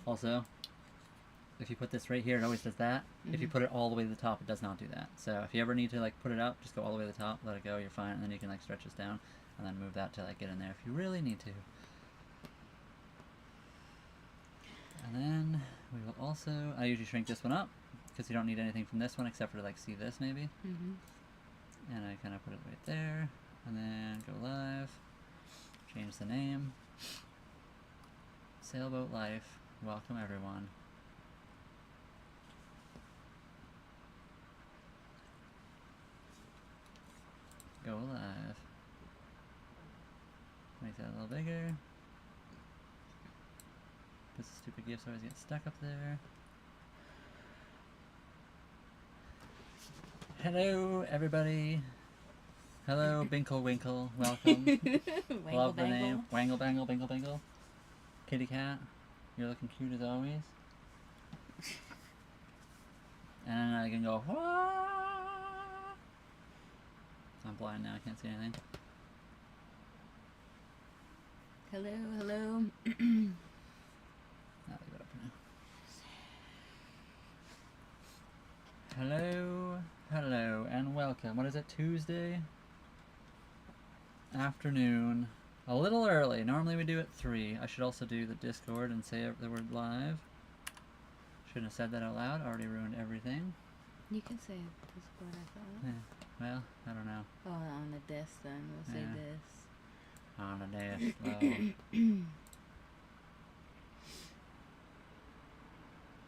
Also, if you put this right here, it always does that. If you put it all the way to the top, it does not do that. So if you ever need to like put it up, just go all the way to the top, let it go, you're fine, and then you can like stretch this down, and then move that to like get in there if you really need to. And then we will also, I usually shrink this one up, because you don't need anything from this one except for to like see this maybe. And I kind of put it right there, and then go live, change the name, Sailboat Life, welcome everyone. Go live. Make that a little bigger. Because the stupid gifts always get stuck up there. Hello, everybody. Hello, Binkle Winkle. Welcome. Love the name. Wangle Bangle, Binkle Binkle. Kitty Cat. You're looking cute as always. And I can go, wah! I'm blind now, I can't see anything. Hello, hello. I'll leave it up for now. Hello, hello, and welcome. What is it, Tuesday? Afternoon. A little early. Normally we do it 3. I should also do the Discord and say the word live. Shouldn't have said that out loud. Already ruined everything. You can say Discord, I thought. Yeah. Well, I don't know. Oh, on the disc then. We'll say this. On the dash, low. And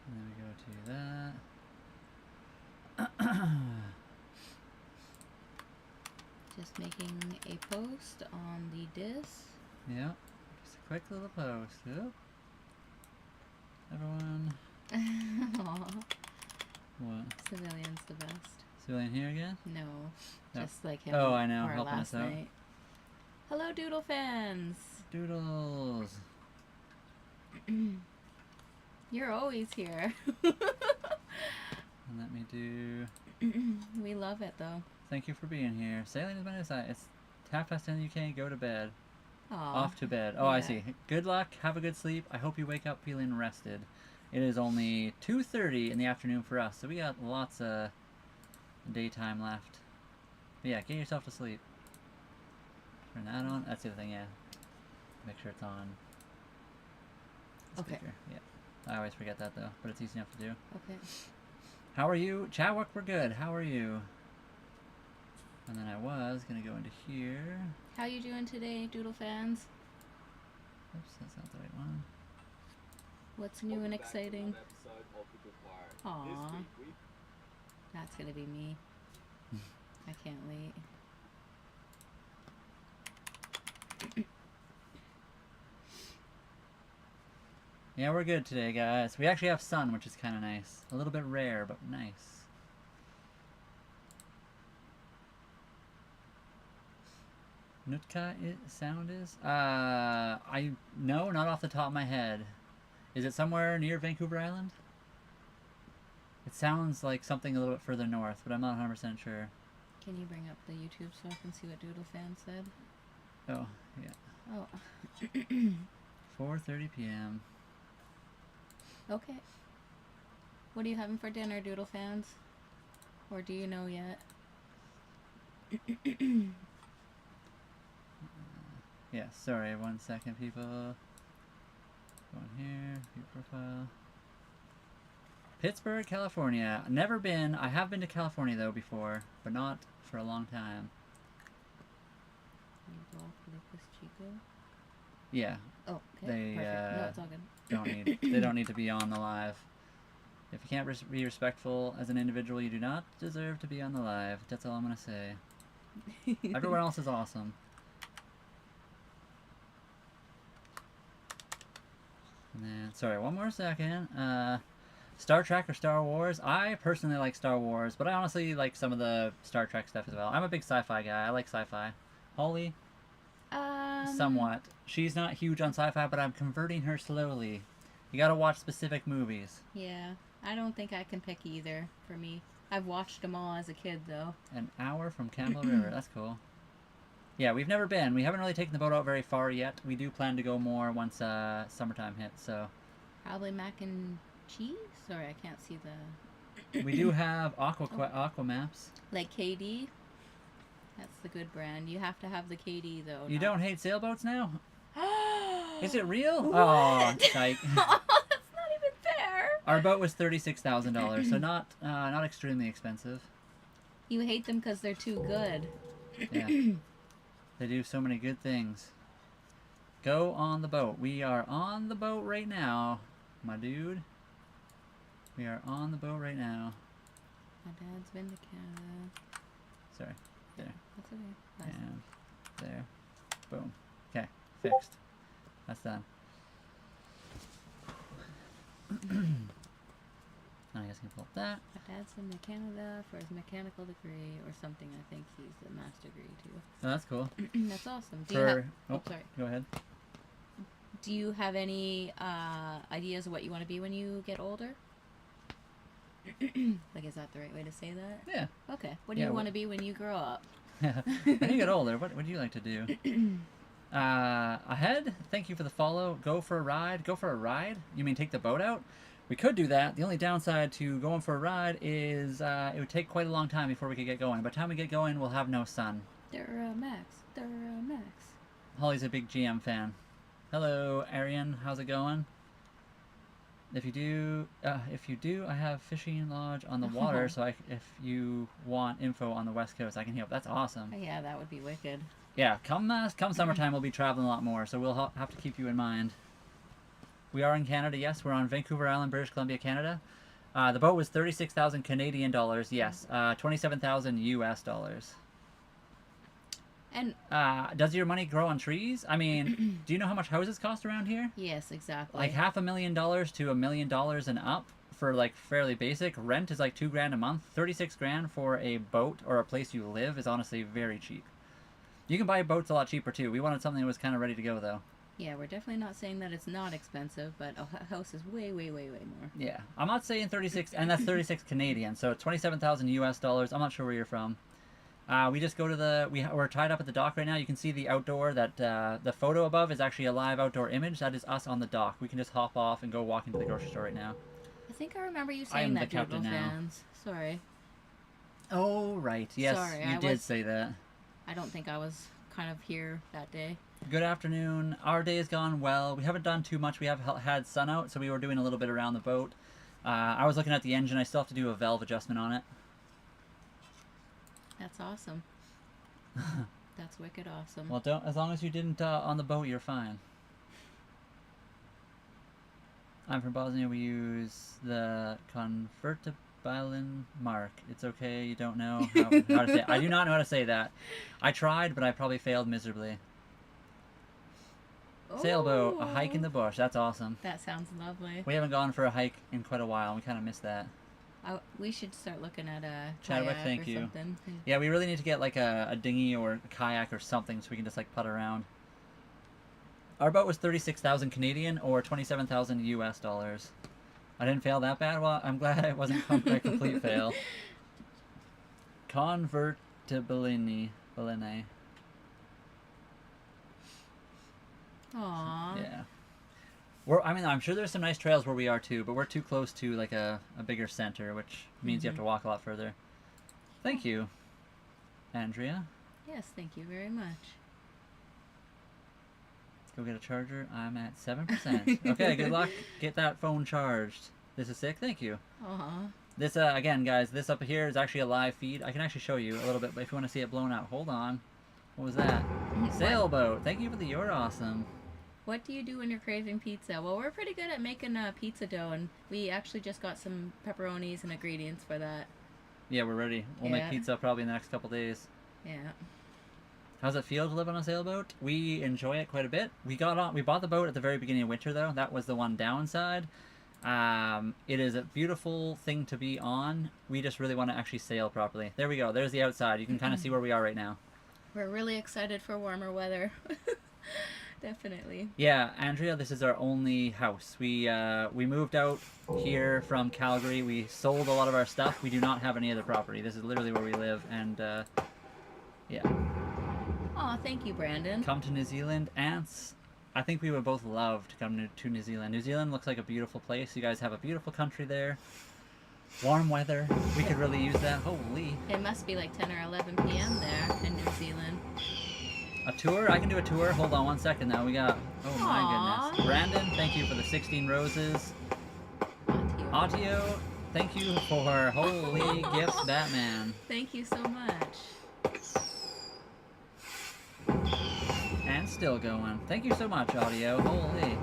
then we go to that. Just making a post on the disc. Yep. Just a quick little post. Yep. Everyone. Aww. What? Civilian's the best. Civilian here again? No. Yep. Just like him. Oh, I know. Or Helping last us out. night. Hello, Doodle fans. Doodles. You're always here. And let me do... We love it, though. Thank you for being here. Sailing is my new side. It's 10:30 UK. Go to bed. Aww. Off to bed. Oh, Yeah. I see. Good luck. Have a good sleep. I hope you wake up feeling rested. It is only 2:30 in the afternoon for us, so we got lots of daytime left. But yeah, get yourself to sleep. Turn that on. That's the other thing, yeah. Make sure it's on. Okay. Speaker. Yeah. I always forget that though, but it's easy enough to do. Okay. How are you? Chadwick, we're good. How are you? And then I was gonna go into here. How you doing today, Doodle fans? Oops, that's not the right one. What's new and exciting? Aww. That's gonna be me. I can't wait. Yeah, we're good today, guys. We actually have sun, which is kind of nice. A little bit rare, but nice. Nootka sound is? No, not off the top of my head. Is it somewhere near Vancouver Island? It sounds like something a little bit further north, but I'm not 100% sure. Can you bring up the YouTube so I can see what Doodle fan said? Oh, yeah. Oh. 4:30 p.m. Okay. What are you having for dinner, Doodle fans? Or do you know yet? Yeah, sorry, 1 second, people. Go in here, view profile. Pittsburgh, California. Never been. I have been to California, though, before, but not for a long time. You block Lucas Chico? Yeah. Oh, okay. They, Perfect. No, it's all good. they don't need to be on the live. If you can't be respectful as an individual, you do not deserve to be on the live. That's all I'm going to say. Everyone else is awesome. And then, sorry, one more second. Star Trek or Star Wars? I personally like Star Wars, but I honestly like some of the Star Trek stuff as well. I'm a big sci-fi guy. I like sci-fi. Holly? Somewhat. She's not huge on sci-fi, but I'm converting her slowly. You gotta watch specific movies. Yeah. I don't think I can pick either for me. I've watched them all as a kid, though. An hour from Campbell River. That's cool. Yeah, we've never been. We haven't really taken the boat out very far yet. We do plan to go more once summertime hits, so... Probably mac and cheese? Sorry, I can't see the... We do have aqua maps. Like KD? That's the good brand. You have to have the KD, though. You don't hate sailboats now? Is it real? What? Oh, psych. That's not even fair. Our boat was $36,000, so not extremely expensive. You hate them because they're too good. Yeah. They do so many good things. Go on the boat. We are on the boat right now, my dude. We are on the boat right now. My dad's been to Canada. Sorry. There. That's okay. Nice. And there. Boom. Okay. Fixed. That's done. Now I guess I can pull up that. My dad's been to Canada for his mechanical degree or something. I think he's a master's degree too. Oh, that's cool. That's awesome. Do you have, sorry. Go ahead. Do you have any ideas of what you want to be when you get older? Like, is that the right way to say that? Yeah. Okay. What do you want to be when you grow up? When you get older, what would you like to do? Ahead, thank you for the follow. Go for a ride. Go for a ride? You mean take the boat out? We could do that. The only downside to going for a ride is it would take quite a long time before we could get going. By the time we get going, we'll have no sun. Max. Max. Holly's a big GM fan. Hello, Arian. How's it going? If you do, I have fishing lodge on the water. So if you want info on the West Coast, I can help. That's awesome. Oh, yeah, that would be wicked. Yeah, come summertime, we'll be traveling a lot more. So we'll have to keep you in mind. We are in Canada, yes. We're on Vancouver Island, British Columbia, Canada. The boat was 36,000 Canadian dollars, yes. 27,000 US dollars. And does your money grow on trees? I mean, do you know how much houses cost around here? Yes, exactly. Like $500,000 to $1 million and up for like fairly basic. Rent is like $2,000 a month. 36 grand for a boat or a place you live is honestly very cheap. You can buy boats a lot cheaper too. We wanted something that was kind of ready to go though. Yeah, we're definitely not saying that it's not expensive, but a house is way, way, way, way more. Yeah, I'm not saying 36, and that's 36 Canadian, so 27,000 US dollars. I'm not sure where you're from. We just go to we're tied up at the dock right now. You can see the outdoor, that the photo above is actually a live outdoor image. That is us on the dock. We can just hop off and go walk into the grocery store right now. I think I remember you saying that, Doodle fans. Sorry. Oh, right. Yes, Sorry, you did say that. I don't think I was kind of here that day. Good afternoon. Our day has gone well. We haven't done too much. We have had sun out, so we were doing a little bit around the boat. I was looking at the engine. I still have to do a valve adjustment on it. That's awesome. That's wicked awesome. Well, as long as you didn't on the boat, you're fine. I'm from Bosnia. We use the convertibilen mark. It's okay. You don't know how to say it. I do not know how to say that. I tried, but I probably failed miserably. Sailboat, a hike in the bush. That's awesome. That sounds lovely. We haven't gone for a hike in quite a while. We kind of missed that. We should start looking at a Chadwick, kayak thank or you. Something. Yeah, we really need to get like a dinghy or a kayak or something so we can just like putt around. Our boat was 36,000 Canadian or 27,000 US dollars. I didn't fail that bad. Well, I'm glad it wasn't a complete fail. Convertibilini. Aww. Yeah. I'm sure there's some nice trails where we are too, but we're too close to like a bigger center, which means you have to walk a lot further. Thank you, Andrea. Yes, thank you very much. Let's go get a charger. I'm at 7%. Okay, good luck. Get that phone charged. This is sick. Thank you. This again, guys. This up here is actually a live feed. I can actually show you a little bit, but if you want to see it blown out, hold on. What was that? Sailboat. Thank you for the "you're awesome." What do you do when you're craving pizza? Well, we're pretty good at making pizza dough, and we actually just got some pepperonis and ingredients for that. Yeah, we're ready. We'll make pizza probably in the next couple days. Yeah. How's it feel to live on a sailboat? We enjoy it quite a bit. We bought the boat at the very beginning of winter, though. That was the one downside. It is a beautiful thing to be on. We just really want to actually sail properly. There we go. There's the outside. You can kind of see where we are right now. We're really excited for warmer weather. Definitely. Yeah, Andrea, this is our only house. We moved out here from Calgary. We sold a lot of our stuff. We do not have any other property. This is literally where we live, and yeah. Aw, thank you, Brandon. Come to New Zealand, ants. I think we would both love to come to New Zealand. New Zealand looks like a beautiful place. You guys have a beautiful country there. Warm weather. We could really use that. Holy. It must be like 10 or 11 p.m. there in New Zealand. A tour? I can do a tour. Hold on 1 second now. We got... Oh my Aww. goodness. Brandon, thank you for the 16 roses. Autio, thank you for holy gifts, Batman. Thank you so much. And still going. Thank you so much, Audio. Holy.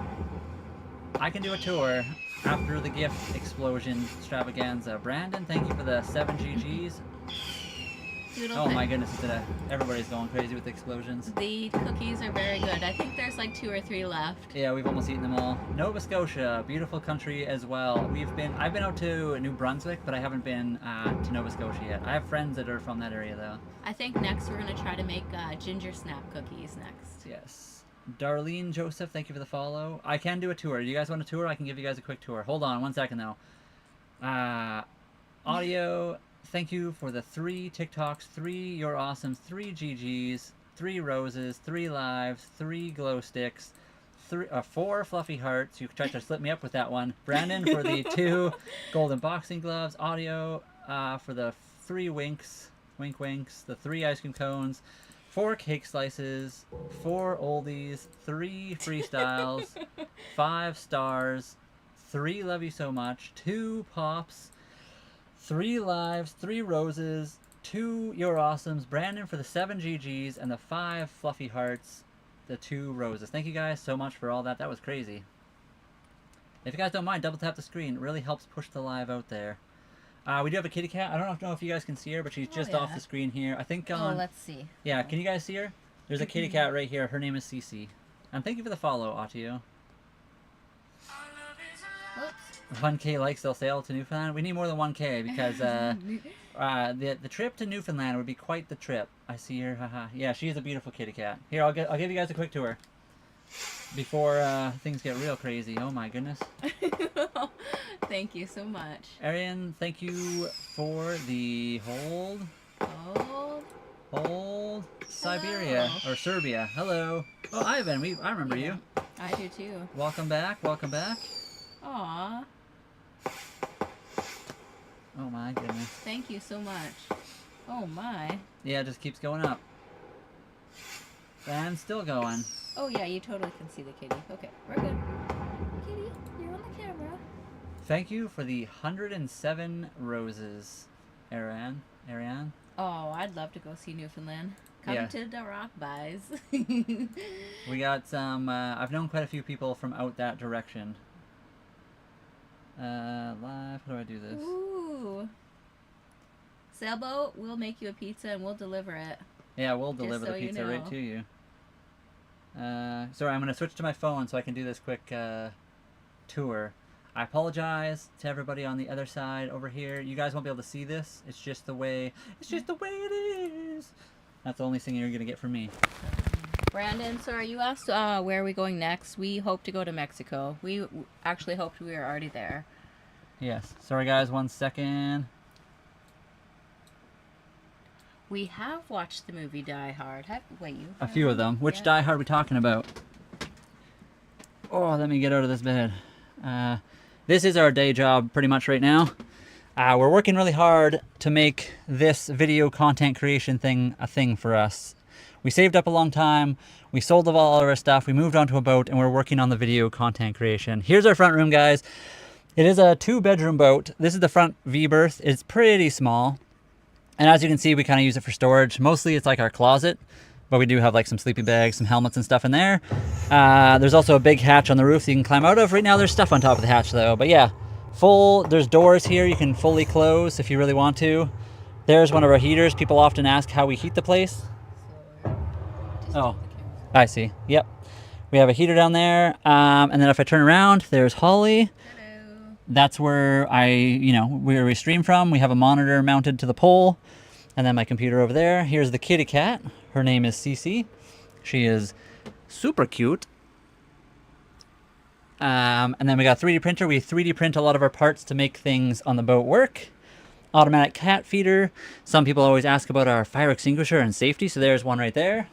I can do a tour after the gift explosion extravaganza. Brandon, thank you for the 7 GGs. Oh my goodness, everybody's going crazy with explosions. The cookies are very good. I think there's like 2 or 3 left. Yeah, we've almost eaten them all. Nova Scotia, beautiful country as well. I've been out to New Brunswick, but I haven't been to Nova Scotia yet. I have friends that are from that area though. I think next we're gonna try to make ginger snap cookies next. Yes. Darlene Joseph, thank you for the follow. I can do a tour. You guys want a tour? I can give you guys a quick tour. Hold on 1 second though. Audio. Thank you for the 3 TikToks, 3 You're Awesomes, 3 GGs, 3 roses, 3 lives, 3 glow sticks, 4 fluffy hearts. You tried to slip me up with that one. Brandon for the 2 golden boxing gloves. Audio for the 3 winks, winks, the 3 ice cream cones, 4 cake slices, 4 oldies, 3 freestyles, 5 stars, 3 love you so much, 2 pops, 3 lives, 3 roses, 2 You're Awesomes, Brandon for the 7 GGs, and the 5 fluffy hearts, the 2 roses. Thank you guys so much for all that. That was crazy. If you guys don't mind, double tap the screen. It really helps push the live out there. We do have a kitty cat. I don't know if you guys can see her, but she's just off the screen here. I think on... Oh, let's see. Yeah, can you guys see her? There's a kitty cat right here. Her name is Cece. And thank you for the follow, Autio. Whoops. 1K likes, they'll sail to Newfoundland. We need more than 1K because the trip to Newfoundland would be quite the trip. I see her, haha. Yeah, she is a beautiful kitty cat. Here, I'll give you guys a quick tour before things get real crazy. Oh my goodness. Thank you so much. Arian, thank you for the hold Siberia or Serbia. Hello. Oh, Ivan, I remember you. I do too. Welcome back. Welcome back. Aw. Oh my goodness. Thank you so much. Oh my. Yeah, it just keeps going up. And still going. Oh yeah, you totally can see the kitty. Okay, we're good. Kitty, you're on the camera. Thank you for the 107 roses, Ariane. Oh, I'd love to go see Newfoundland. Come to the rock buys. We got some, I've known quite a few people from out that direction. Live, how do I do this? Ooh. Sailboat, we'll make you a pizza and we'll deliver it. Yeah, we'll deliver the pizza right to you. Sorry, I'm going to switch to my phone so I can do this quick tour. I apologize to everybody on the other side over here. You guys won't be able to see this. It's just the way it is. That's the only thing you're going to get from me. Brandon, sorry, you asked where are we going next. We hope to go to Mexico. We actually hoped we were already there. Yes. Sorry guys, 1 second. We have watched the movie Die Hard. A few of them. Which Die Hard are we talking about? Oh, let me get out of this bed. This is our day job pretty much right now. We're working really hard to make this video content creation thing a thing for us. We saved up a long time. We sold all of our stuff. We moved onto a boat and we're working on the video content creation. Here's our front room, guys. It is a 2-bedroom boat. This is the front V-berth. It's pretty small. And as you can see, we kind of use it for storage. Mostly it's like our closet, but we do have like some sleeping bags, some helmets and stuff in there. There's also a big hatch on the roof that you can climb out of. Right now there's stuff on top of the hatch though, but yeah, there's doors here you can fully close if you really want to. There's one of our heaters. People often ask how we heat the place. Oh, I see. Yep. We have a heater down there. And then if I turn around, there's Holly. Hello. That's where where we stream from. We have a monitor mounted to the pole. And then my computer over there. Here's the kitty cat. Her name is Cece. She is super cute. And then we got 3D printer. We 3D print a lot of our parts to make things on the boat work. Automatic cat feeder. Some people always ask about our fire extinguisher and safety. So there's one right there.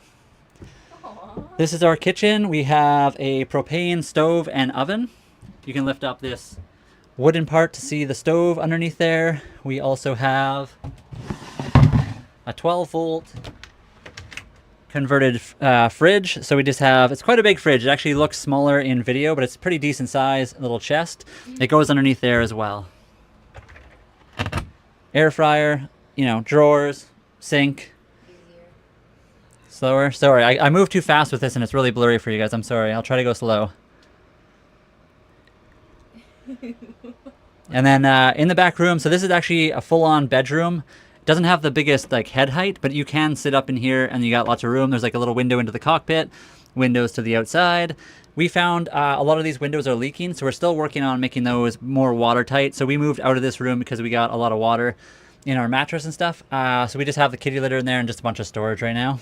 This is our kitchen. We have a propane stove and oven. You can lift up this wooden part to see the stove underneath there. We also have a 12-volt converted fridge. So we just have, it's quite a big fridge. It actually looks smaller in video, but it's pretty decent size, little chest. It goes underneath there as well. Air fryer, you know, drawers, sink. Slower? Sorry, I moved too fast with this and it's really blurry for you guys. I'm sorry. I'll try to go slow. And then in the back room, so this is actually a full-on bedroom. It doesn't have the biggest like head height, but you can sit up in here and you got lots of room. There's like a little window into the cockpit, windows to the outside. We found a lot of these windows are leaking, so we're still working on making those more watertight. So we moved out of this room because we got a lot of water in our mattress and stuff. So we just have the kitty litter in there and just a bunch of storage right now.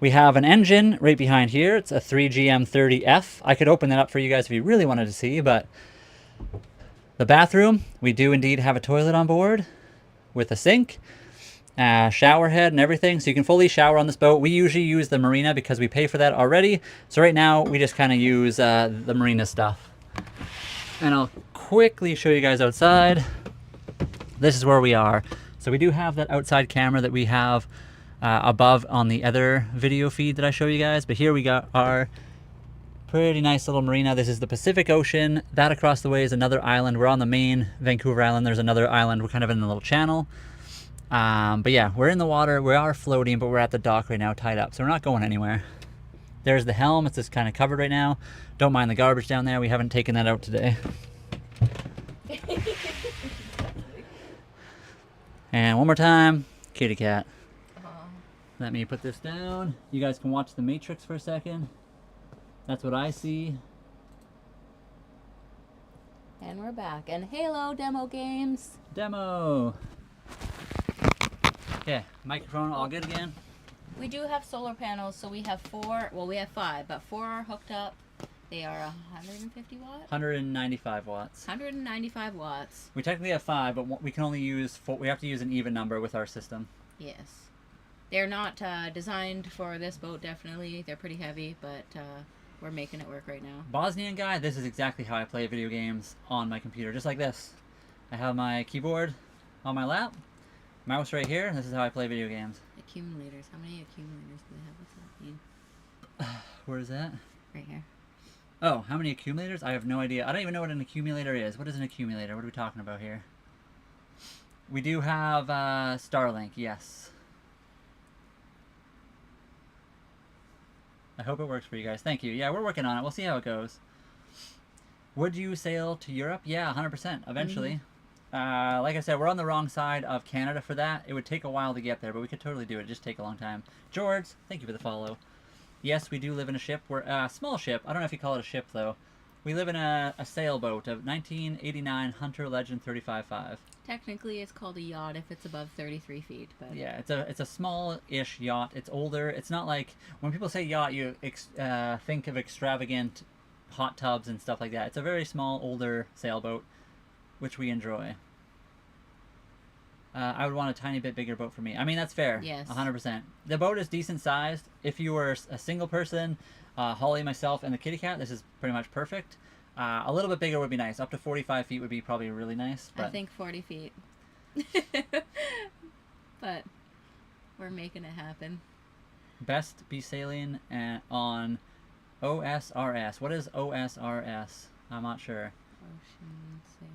We have an engine right behind here. It's a 3GM30F. I could open that up for you guys if you really wanted to see, but the bathroom, we do indeed have a toilet on board with a sink, shower head and everything. So you can fully shower on this boat. We usually use the marina because we pay for that already. So right now we just kind of use the marina stuff. And I'll quickly show you guys outside. This is where we are. So we do have that outside camera that we have above on the other video feed that I show you guys. But here we got our pretty nice little marina. This is the Pacific Ocean. That across the way is another island. We're on the main Vancouver Island. There's another island. We're kind of in a little channel. But yeah, we're in the water. We are floating, but we're at the dock right now, tied up. So we're not going anywhere. There's the helm. It's just kind of covered right now. Don't mind the garbage down there. We haven't taken that out today. And one more time, kitty cat. Let me put this down. You guys can watch The Matrix for a second. That's what I see. And we're back. And Halo demo games. Demo. Okay, microphone all good again. We do have solar panels, so we have 4. Well, we have 5, but 4 are hooked up. They are 150 watts? 195 watts. 195 watts. We technically have 5, but we can only use 4. We have to use an even number with our system. Yes. They're not designed for this boat, definitely. They're pretty heavy, but we're making it work right now. Bosnian guy, this is exactly how I play video games on my computer, just like this. I have my keyboard on my lap, mouse right here, and this is how I play video games. Accumulators. How many accumulators do they have? What's that mean? Where is that? Right here. Oh, how many accumulators? I have no idea. I don't even know what an accumulator is. What is an accumulator? What are we talking about here? We do have Starlink, yes. I hope it works for you guys. Thank you. Yeah, we're working on it. We'll see how it goes. Would you sail to Europe? Yeah, 100%. Eventually. Like I said, we're on the wrong side of Canada for that. It would take a while to get there, but we could totally do it. It'd just take a long time. George, thank you for the follow. Yes, we do live in a ship. We're a small ship. I don't know if you call it a ship, though. We live in a sailboat, a 1989 Hunter Legend 35.5. Technically, it's called a yacht if it's above 33 feet. But yeah, it's a small-ish yacht. It's older. It's not like when people say yacht, you think of extravagant hot tubs and stuff like that. It's a very small, older sailboat, which we enjoy. I would want a tiny bit bigger boat for me. I mean, that's fair. Yes. 100%. The boat is decent sized. If you were a single person, Holly, myself, and the kitty cat, this is pretty much perfect. A little bit bigger would be nice. Up to 45 feet would be probably really nice. But I think 40 feet. But we're making it happen. Best be sailing on OSRS. What is OSRS? I'm not sure. Ocean sailing.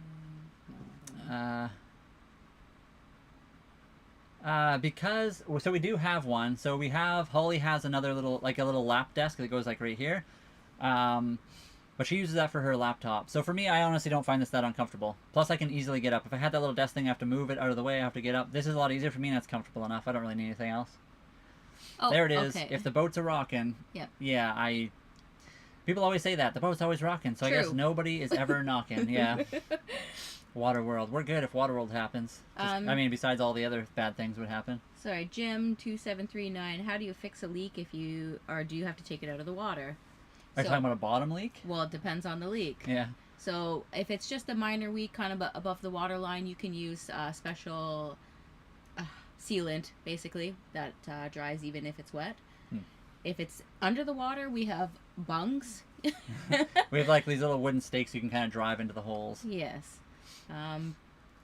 No, I don't know. Because so we do have one. So we have Holly has another little a little lap desk that goes like right here, but she uses that for her laptop. So for me, I honestly don't find this that uncomfortable. Plus, I can easily get up. If I had that little desk thing, I have to move it out of the way. I have to get up. This is a lot easier for me, and that's comfortable enough. I don't really need anything else. Oh, there it is. Okay. If the boats are rocking, yep. Yeah, people always say that the boat's always rocking. So True. I guess nobody is ever knocking. Yeah. Waterworld. We're good if Waterworld happens. I mean, besides all the other bad things would happen. Sorry, Jim2739. How do you fix a leak if you, or do you have to take it out of the water? Are you talking about a bottom leak? Well, it depends on the leak. Yeah. So if it's just a minor leak, kind of above the water line, you can use special sealant, basically, that dries even if it's wet. if it's under the water, we have bungs. We have like these little wooden stakes you can kind of drive into the holes. Yes. Um,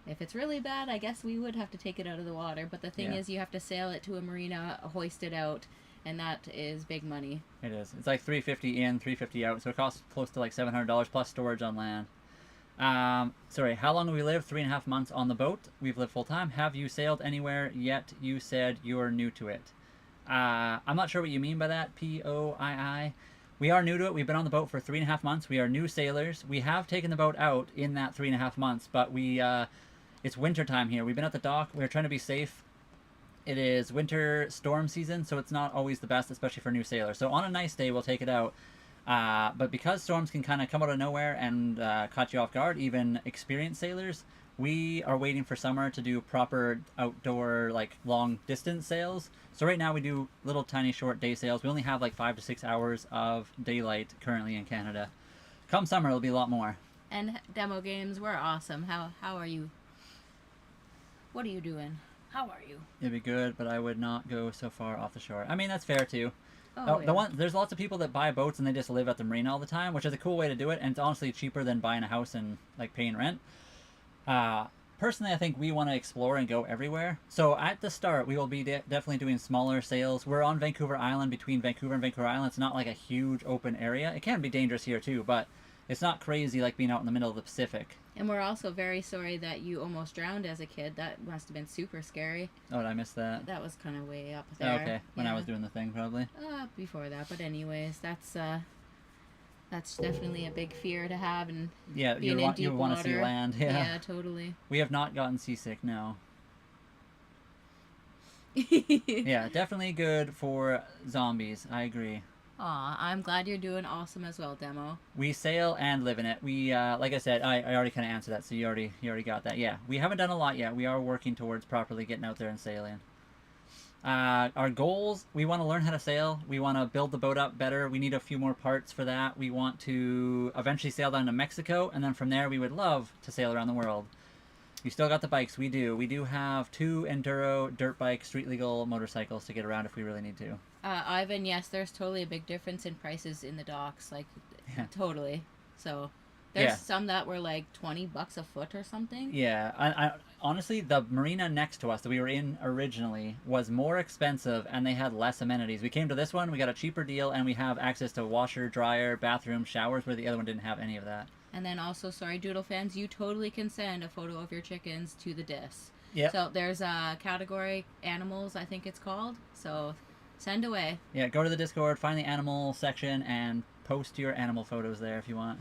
if it's really bad, I guess we would have to take it out of the water. But the thing Yeah. is, you have to sail it to a marina, hoist it out, and that is big money. It is. It's like $350 in, $350 out, so it costs close to like $700 plus storage on land. Sorry, how long have we lived? 3.5 months on the boat. We've lived full time. Have you sailed anywhere yet? You said you're new to it. I'm not sure what you mean by that. POII. We are new to it. We've been on the boat for 3.5 months. We are new sailors. We have taken the boat out in that 3.5 months, but it's winter time here. We've been at the dock. We're trying to be safe. It is winter storm season, so it's not always the best, especially for new sailors. So on a nice day, we'll take it out. But because storms can kind of come out of nowhere and catch you off guard, even experienced sailors, we are waiting for summer to do proper outdoor, like long distance sails. So right now we do little tiny short day sails. We only have like 5 to 6 hours of daylight currently in Canada. Come summer, it'll be a lot more. And demo games were awesome. How are you? What are you doing? How are you? It'd be good, but I would not go so far off the shore. I mean, that's fair too. Oh, yeah. There's lots of people that buy boats and they just live at the marina all the time, which is a cool way to do it, and it's honestly cheaper than buying a house and like paying rent. Personally, I think we want to explore and go everywhere. So at the start, we will be definitely doing smaller sails. We're on Vancouver Island, between Vancouver and Vancouver Island. It's not like a huge open area. It can be dangerous here too, but it's not crazy like being out in the middle of the Pacific. And we're also very sorry that you almost drowned as a kid. That must have been super scary. Oh, did I miss that? That was kind of way up Oh, there. okay, when I was doing the thing, probably. Before that, but anyways, that's definitely a big fear to have, and Yeah, being in deep you want to see water. land. Yeah. Yeah, totally. We have not gotten seasick, no. Yeah, definitely good for zombies. I agree. Aw, I'm glad you're doing awesome as well, Demo. We sail and live in it. We, like I said, I already kind of answered that, so you already got that. Yeah, we haven't done a lot yet. We are working towards properly getting out there and sailing. Our goals: we want to learn how to sail. We want to build the boat up better. We need a few more parts for that. We want to eventually sail down to Mexico, and then from there, we would love to sail around the world. You still got the bikes. We do. We do have 2 enduro dirt bike street legal motorcycles to get around if we really need to. Ivan, yes, there's totally a big difference in prices in the docks, like, totally. So, there's some that were like $20 a foot or something. Yeah, I honestly, the marina next to us that we were in originally was more expensive, and they had less amenities. We came to this one, we got a cheaper deal, and we have access to washer, dryer, bathroom, showers, where the other one didn't have any of that. And then also, sorry, Doodle fans, you totally can send a photo of your chickens to the DIS. Yeah. So there's a category, animals, I think it's called. So send away. Yeah, go to the Discord, find the animal section, and post your animal photos there if you want.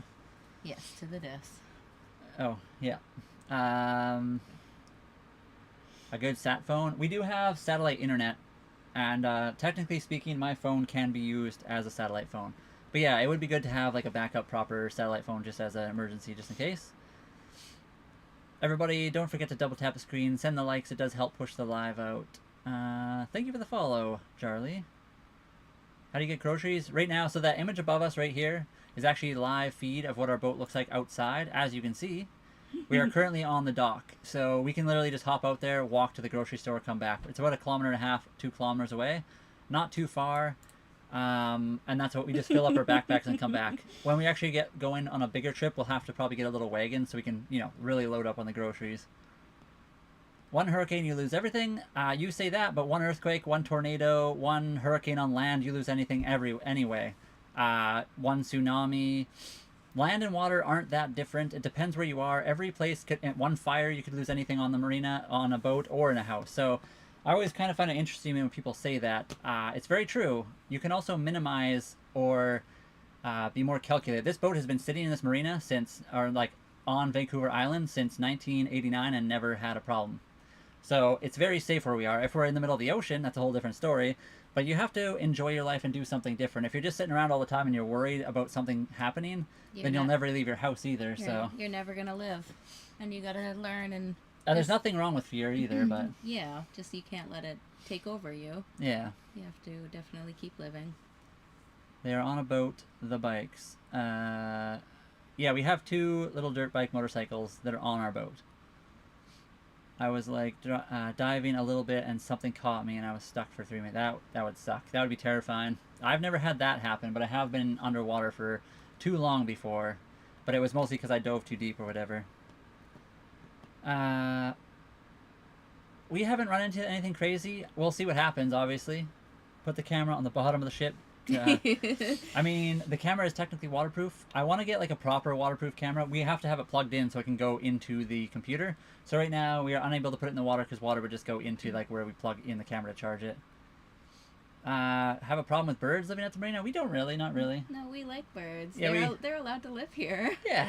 Yes, to the DIS. Oh, yeah. A good sat phone. We do have satellite internet, and technically speaking, my phone can be used as a satellite phone. But yeah, it would be good to have like a backup proper satellite phone just as an emergency, just in case. Everybody, don't forget to double tap the screen, send the likes, it does help push the live out. Thank you for the follow, Charlie. How do you get groceries? Right now, so that image above us right here is actually a live feed of what our boat looks like outside. As you can see, we are currently on the dock, so we can literally just hop out there, walk to the grocery store, come back. It's about 1.5 kilometers, 2 kilometers away. Not too far. And that's what we just fill up our backpacks and come back. When we actually get going on a bigger trip, we'll have to probably get a little wagon so we can, really load up on the groceries. One hurricane, you lose everything. You say that, but one earthquake, one tornado, one hurricane on land, you lose anything anyway. One tsunami. Land and water aren't that different. It depends where you are. Every place one fire, you could lose anything on the marina, on a boat, or in a house. So I always kind of find it interesting when people say that. It's very true. You can also minimize or be more calculated. This boat has been sitting in this marina on Vancouver Island since 1989 and never had a problem. So it's very safe where we are. If we're in the middle of the ocean, that's a whole different story. But you have to enjoy your life and do something different. If you're just sitting around all the time and you're worried about something happening, then you'll never leave your house either. You're never gonna live, and you gotta learn and. And there's nothing wrong with fear either, but yeah, just you can't let it take over you. Yeah. You have to definitely keep living. They are on a boat, the bikes. Yeah, we have 2 little dirt bike motorcycles that are on our boat. I was like diving a little bit and something caught me and I was stuck for 3 minutes. That would suck. That would be terrifying. I've never had that happen, but I have been underwater for too long before. But it was mostly because I dove too deep or whatever. We haven't run into anything crazy. We'll see what happens, obviously. Put the camera on the bottom of the ship. I mean, the camera is technically waterproof. I want to get like a proper waterproof camera. We have to have it plugged in so it can go into the computer. So right now we are unable to put it in the water because water would just go into like where we plug in the camera to charge it. Have a problem with birds living at the marina? We don't really, not really. No, we like birds. Yeah, they're allowed to live here. Yeah.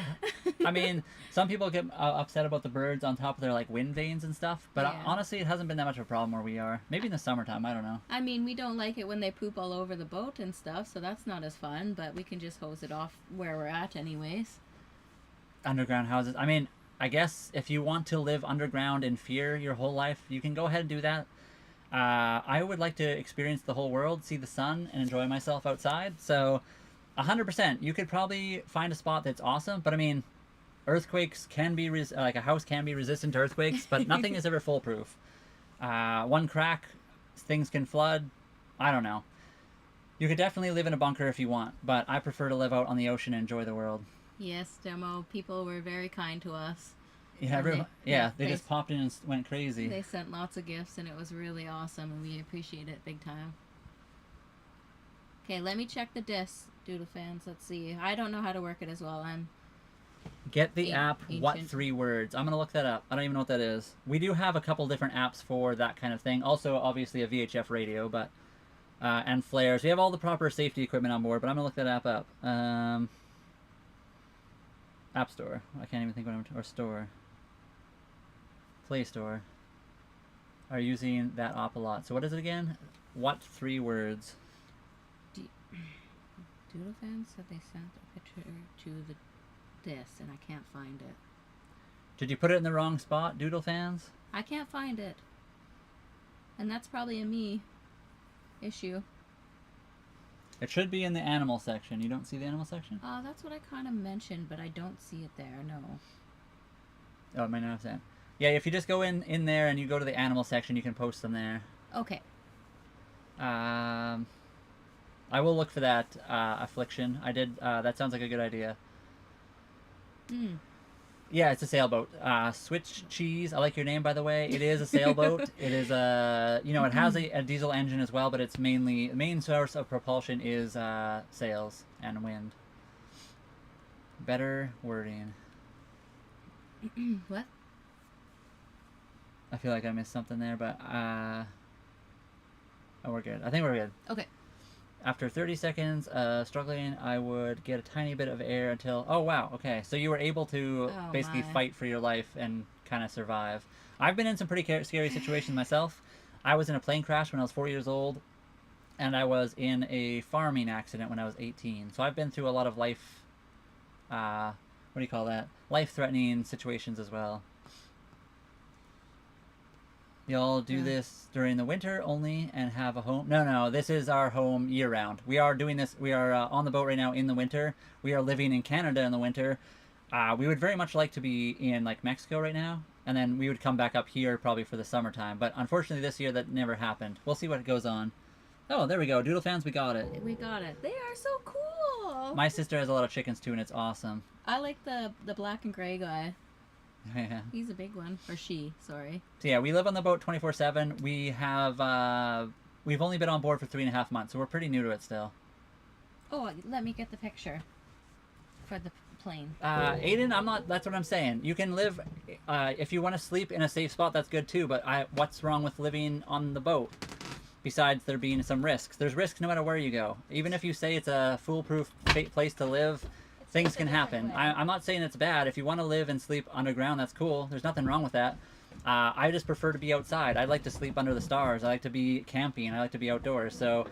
I mean, some people get upset about the birds on top of their like wind vanes and stuff, but Yeah. honestly, it hasn't been that much of a problem where we are. Maybe in the summertime, I don't know. I mean, we don't like it when they poop all over the boat and stuff, so that's not as fun, but we can just hose it off where we're at anyways. Underground houses. I mean, I guess if you want to live underground in fear your whole life, you can go ahead and do that. I would like to experience the whole world, see the sun, and enjoy myself outside. So, 100%, you could probably find a spot that's awesome. But I mean, earthquakes can be like a house can be resistant to earthquakes, but nothing is ever foolproof. One crack, things can flood. I don't know. You could definitely live in a bunker if you want, but I prefer to live out on the ocean and enjoy the world. Yes, Demo. People were very kind to us. Yeah, they just popped in and went crazy. They sent lots of gifts, and it was really awesome, and we appreciate it big time. Okay, let me check the disc, Doodle fans. Let's see. I don't know how to work it as well. Get the app, ancient. What 3 Words? I'm going to look that up. I don't even know what that is. We do have a couple different apps for that kind of thing. Also, obviously, a VHF radio, but and flares. We have all the proper safety equipment on board, but I'm going to look that app up. App Store. I can't even think what or store. Play Store are using that app a lot. So what is it again? What 3 Words? Doodle fans said they sent a picture to the disc, and I can't find it. Did you put it in the wrong spot, Doodle fans? I can't find it. And that's probably a me issue. It should be in the animal section. You don't see the animal section? That's what I kind of mentioned, but I don't see it there, no. Oh, it might not have that. Yeah, if you just go in there and you go to the animal section, you can post them there. Okay. I will look for that affliction. I did. That sounds like a good idea. Yeah, it's a sailboat. Switch Cheese. I like your name, by the way. It is a sailboat. It is it has a diesel engine as well, but it's mainly the main source of propulsion is sails and wind. Better wording. What? I feel like I missed something there, but oh, we're good. I think we're good. Okay. After 30 seconds struggling, I would get a tiny bit of air until... Oh, wow. Okay. So you were able to basically fight for your life and kind of survive. I've been in some pretty scary situations myself. I was in a plane crash when I was 4 years old, and I was in a farming accident when I was 18. So I've been through a lot of life... what do you call that? Life-threatening situations as well. Y'all do this during the winter only and have a home? No, this is our home year-round. We are doing this. We are on the boat right now in the winter. We are living in Canada in the winter. We would very much like to be in like Mexico right now, and then we would come back up here probably for the summertime. But unfortunately this year that never happened. We'll see what goes on. Oh, there we go. Doodle fans, we got it. We got it. They are so cool. My sister has a lot of chickens too, and it's awesome. I like the black and gray guy. Yeah. He's a big one. Or she, sorry. So yeah, we live on the boat 24/7. We have we've only been on board for 3.5 months, so we're pretty new to it still. Oh, let me get the picture for the plane. Aiden, I'm not. That's what I'm saying. You can live if you want to sleep in a safe spot. That's good too. But what's wrong with living on the boat? Besides there being some risks, there's risks no matter where you go. Even if you say it's a foolproof place to live. Things can happen. I'm not saying it's bad. If you want to live and sleep underground, that's cool. There's nothing wrong with that. I just prefer to be outside. I like to sleep under the stars. I like to be camping. I like to be outdoors. So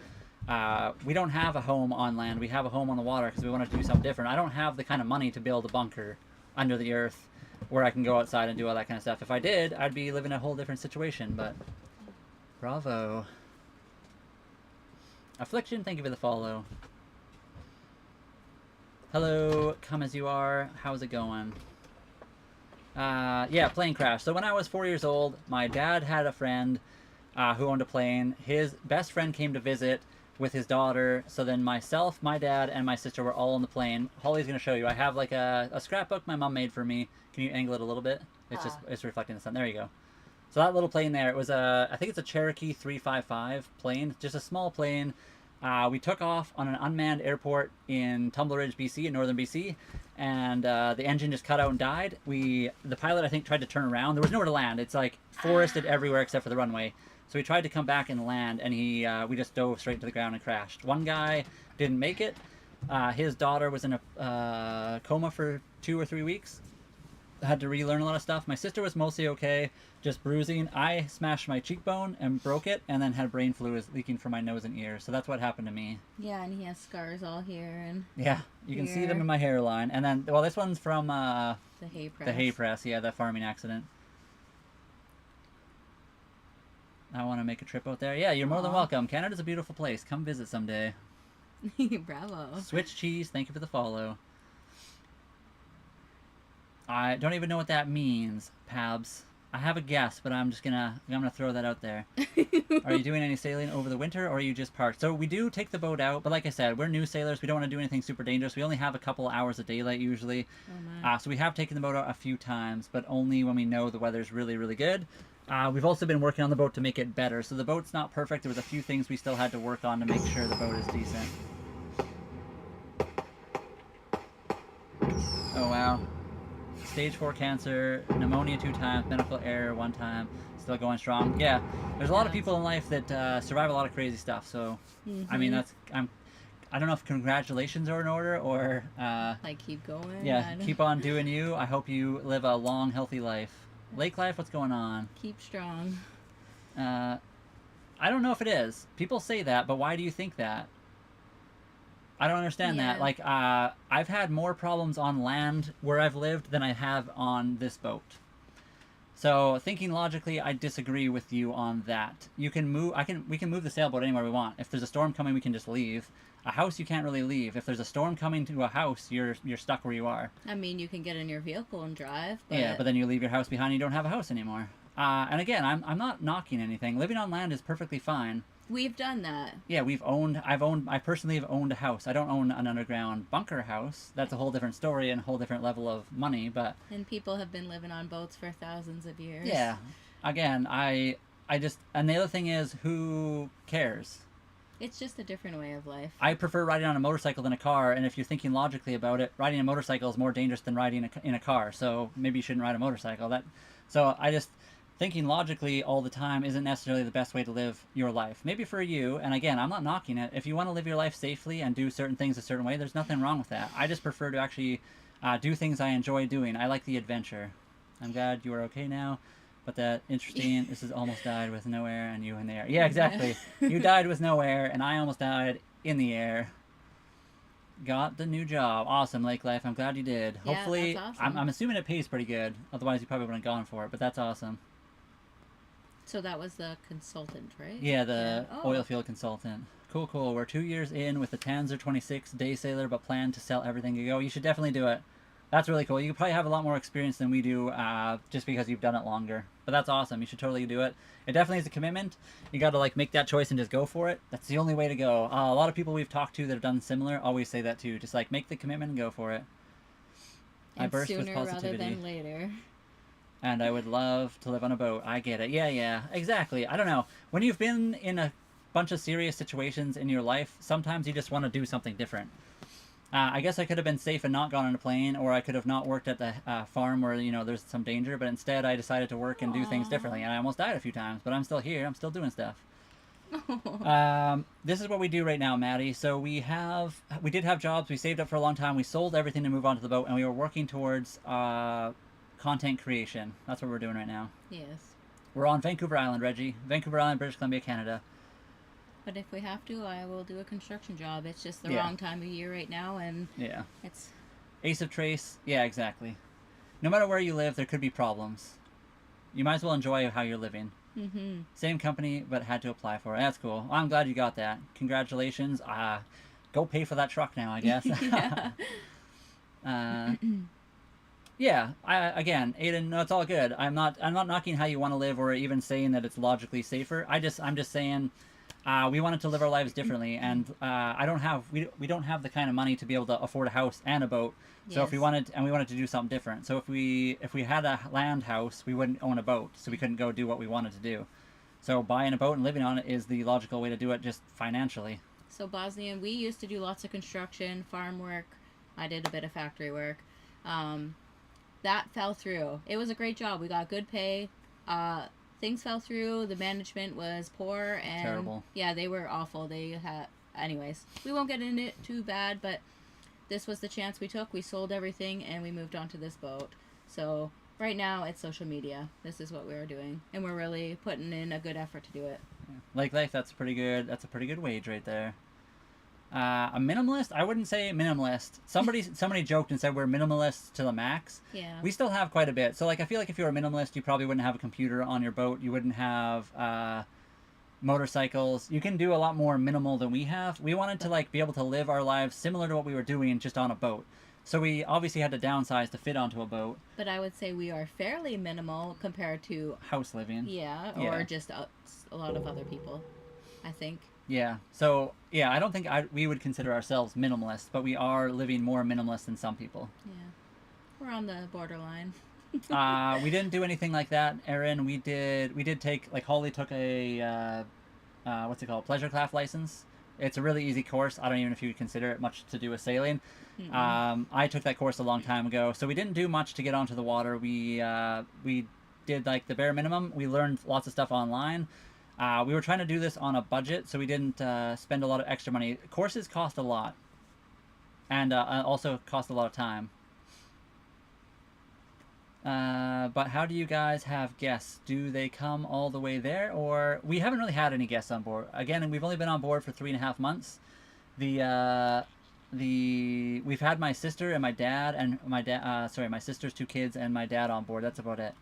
we don't have a home on land. We have a home on the water because we want to do something different. I don't have the kind of money to build a bunker under the earth where I can go outside and do all that kind of stuff. If I did, I'd be living a whole different situation. But bravo. Affliction, thank you for the follow. Hello, come as you are. How's it going? Yeah, plane crash. So when I was 4 years old, my dad had a friend who owned a plane. His best friend came to visit with his daughter. So then myself, my dad, and my sister were all on the plane. Holly's gonna show you. I have like a scrapbook my mom made for me. Can you angle it a little bit? It's reflecting the sun. There you go. So that little plane there, it was I think it's a Cherokee 355 plane, just a small plane. We took off on an unmanned airport in Tumble Ridge, BC, in northern BC, and the engine just cut out and died. The pilot, I think, tried to turn around. There was nowhere to land. It's like forested everywhere except for the runway. So he tried to come back and land, and we just dove straight to the ground and crashed. One guy didn't make it. His daughter was in a coma for 2 or 3 weeks. Had to relearn a lot of stuff. My sister was mostly okay, just bruising. I smashed my cheekbone and broke it, and then had brain fluid leaking from my nose and ears. So that's what happened to me. Yeah, and he has scars all here and Yeah, you can see them here. in my hairline. And then, well, this one's from The hay press. the hay press. Yeah, the farming accident. I want to make a trip out there. Yeah, you're more than Aw. welcome. Canada's a beautiful place. Come visit someday. Bravo. Switch cheese. Thank you for the follow. I don't even know what that means, Pabs. I have a guess, but I'm gonna throw that out there. Are you doing any sailing over the winter, or are you just parked? So we do take the boat out, but like I said, we're new sailors. We don't want to do anything super dangerous. We only have a couple hours of daylight usually. Oh my. So we have taken the boat out a few times, but only when we know the weather's really, really good. We've also been working on the boat to make it better. So the boat's not perfect. There was a few things we still had to work on to make sure the boat is decent. Oh wow. Stage 4 cancer, pneumonia 2 times, medical error 1 time, still going strong. Yeah, there's a lot of people in life that survive a lot of crazy stuff. So, I mean, I don't know if congratulations are in order or like keep going. yeah, keep on doing you. I hope you live a long, healthy life. Lake life, what's going on? Keep strong. I don't know if it is. People say that, but why do you think that? I don't understand Yeah. that. Like, I've had more problems on land where I've lived than I have on this boat. So thinking logically, I disagree with you on that. You can move. We can move the sailboat anywhere we want. If there's a storm coming, we can just leave. A house you can't really leave. If there's a storm coming to a house, you're stuck where you are. I mean, you can get in your vehicle and drive. But Yeah, but then you leave your house behind. And you don't have a house anymore. And again, I'm not knocking anything. Living on land is perfectly fine. we've done that. Yeah, I personally have owned a house. I don't own an underground bunker house. That's a whole different story and a whole different level of money, but And people have been living on boats for thousands of years. yeah. Again, I just, and the other thing is, who cares? It's just a different way of life. I prefer riding on a motorcycle than a car, and if you're thinking logically about it, riding a motorcycle is more dangerous than riding in a car, so maybe you shouldn't ride a motorcycle. So I just, thinking logically all the time isn't necessarily the best way to live your life. Maybe for you, and again, I'm not knocking it. If you want to live your life safely and do certain things a certain way, there's nothing wrong with that. I just prefer to actually do things I enjoy doing. I like the adventure. I'm glad you are okay now. But that interesting, this is almost died with no air and you in the air. Yeah, exactly. You died with no air and I almost died in the air. Got the new job. Awesome, Lake Life. I'm glad you did. Yeah, Hopefully, that's awesome. I'm assuming it pays pretty good. Otherwise, you probably wouldn't have gone for it. But that's awesome. So that was the consultant, right? Yeah, the Yeah. Oh. oil field consultant. Cool, cool. We're 2 years in with the Tanzer 26 day sailor, but plan to sell everything you go. You should definitely do it. That's really cool. You probably have a lot more experience than we do just because you've done it longer. But that's awesome. You should totally do it. It definitely is a commitment. You got to like make that choice and just go for it. That's the only way to go. A lot of people we've talked to that have done similar always say that too. Just like make the commitment and go for it. And I burst with sooner rather positivity. than later. And I would love to live on a boat. I get it. Yeah, exactly. I don't know. When you've been in a bunch of serious situations in your life, sometimes you just want to do something different. I guess I could have been safe and not gone on a plane, or I could have not worked at the farm where, there's some danger, but instead I decided to work and do things differently, and I almost died a few times, but I'm still here. I'm still doing stuff. This is what we do right now, Maddie. So we did have jobs. We saved up for a long time. We sold everything to move on to the boat, and we were working towards content creation. That's what we're doing right now. Yes. We're on Vancouver Island, Reggie. Vancouver Island, British Columbia, Canada. But if we have to, I will do a construction job. It's just the Yeah. wrong time of year right now, and Yeah. it's Ace of Trace. Yeah, exactly. No matter where you live, there could be problems. You might as well enjoy how you're living. Same company, but had to apply for it. That's cool. I'm glad you got that. Congratulations. Go pay for that truck now, I guess. yeah. Yeah, again, Aiden, no, it's all good. I'm not knocking how you want to live or even saying that it's logically safer. I'm just saying we wanted to live our lives differently, and we don't have the kind of money to be able to afford a house and a boat. So if Yes. we wanted to do something different. So if we had a land house, we wouldn't own a boat, so we couldn't go do what we wanted to do. So buying a boat and living on it is the logical way to do it, just financially. So Bosnian, we used to do lots of construction, farm work. I did a bit of factory work. Um, that fell through. It was a great job. We got good pay. Things fell through. The management was poor, and Terrible. yeah, they were awful. They had, anyways. We won't get into it too bad, but this was the chance we took. We sold everything and we moved on to this boat. So right now it's social media. This is what we're doing, and we're really putting in a good effort to do it. Like life, that's pretty good. That's a pretty good wage right there. A minimalist? I wouldn't say minimalist. Somebody joked and said we're minimalists to the max. Yeah. We still have quite a bit. So like I feel like if you were a minimalist, you probably wouldn't have a computer on your boat. You wouldn't have motorcycles. You can do a lot more minimal than we have. We wanted to like be able to live our lives similar to what we were doing just on a boat. So we obviously had to downsize to fit onto a boat. But I would say we are fairly minimal compared to House living. yeah, or Yeah. just a lot of other people. I think. Yeah. So yeah, I don't think we would consider ourselves minimalist, but we are living more minimalist than some people. Yeah. We're on the borderline. We didn't do anything like that, Erin. We did take like Holly took a what's it called, pleasure craft license. It's a really easy course. I don't even know if you would consider it much to do with sailing. I took that course a long time ago, so we didn't do much to get onto the water. We did like the bare minimum. We learned lots of stuff online. We were trying to do this on a budget, so we didn't spend a lot of extra money. Courses cost a lot, and also cost a lot of time. But how do you guys have guests? Do they come all the way there, or we haven't really had any guests on board? Again, we've only been on board for 3.5 months. We've had my sister and my dad and my sister's 2 kids and my dad on board. That's about it.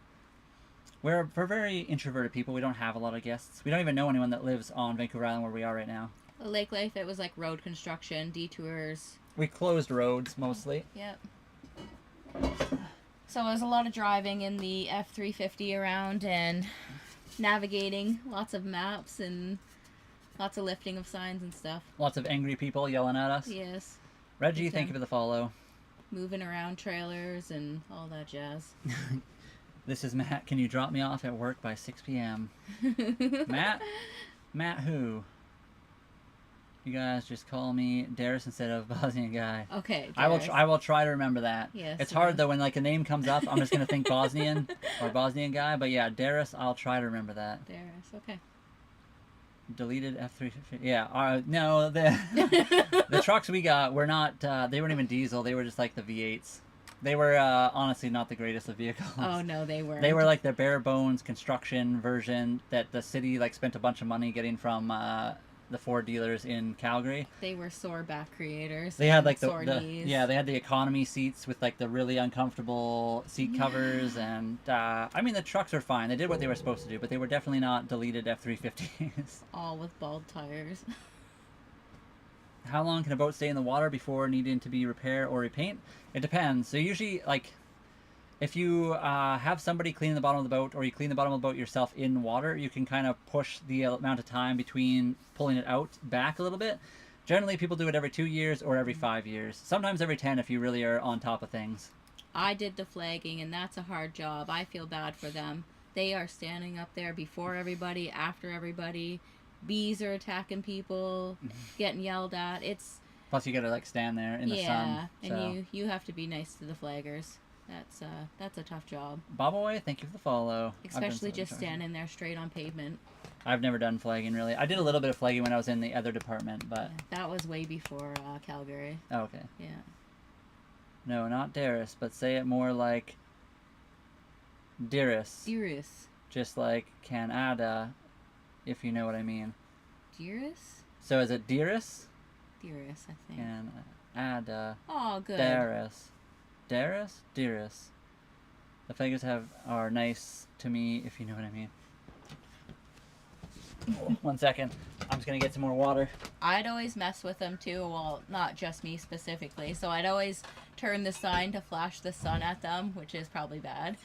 We're very introverted people. We don't have a lot of guests. We don't even know anyone that lives on Vancouver Island where we are right now. Lake life, it was like road construction, detours. We closed roads mostly. Yep. So it was a lot of driving in the F-350 around and navigating, lots of maps and lots of lifting of signs and stuff. Lots of angry people yelling at us. Yes. Reggie, thank you for the follow. Moving around trailers and all that jazz. This is Matt. Can you drop me off at work by 6 p.m.? Matt? Matt who? You guys just call me Darius instead of Bosnian guy. Okay. Darius. I will try to remember that. Yes. It's hard though when like a name comes up. I'm just gonna think Bosnian or Bosnian guy. But yeah, Darius. I'll try to remember that. Darius. Okay. Deleted F-350. Yeah. No, the trucks we got were not. They weren't even diesel. They were just like the V8s. They were honestly not the greatest of vehicles. Oh no, they weren't. They were like the bare bones construction version that the city like spent a bunch of money getting from the Ford dealers in Calgary. They were sore back creators. They had like sore knees. they had the economy seats with like the really uncomfortable seat covers, and I mean the trucks are fine. They did what they were supposed to do, but they were definitely not deleted F-350s. All with bald tires. How long can a boat stay in the water before needing to be repaired or repaint? It depends. So usually like if you have somebody clean the bottom of the boat, or you clean the bottom of the boat yourself in water, you can kind of push the amount of time between pulling it out back a little bit. Generally, people do it every 2 years or every 5 years. Sometimes every 10 if you really are on top of things. I did the flagging, and that's a hard job. I feel bad for them. They are standing up there before everybody, after everybody. Bees are attacking people, getting yelled at. It's Plus, you gotta like stand there in the sun. Yeah, and you have to be nice to the flaggers. That's a tough job. Boboy, thank you for the follow. Especially just standing there straight on pavement. I've never done flagging really. I did a little bit of flagging when I was in the other department, but Yeah, that was way before Calgary. oh, okay. Yeah. No, not Darius, but say it more like Dearest. Dearest. Just like Canada, if you know what I mean. Dearest? So is it Dearest? Dearest, I think. Canada. Oh, good. Darius. Darius? Dearest. The figures are nice to me, if you know what I mean. Oh, 1 second. I'm just gonna get some more water. I'd always mess with them too. Well, not just me specifically. So I'd always turn the sign to flash the sun at them, which is probably bad.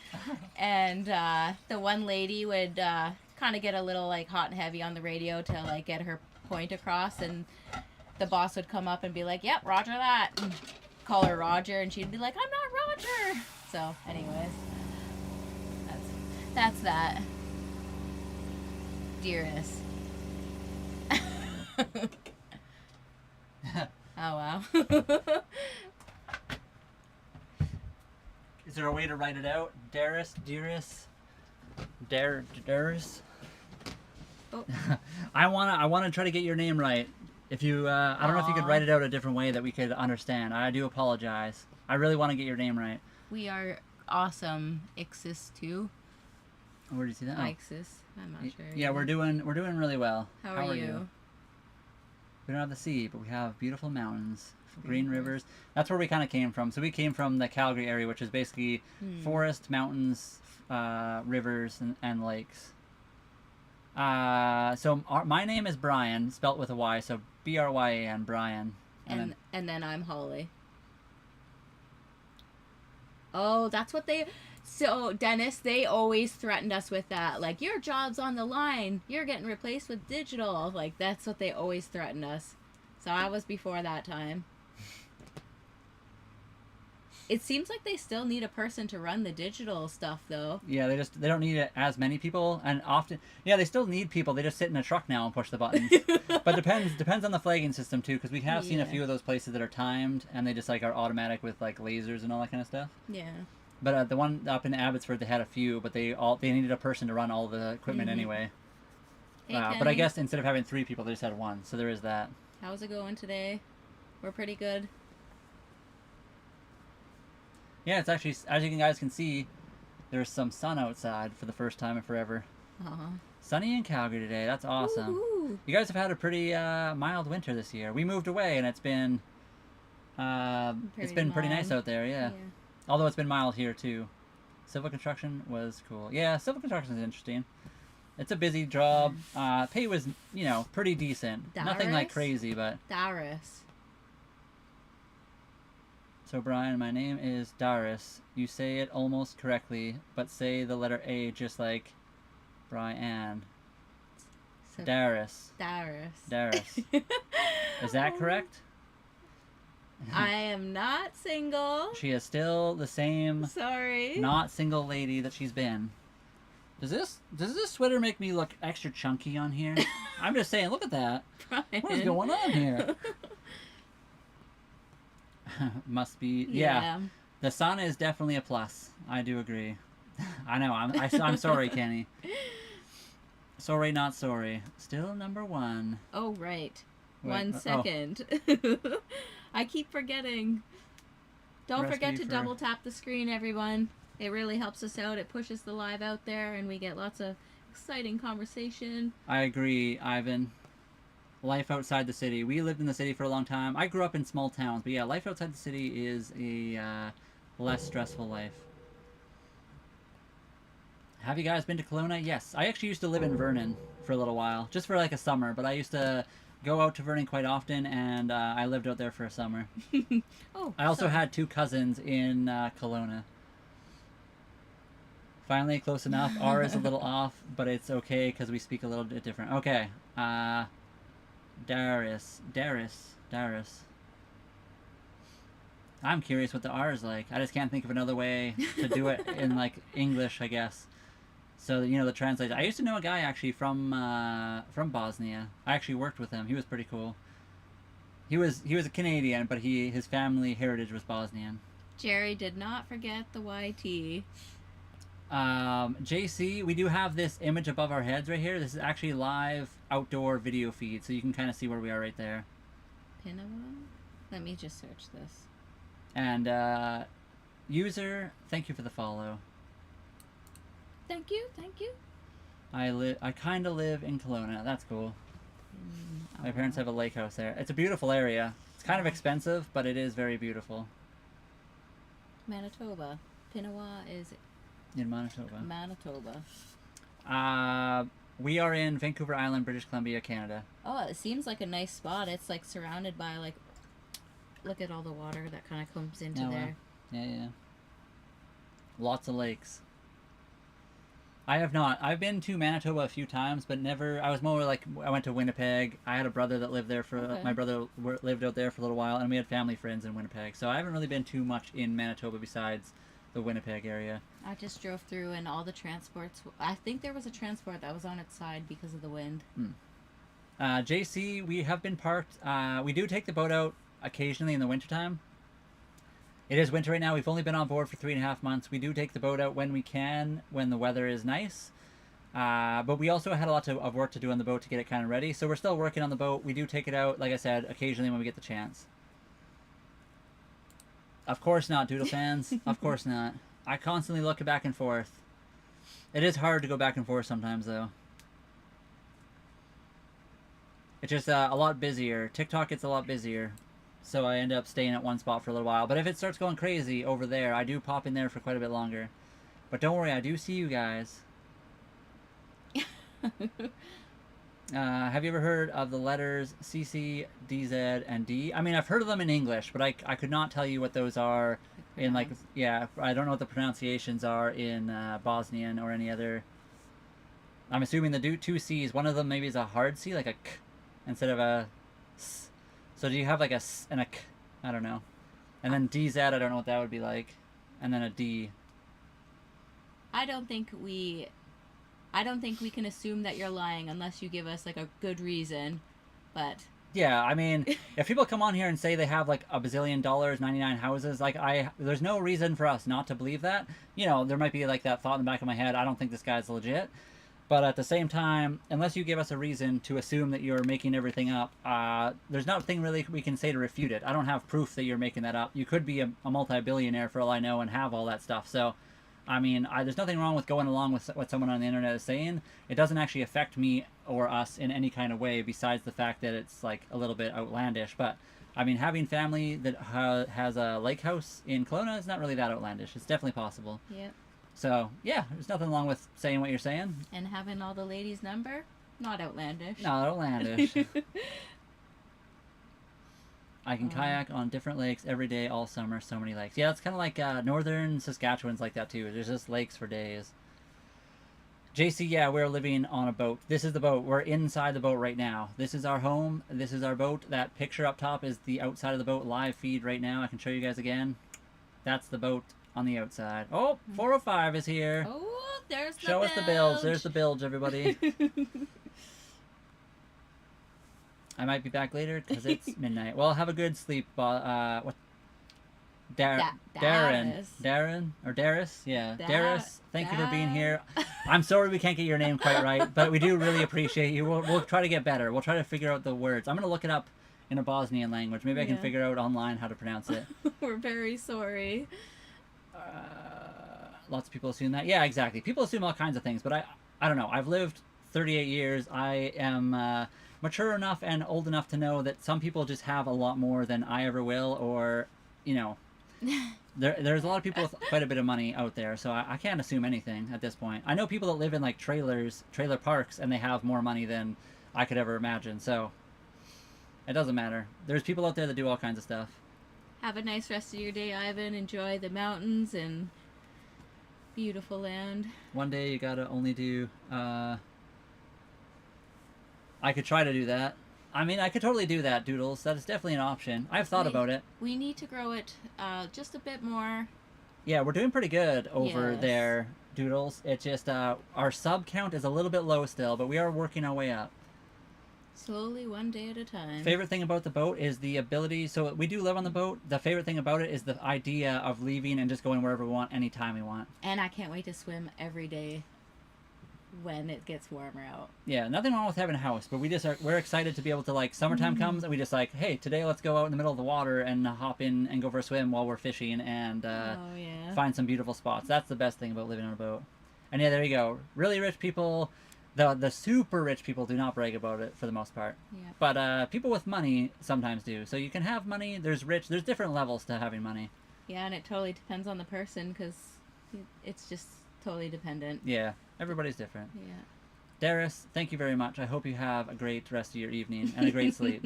And the one lady would kind of get a little like hot and heavy on the radio to like get her point across, and the boss would come up and be like, "Yep, Roger that," and call her Roger, and she'd be like, "I'm not Roger." So, anyways, that's that. Dearest. Oh wow. Is there a way to write it out? Dearest? Darius? Oh. I wanna try to get your name right. If you, I don't know if you could Aw. write it out a different way that we could understand. I do apologize. I really want to get your name right. We are awesome. Ixis too. Where did you see that? Ixis. I'm not sure. Yeah, we're doing really well. How are you? We don't have the sea, but we have beautiful mountains, green rivers. That's where we kind of came from. So we came from the Calgary area, which is basically forest, mountains, rivers, and lakes. My name is Brian, spelt with a Y, so Bryan, Brian. And then I'm Holly. Oh, that's what they... So, Dennis, they always threatened us with that. Like, your job's on the line. You're getting replaced with digital. Like, that's what they always threatened us. So I was before that time. It seems like they still need a person to run the digital stuff, though. Yeah, they don't need as many people, and often, yeah, they still need people. They just sit in a truck now and push the buttons. But depends on the flagging system too, because we have seen a few of those places that are timed, and they just like are automatic with like lasers and all that kind of stuff. Yeah. But the one up in Abbotsford, they had a few, but they needed a person to run all the equipment anyway. Hey, but I guess instead of having 3 people, they just had 1, so there is that. How's it going today? We're pretty good. Yeah, it's actually, as you guys can see, there's some sun outside for the first time in forever. Sunny in Calgary today. That's awesome. Woo-hoo. You guys have had a pretty mild winter this year. We moved away, and it's been pretty nice out there. Yeah. Although it's been mild here too. Civil construction was cool. Yeah, civil construction is interesting. It's a busy job. Pay was, pretty decent. Nothing like crazy, but... Darius. So, Brian, my name is Darius. You say it almost correctly, but say the letter A just like Brian. So Darius. Darius. Is that correct? I am not single. She is still the same Sorry. not single lady that she's been. Does this sweater make me look extra chunky on here? I'm just saying, look at that. Brian. What is going on here? Must be, yeah. The sun is definitely a plus. I do agree. I know. I'm sorry, Kenny. Sorry, not sorry. Still number 1. Oh, right. Wait, 1 second. I keep forgetting. Don't forget to double tap the screen, everyone. It really helps us out. It pushes the live out there, and we get lots of exciting conversation. I agree, Ivan. Life outside the city. We lived in the city for a long time. I grew up in small towns, but yeah, life outside the city is a less stressful life. Have you guys been to Kelowna? Yes. I actually used to live in Vernon for a little while, just for like a summer, but I used to go out to Vernon quite often, and I lived out there for a summer. Oh, I also had 2 cousins in Kelowna. Finally, close enough. R is a little off, but it's okay because we speak a little bit different. Okay. Darius. I'm curious what the R is like. I just can't think of another way to do it in like English, I guess. So the translation. I used to know a guy actually from Bosnia. I actually worked with him. He was pretty cool. He was a Canadian, but his family heritage was Bosnian. Jerry did not forget the YT. JC, we do have this image above our heads right here. This is actually live outdoor video feed, so you can kind of see where we are right there. Pinawa? Let me just search this. And user, thank you for the follow. Thank you. I kind of live in Kelowna. That's cool. My parents have a lake house there. It's a beautiful area. It's kind of expensive, but it is very beautiful. Manitoba. Pinawa is In Manitoba. Manitoba. We are in Vancouver Island, British Columbia, Canada. Oh, it seems like a nice spot. It's like surrounded by like, look at all the water that kind of comes into there. Yeah. Lots of lakes. I have not. I've been to Manitoba a few times, but never. I was more like I went to Winnipeg. I had a brother that lived there for. Okay. My brother lived out there for a little while, and we had family friends in Winnipeg. So I haven't really been too much in Manitoba besides the Winnipeg area. I just drove through, and all the transports. I think there was a transport that was on its side because of the wind. JC, we have been parked. We do take the boat out occasionally in the wintertime. It is winter right now. We've only been on board for 3.5 months. We do take the boat out when we can, when the weather is nice. But we also had a lot of work to do on the boat to get it kind of ready. So we're still working on the boat. We do take it out, like I said, occasionally when we get the chance. Of course not, Doodle fans. Of course not. I constantly look back and forth. It is hard to go back and forth sometimes, though. It's just a lot busier. TikTok gets a lot busier. So I end up staying at one spot for a little while. But if it starts going crazy over there, I do pop in there for quite a bit longer. But don't worry, I do see you guys. Have you ever heard of the letters C, C, D, Z, and D? I mean, I've heard of them in English, but I could not tell you what those are in, like, yeah, I don't know what the pronunciations are in Bosnian or any other. I'm assuming the two C's, one of them maybe is a hard C, like a K, instead of a S. So do you have like a S and a K? I don't know. And then DZ, I don't know what that would be like. And then a D. I don't think we can assume that you're lying unless you give us like a good reason. But yeah, I mean, if people come on here and say they have like $1 bazillion, 99 houses, like there's no reason for us not to believe that. You know, there might be like that thought in the back of my head, I don't think this guy's legit. But at the same time, unless you give us a reason to assume that you're making everything up, there's nothing really we can say to refute it. I don't have proof that you're making that up. You could be a multi-billionaire for all I know and have all that stuff. So, I mean, there's nothing wrong with going along with what someone on the internet is saying. It doesn't actually affect me or us in any kind of way besides the fact that it's like a little bit outlandish. But, I mean, having family that has a lake house in Kelowna is not really that outlandish. It's definitely possible. Yep. So, yeah, there's nothing wrong with saying what you're saying. And having all the ladies' number? Not outlandish. Not outlandish. I can kayak on different lakes every day, all summer, so many lakes. Yeah, it's kind of like northern Saskatchewan's like that too. There's just lakes for days. JC, yeah, we're living on a boat. This is the boat. We're inside the boat right now. This is our home. This is our boat. That picture up top is the outside of the boat live feed right now. I can show you guys again. That's the boat on the outside. Oh, 405 is here. Oh, there's the Show bilge. us the bilge. There's the bilge, everybody. I might be back later because it's midnight. Well, have a good sleep. What? Darren or Darius? Yeah, Darius. Thank you for being here. I'm sorry we can't get your name quite right, but we do really appreciate you. We'll try to get better. We'll try to figure out the words. I'm gonna look it up in a Bosnian language. Maybe I can figure out online how to pronounce it. We're very sorry. Lots of people assume that. Yeah, exactly. People assume all kinds of things, but I don't know. I've lived 38 years. I am mature enough and old enough to know that some people just have a lot more than I ever will, or, you know, there's a lot of people with quite a bit of money out there, so I can't assume anything at this point. I know people that live in like trailer parks, and they have more money than I could ever imagine, so it doesn't matter. There's people out there that do all kinds of stuff. Have a nice rest of your day, Ivan. Enjoy the mountains and beautiful land. One day you gotta only do, I could try to do that. I mean, I could totally do that, Doodles. That is definitely an option. I've thought about it. We need to grow it just a bit more. Yeah, we're doing pretty good over there, Doodles. It's just our sub count is a little bit low still, but we are working our way up. Slowly, one day at a time. Favorite thing about the boat is the ability. So we do live on the boat. The favorite thing about it is the idea of leaving and just going wherever we want, anytime we want. And I can't wait to swim every day when it gets warmer out. Yeah, nothing wrong with having a house, but we're excited to be able to, like, summertime comes and we just like, hey, today let's go out in the middle of the water and hop in and go for a swim while we're fishing and find some beautiful spots. That's the best thing about living on a boat. And yeah, there you go. Really rich people, the super rich people do not brag about it for the most part. Yeah. But people with money sometimes do. So you can have money. There's different levels to having money. Yeah, and it totally depends on the person because it's just totally dependent. Yeah, everybody's different. Yeah. Darius, thank you very much. I hope you have a great rest of your evening and a great sleep.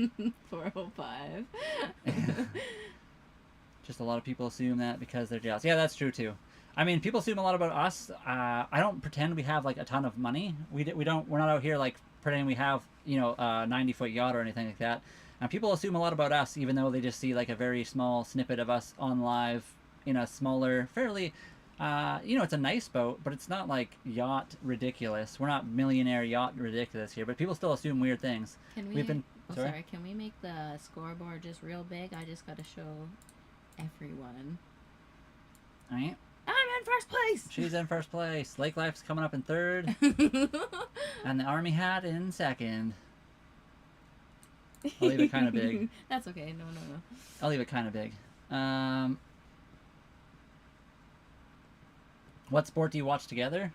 405. Just a lot of people assume that because they're jealous. Yeah, that's true too. I mean, people assume a lot about us. I don't pretend we have like a ton of money. We don't. We're not out here like pretending we have a 90-foot yacht or anything like that. And people assume a lot about us, even though they just see like a very small snippet of us on live in a smaller, fairly, it's a nice boat, but it's not like yacht ridiculous. We're not millionaire yacht ridiculous here, but people still assume weird things. Can we? We've been. Sorry. Can we make the scoreboard just real big? I just got to show everyone. All right. I'm in first place. She's in first place. Lake Life's coming up in third, and the Army Hat in second. I'll leave it kind of big. That's okay. No. I'll leave it kind of big. What sport do you watch together?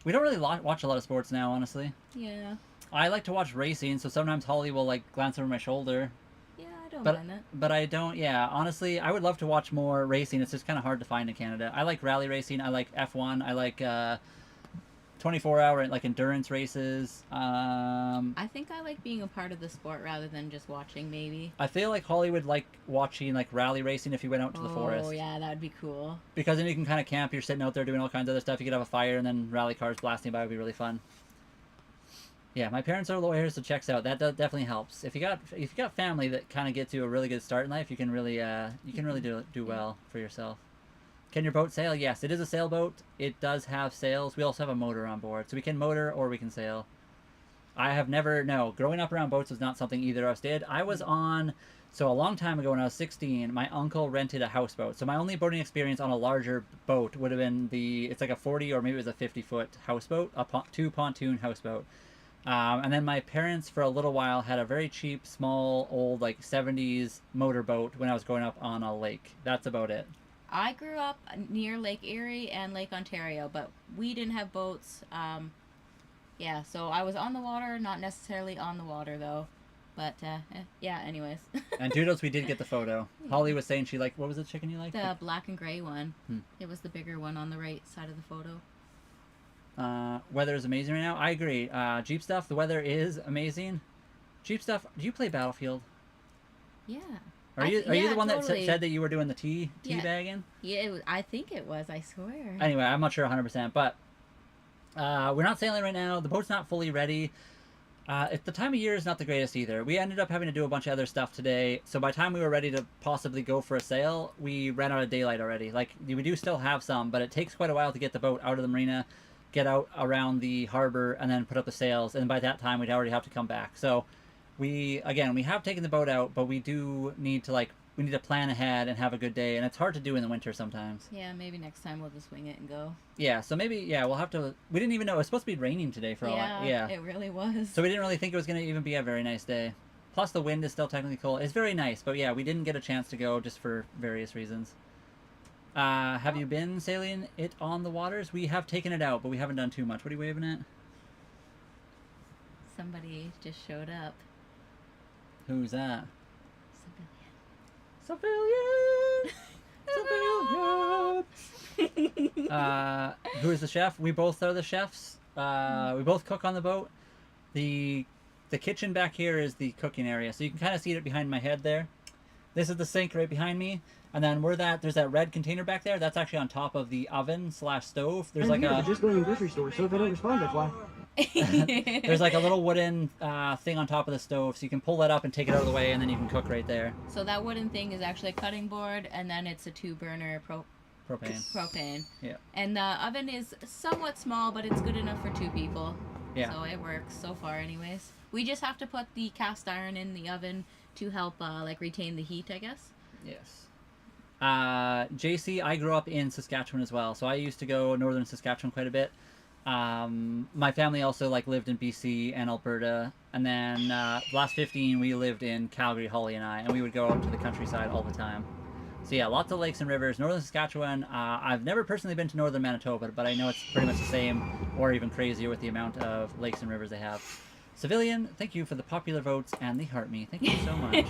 We don't really watch a lot of sports now, honestly. Yeah. I like to watch racing, so sometimes Holly will like glance over my shoulder. Yeah, I don't mind that. But I don't. Yeah, honestly, I would love to watch more racing. It's just kind of hard to find in Canada. I like rally racing. I like F1. I like 24-hour like endurance races. I think I like being a part of the sport rather than just watching. Maybe. I feel like Holly would like watching like rally racing if you went out to the forest. Oh yeah, that'd be cool. Because then you can kind of camp. You're sitting out there doing all kinds of other stuff. You could have a fire and then rally cars blasting by would be really fun. Yeah, my parents are lawyers, so checks out. That definitely helps. If you got family that kind of gets you a really good start in life, you can really do well for yourself. Can your boat sail? Yes, it is a sailboat. It does have sails. We also have a motor on board, so we can motor or we can sail. I have never growing up around boats was not something either of us did. I was on so a long time ago when I was 16, my uncle rented a houseboat. So my only boating experience on a larger boat would have been it's like a 40 or maybe it was a 50-foot houseboat, a two pontoon houseboat. And then my parents, for a little while, had a very cheap, small, old, like 70s motorboat when I was growing up on a lake. That's about it. I grew up near Lake Erie and Lake Ontario, but we didn't have boats. Yeah, so I was on the water, not necessarily on the water, though. But, yeah, anyways. And Doodles, we did get the photo. Holly was saying she liked, what was the chicken you liked? The black and gray one. It was the bigger one on the right side of the photo. Weather is amazing right now. I agree. Jeep stuff, the weather is amazing. Jeep stuff, do you play Battlefield? Yeah. Are you the one totally. that said that you were doing the tea bagging? Yeah, I think it was, I swear. Anyway, I'm not sure 100%, but we're not sailing right now. The boat's not fully ready. The time of year is not the greatest either. We ended up having to do a bunch of other stuff today, so by the time we were ready to possibly go for a sail, we ran out of daylight already. Like, we do still have some, but it takes quite a while to get the boat out of the marina, get out around the harbor, and then put up the sails, and by that time we'd already have to come back. So we have taken the boat out, but we do need to we need to plan ahead and have a good day, and it's hard to do in the winter sometimes. Yeah, maybe next time we'll just wing it and go. Yeah, so maybe we'll have to. We didn't even know it was supposed to be raining today for all. Yeah, it really was. So we didn't really think it was going to even be a very nice day. Plus the wind is still technically cold. It's very nice, but yeah, we didn't get a chance to go just for various reasons. Have you been sailing it on the waters? We have taken it out, but we haven't done too much. What are you waving at? Somebody just showed up. Who's that? Civilian. Civilian. Who is the chef? We both are the chefs. We both cook on the boat. The kitchen back here is the cooking area, so you can kind of see it behind my head there. This is the sink right behind me. And then there's that red container back there. That's actually on top of the oven/stove. There's like a just going to the grocery store, so if I don't respond, that's why. There's like a little wooden thing on top of the stove, so you can pull that up and take it out of the way, and then you can cook right there. So that wooden thing is actually a cutting board, and then it's a 2-burner propane. Yeah. And the oven is somewhat small, but it's good enough for 2 people. Yeah. So it works so far, anyways. We just have to put the cast iron in the oven to help retain the heat, I guess. Yes. JC, I grew up in Saskatchewan as well, so I used to go northern Saskatchewan quite a bit. My family also lived in BC and Alberta, and then last 15 we lived in Calgary, Holly and I, and we would go out to the countryside all the time. So yeah, lots of lakes and rivers. Northern Saskatchewan, I've never personally been to northern Manitoba, but I know it's pretty much the same or even crazier with the amount of lakes and rivers they have. Civilian, thank you for the popular votes and the heart me. Thank you so much.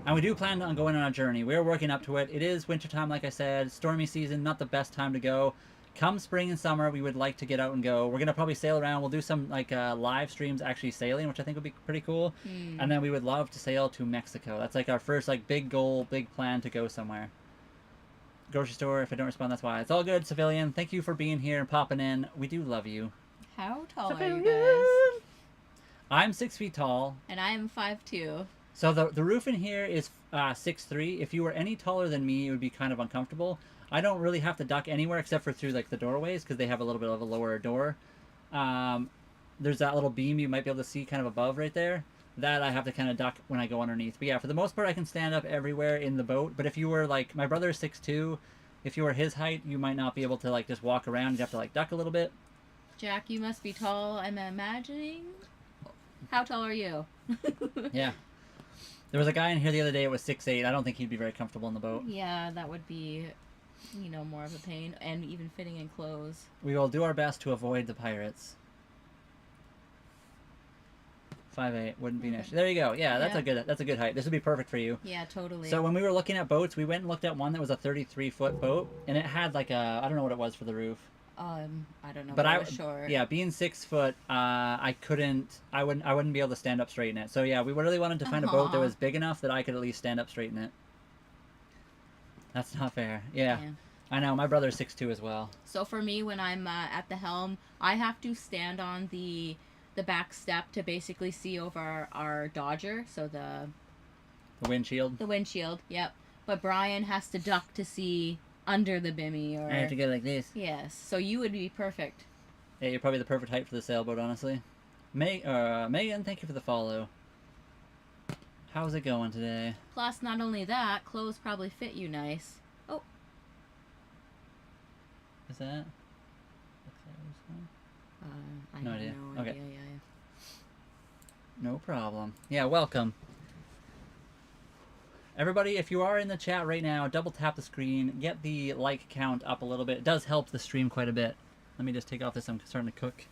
And we do plan on going on a journey. We're working up to it. It is wintertime, like I said. Stormy season, not the best time to go. come spring and summer, we would like to get out and go. We're gonna probably sail around. We'll do some like live streams actually sailing, which I think would be pretty cool. And then we would love to sail to Mexico. That's like our first like big goal, big plan to go somewhere. Grocery store. If I don't respond, that's why. It's all good, civilian. Thank you for being here and popping in. We do love you. How tall Civilian. are you guys? I'm 6 feet tall. And I am 5'2". So the roof in here is 6'3". If you were any taller than me, it would be kind of uncomfortable. I don't really have to duck anywhere except for through like the doorways because they have a little bit of a lower door. There's that little beam you might be able to see kind of above right there. That I have to kind of duck when I go underneath. But yeah, for the most part, I can stand up everywhere in the boat. But if you were like, my brother is 6'2". If you were his height, you might not be able to like just walk around. You'd have to like duck a little bit. Jack, you must be tall. I'm imagining. How tall are you? Yeah. There was a guy in here the other day. It was 6'8". I don't think he'd be very comfortable in the boat. Yeah, that would be, more of a pain. And even fitting in clothes. We will do our best to avoid the pirates. 5'8" wouldn't be an issue. There you go. Yeah, that's a good height. This would be perfect for you. Yeah, totally. So when we were looking at boats, we went and looked at one that was a 33-foot boat, and it had like a, I don't know what it was for the roof. I don't know. But I was short. yeah, being 6 foot, I wouldn't be able to stand up straight in it. So yeah, we really wanted to find a boat that was big enough that I could at least stand up straight in it. That's not fair. Yeah. I know. My brother's 6'2" as well. So for me, when I'm at the helm, I have to stand on the back step to basically see over our Dodger. So the windshield. The windshield. Yep. But Brian has to duck to see under the bimmy. Or I have to go like this. Yes. So you would be perfect. Yeah, you're probably the perfect height for the sailboat, honestly. Megan, thank you for the follow. How's it going today? Plus, not only that, clothes probably fit you nice. Oh. Is that? I no have idea. no Okay. idea. Yeah. No problem. Yeah, welcome. Everybody, if you are in the chat right now, double tap the screen, get the like count up a little bit. It does help the stream quite a bit. Let me just take off this. I'm starting to cook.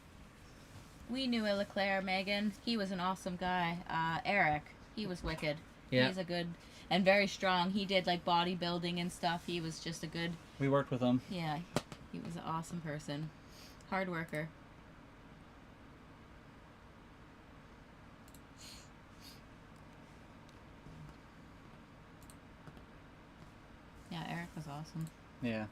We knew Leclerc, Megan. He was an awesome guy. Eric, he was wicked. Yeah. He's a good and very strong. He did like bodybuilding and stuff. He was just a good. We worked with him. Yeah, he was an awesome person. Hard worker. Yeah, Eric was awesome. Yeah.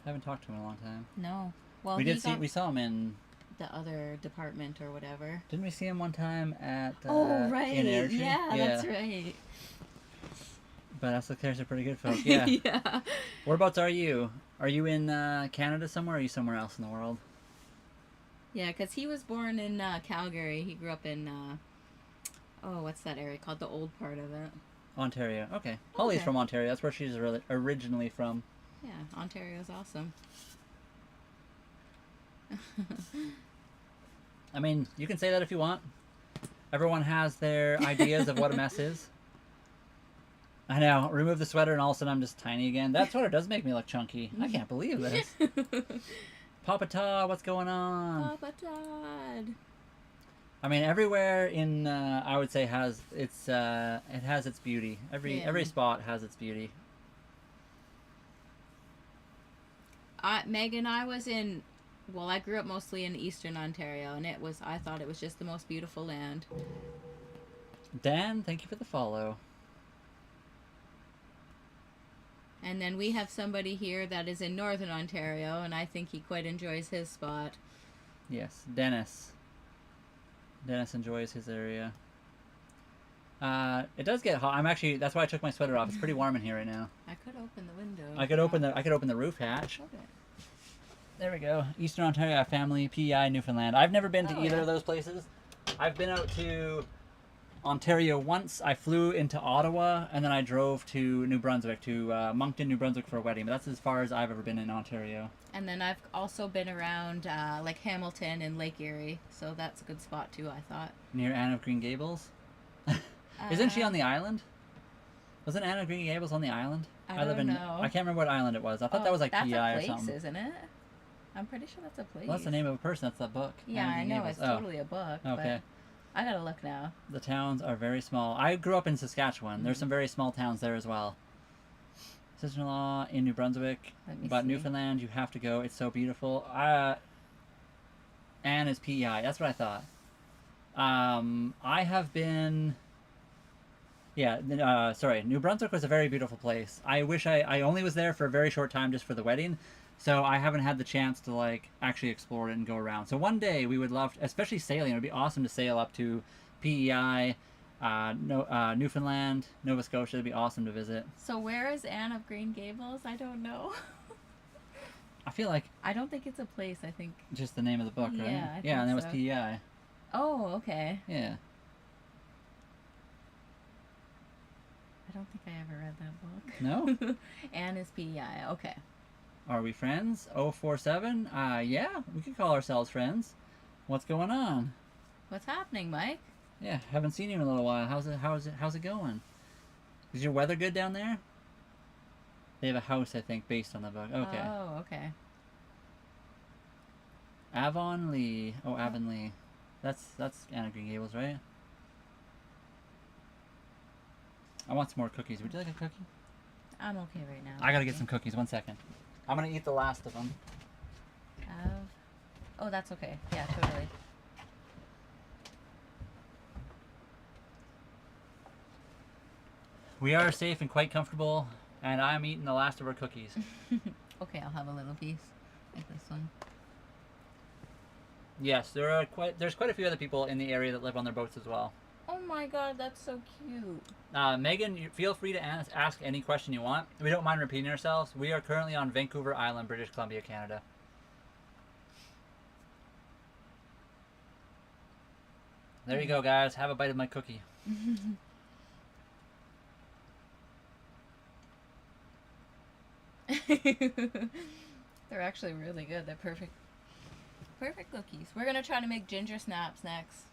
I haven't talked to him in a long time. No. Well, we saw him in the other department or whatever. Didn't we see him one time at right. in Ayrshire? Yeah, that's right. But us Leclercs are pretty good folk. Yeah. Yeah. Whereabouts are you? Are you in Canada somewhere or are you somewhere else in the world? Yeah, because he was born in Calgary. He grew up in, what's that area called? The old part of it. Ontario. Okay. Holly's from Ontario. That's where she's originally from. Yeah, Ontario's awesome. I mean, you can say that if you want. Everyone has their ideas of what a mess is. I know. Remove the sweater and all of a sudden I'm just tiny again. That sweater does make me look chunky. I can't believe this. Papa Todd, what's going on? Papa Todd. I mean, everywhere in I would say has its it has its beauty. Every spot has its beauty. Megan, I grew up mostly in Eastern Ontario, and I thought it was just the most beautiful land. Dan, thank you for the follow. And then we have somebody here that is in Northern Ontario, and I think he quite enjoys his spot. Yes, Dennis. Dennis enjoys his area. It does get hot. That's why I took my sweater off. It's pretty warm in here right now. I could open the window. I could open the roof hatch. Okay. There we go. Eastern Ontario family, PEI, Newfoundland. I've never been to either of those places. I've been out to Ontario once. I flew into Ottawa, and then I drove to New Brunswick, to Moncton, New Brunswick for a wedding. But that's as far as I've ever been in Ontario. And then I've also been around like Hamilton and Lake Erie, so that's a good spot too, I thought. Near Anne of Green Gables? Isn't she on the island? Wasn't Anne of Green Gables on the island? I don't know. I can't remember what island it was. I thought that was like PEI or something. That's a place, isn't it? I'm pretty sure that's a place. Well, that's the name of a person. That's the book. Yeah, I know. It's totally a book. Okay. But I gotta look now. The towns are very small. I grew up in Saskatchewan. There's some very small towns there as well. sister-in-law in New Brunswick, Let me but see. Newfoundland, you have to go. It's so beautiful. Anne is PEI. That's what I thought. I have been. Yeah, sorry. New Brunswick was a very beautiful place. I wish I only was there for a very short time just for the wedding, so I haven't had the chance to like actually explore it and go around. So one day we would love, especially sailing. It would be awesome to sail up to PEI, Newfoundland, Nova Scotia. It'd be awesome to visit. So where is Anne of Green Gables? I don't know. I feel like I don't think it's a place. I think. just the name of the book, right? Yeah, I Yeah, and that think was so. PEI. Oh, okay. Yeah. I don't think I ever read that book. No? Anne is PEI. Okay. Are we friends? 047? Yeah, we could call ourselves friends. What's going on? What's happening, Mike? Yeah, haven't seen you in a little while. How's it going? Is your weather good down there? They have a house, I think, based on the book. Okay. Oh, okay. Avonlea. Oh, Avonlea. That's Anna Green Gables, right? I want some more cookies. Would you like a cookie? I'm okay right now. I gotta get some cookies. 1 second. I'm gonna eat the last of them. Oh, that's okay. Yeah, totally. We are safe and quite comfortable, and I'm eating the last of our cookies. Okay, I'll have a little piece like this one. Yes, there's quite a few other people in the area that live on their boats as well. Oh my god, that's so cute. Megan, feel free to ask any question you want. We don't mind repeating ourselves. We are currently on Vancouver Island, British Columbia, Canada. There you go, guys. Have a bite of my cookie. They're actually really good. They're perfect cookies. We're gonna try to make ginger snaps next.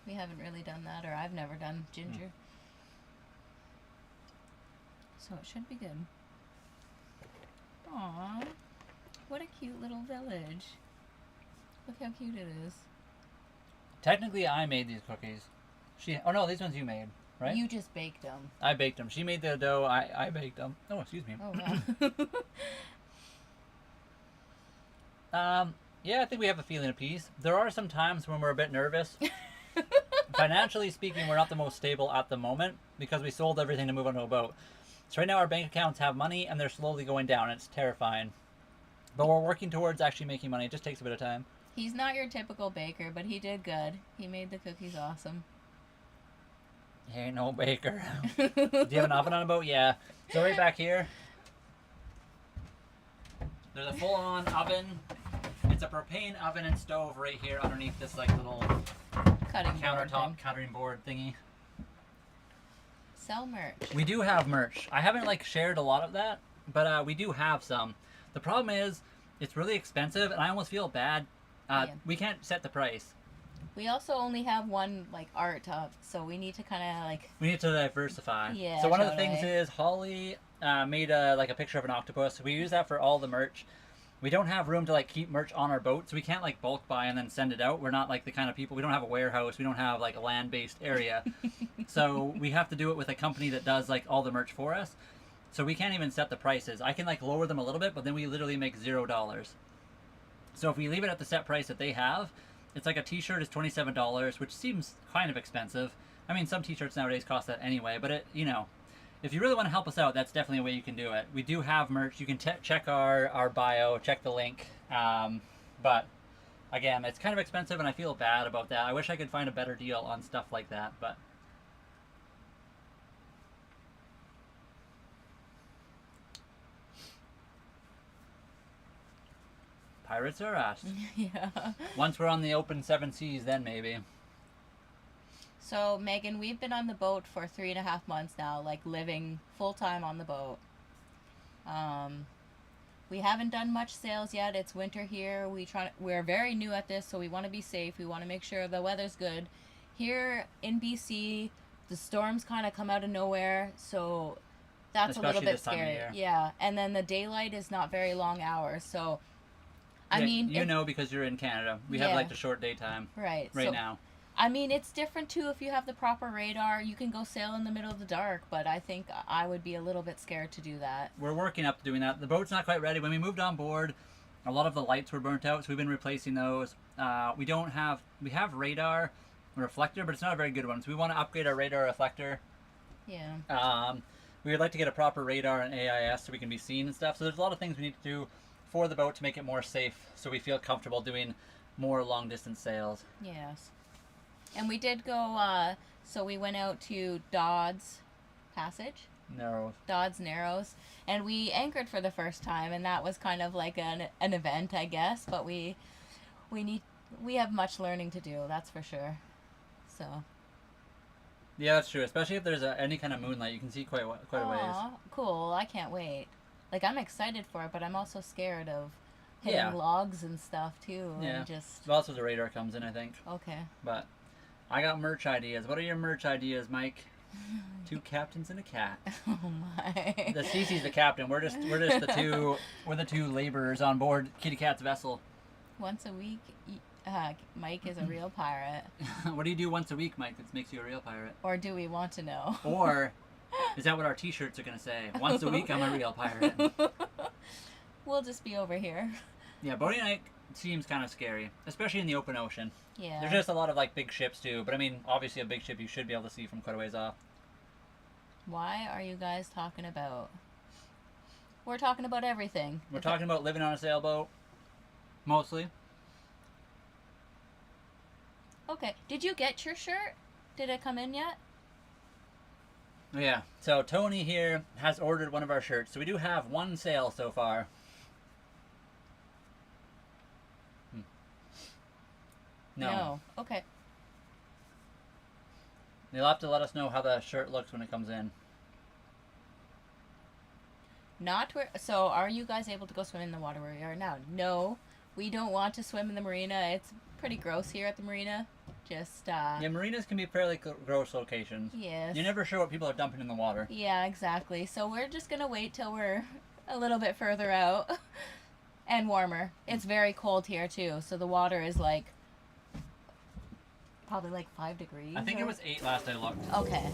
We haven't really done that, or I've never done ginger. So it should be good. Aww. What a cute little village. Look how cute it is. Technically, I made these cookies. Oh no, these ones you made, right? You just baked them. I baked them. She made the dough. I baked them. Oh, excuse me. Oh, wow. Yeah, I think we have a feeling of peace. There are some times when we're a bit nervous. Financially speaking, we're not the most stable at the moment because we sold everything to move onto a boat. So right now our bank accounts have money and they're slowly going down. It's terrifying. But we're working towards actually making money. It just takes a bit of time. He's not your typical baker, but he did good. He made the cookies awesome. He ain't no baker. Do you have an oven on a boat? Yeah. So right back here, there's a full-on oven. It's a propane oven and stove right here underneath this like little countertop cutting board thingy. Sell merch. We do have merch. I haven't like shared a lot of that, but we do have some. The problem is it's really expensive, and I almost feel bad. Yeah. We can't set the price. We also only have one like art up, so we need to kind of like. We need to diversify. Yeah. So one of the totally. things is Holly made a picture of an octopus. We use that for all the merch. We don't have room to like keep merch on our boat, so we can't like bulk buy and then send it out. We're not like the kind of people. We don't have a warehouse. We don't have like a land-based area. So we have to do it with a company that does like all the merch for us. So we can't even set the prices. I can like lower them a little bit, but then we literally make $0. So if we leave it at the set price that they have, it's like a t-shirt is $27, which seems kind of expensive. I mean, some t-shirts nowadays cost that anyway, but it, you know, if you really want to help us out, that's definitely a way you can do it. We do have merch. You can check our bio, check the link. But again, it's kind of expensive and I feel bad about that. I wish I could find a better deal on stuff like that, but pirates are us. Yeah. Once we're on the open 7 seas, then maybe. So Megan, we've been on the boat for 3.5 months now, like living full time on the boat. We haven't done much sales yet. It's winter here. We're very new at this, so we want to be safe. We want to make sure the weather's good. Here in BC, the storms kind of come out of nowhere, so that's Especially a little bit this time of scary. year. Yeah, and then the daylight is not very long hours, so I Yeah, mean, you know, because you're in Canada, we have Yeah. like the short daytime right right so now. I mean, it's different too if you have the proper radar. You can go sail in the middle of the dark, but I think I would be a little bit scared to do that. We're working up to doing that. The boat's not quite ready. When we moved on board, a lot of the lights were burnt out, so we've been replacing those. We have radar reflector, but it's not a very good one. So we want to upgrade our radar reflector. Yeah. We would like to get a proper radar and AIS so we can be seen and stuff. So there's a lot of things we need to do for the boat to make it more safe, so we feel comfortable doing more long distance sails. Yes. And we did go, so we went out to Dodd's Passage. Narrows. Dodd's Narrows. And we anchored for the first time, and that was kind of like an event, I guess. But we have much learning to do, that's for sure. So. Yeah, that's true. Especially if there's any kind of moonlight, you can see quite a ways. Cool. I can't wait. Like, I'm excited for it, but I'm also scared of hitting logs and stuff, too. Yeah. And just... Well, that's where the radar comes in, I think. Okay. But I got merch ideas. What are your merch ideas, Mike? 2 captains and a cat. Oh, my. The Cece's the captain. We're the two laborers on board Kitty Cat's vessel. Once a week, Mike is a real pirate. What do you do once a week, Mike, that makes you a real pirate? Or do we want to know? Or is that what our t-shirts are going to say? Once a week, I'm a real pirate. We'll just be over here. Yeah, boating at night seems kind of scary, especially in the open ocean. Yeah. There's just a lot of, like, big ships, too. But, I mean, obviously a big ship you should be able to see from quite a ways off. Why are you guys talking about... We're talking about everything. We're talking about living on a sailboat, mostly. Okay. Did you get your shirt? Did it come in yet? Yeah. So Tony here has ordered one of our shirts. So we do have one sale so far. No. Okay. You'll have to let us know how the shirt looks when it comes in. So are you guys able to go swim in the water where we are now? No. We don't want to swim in the marina. It's pretty gross here at the marina. Just, Yeah, marinas can be fairly gross locations. Yes. You're never sure what people are dumping in the water. Yeah, exactly. So we're just gonna wait till we're a little bit further out. And warmer. It's very cold here, too. So the water is, like, probably, like, 5 degrees. I think it was 8 last I looked. Okay.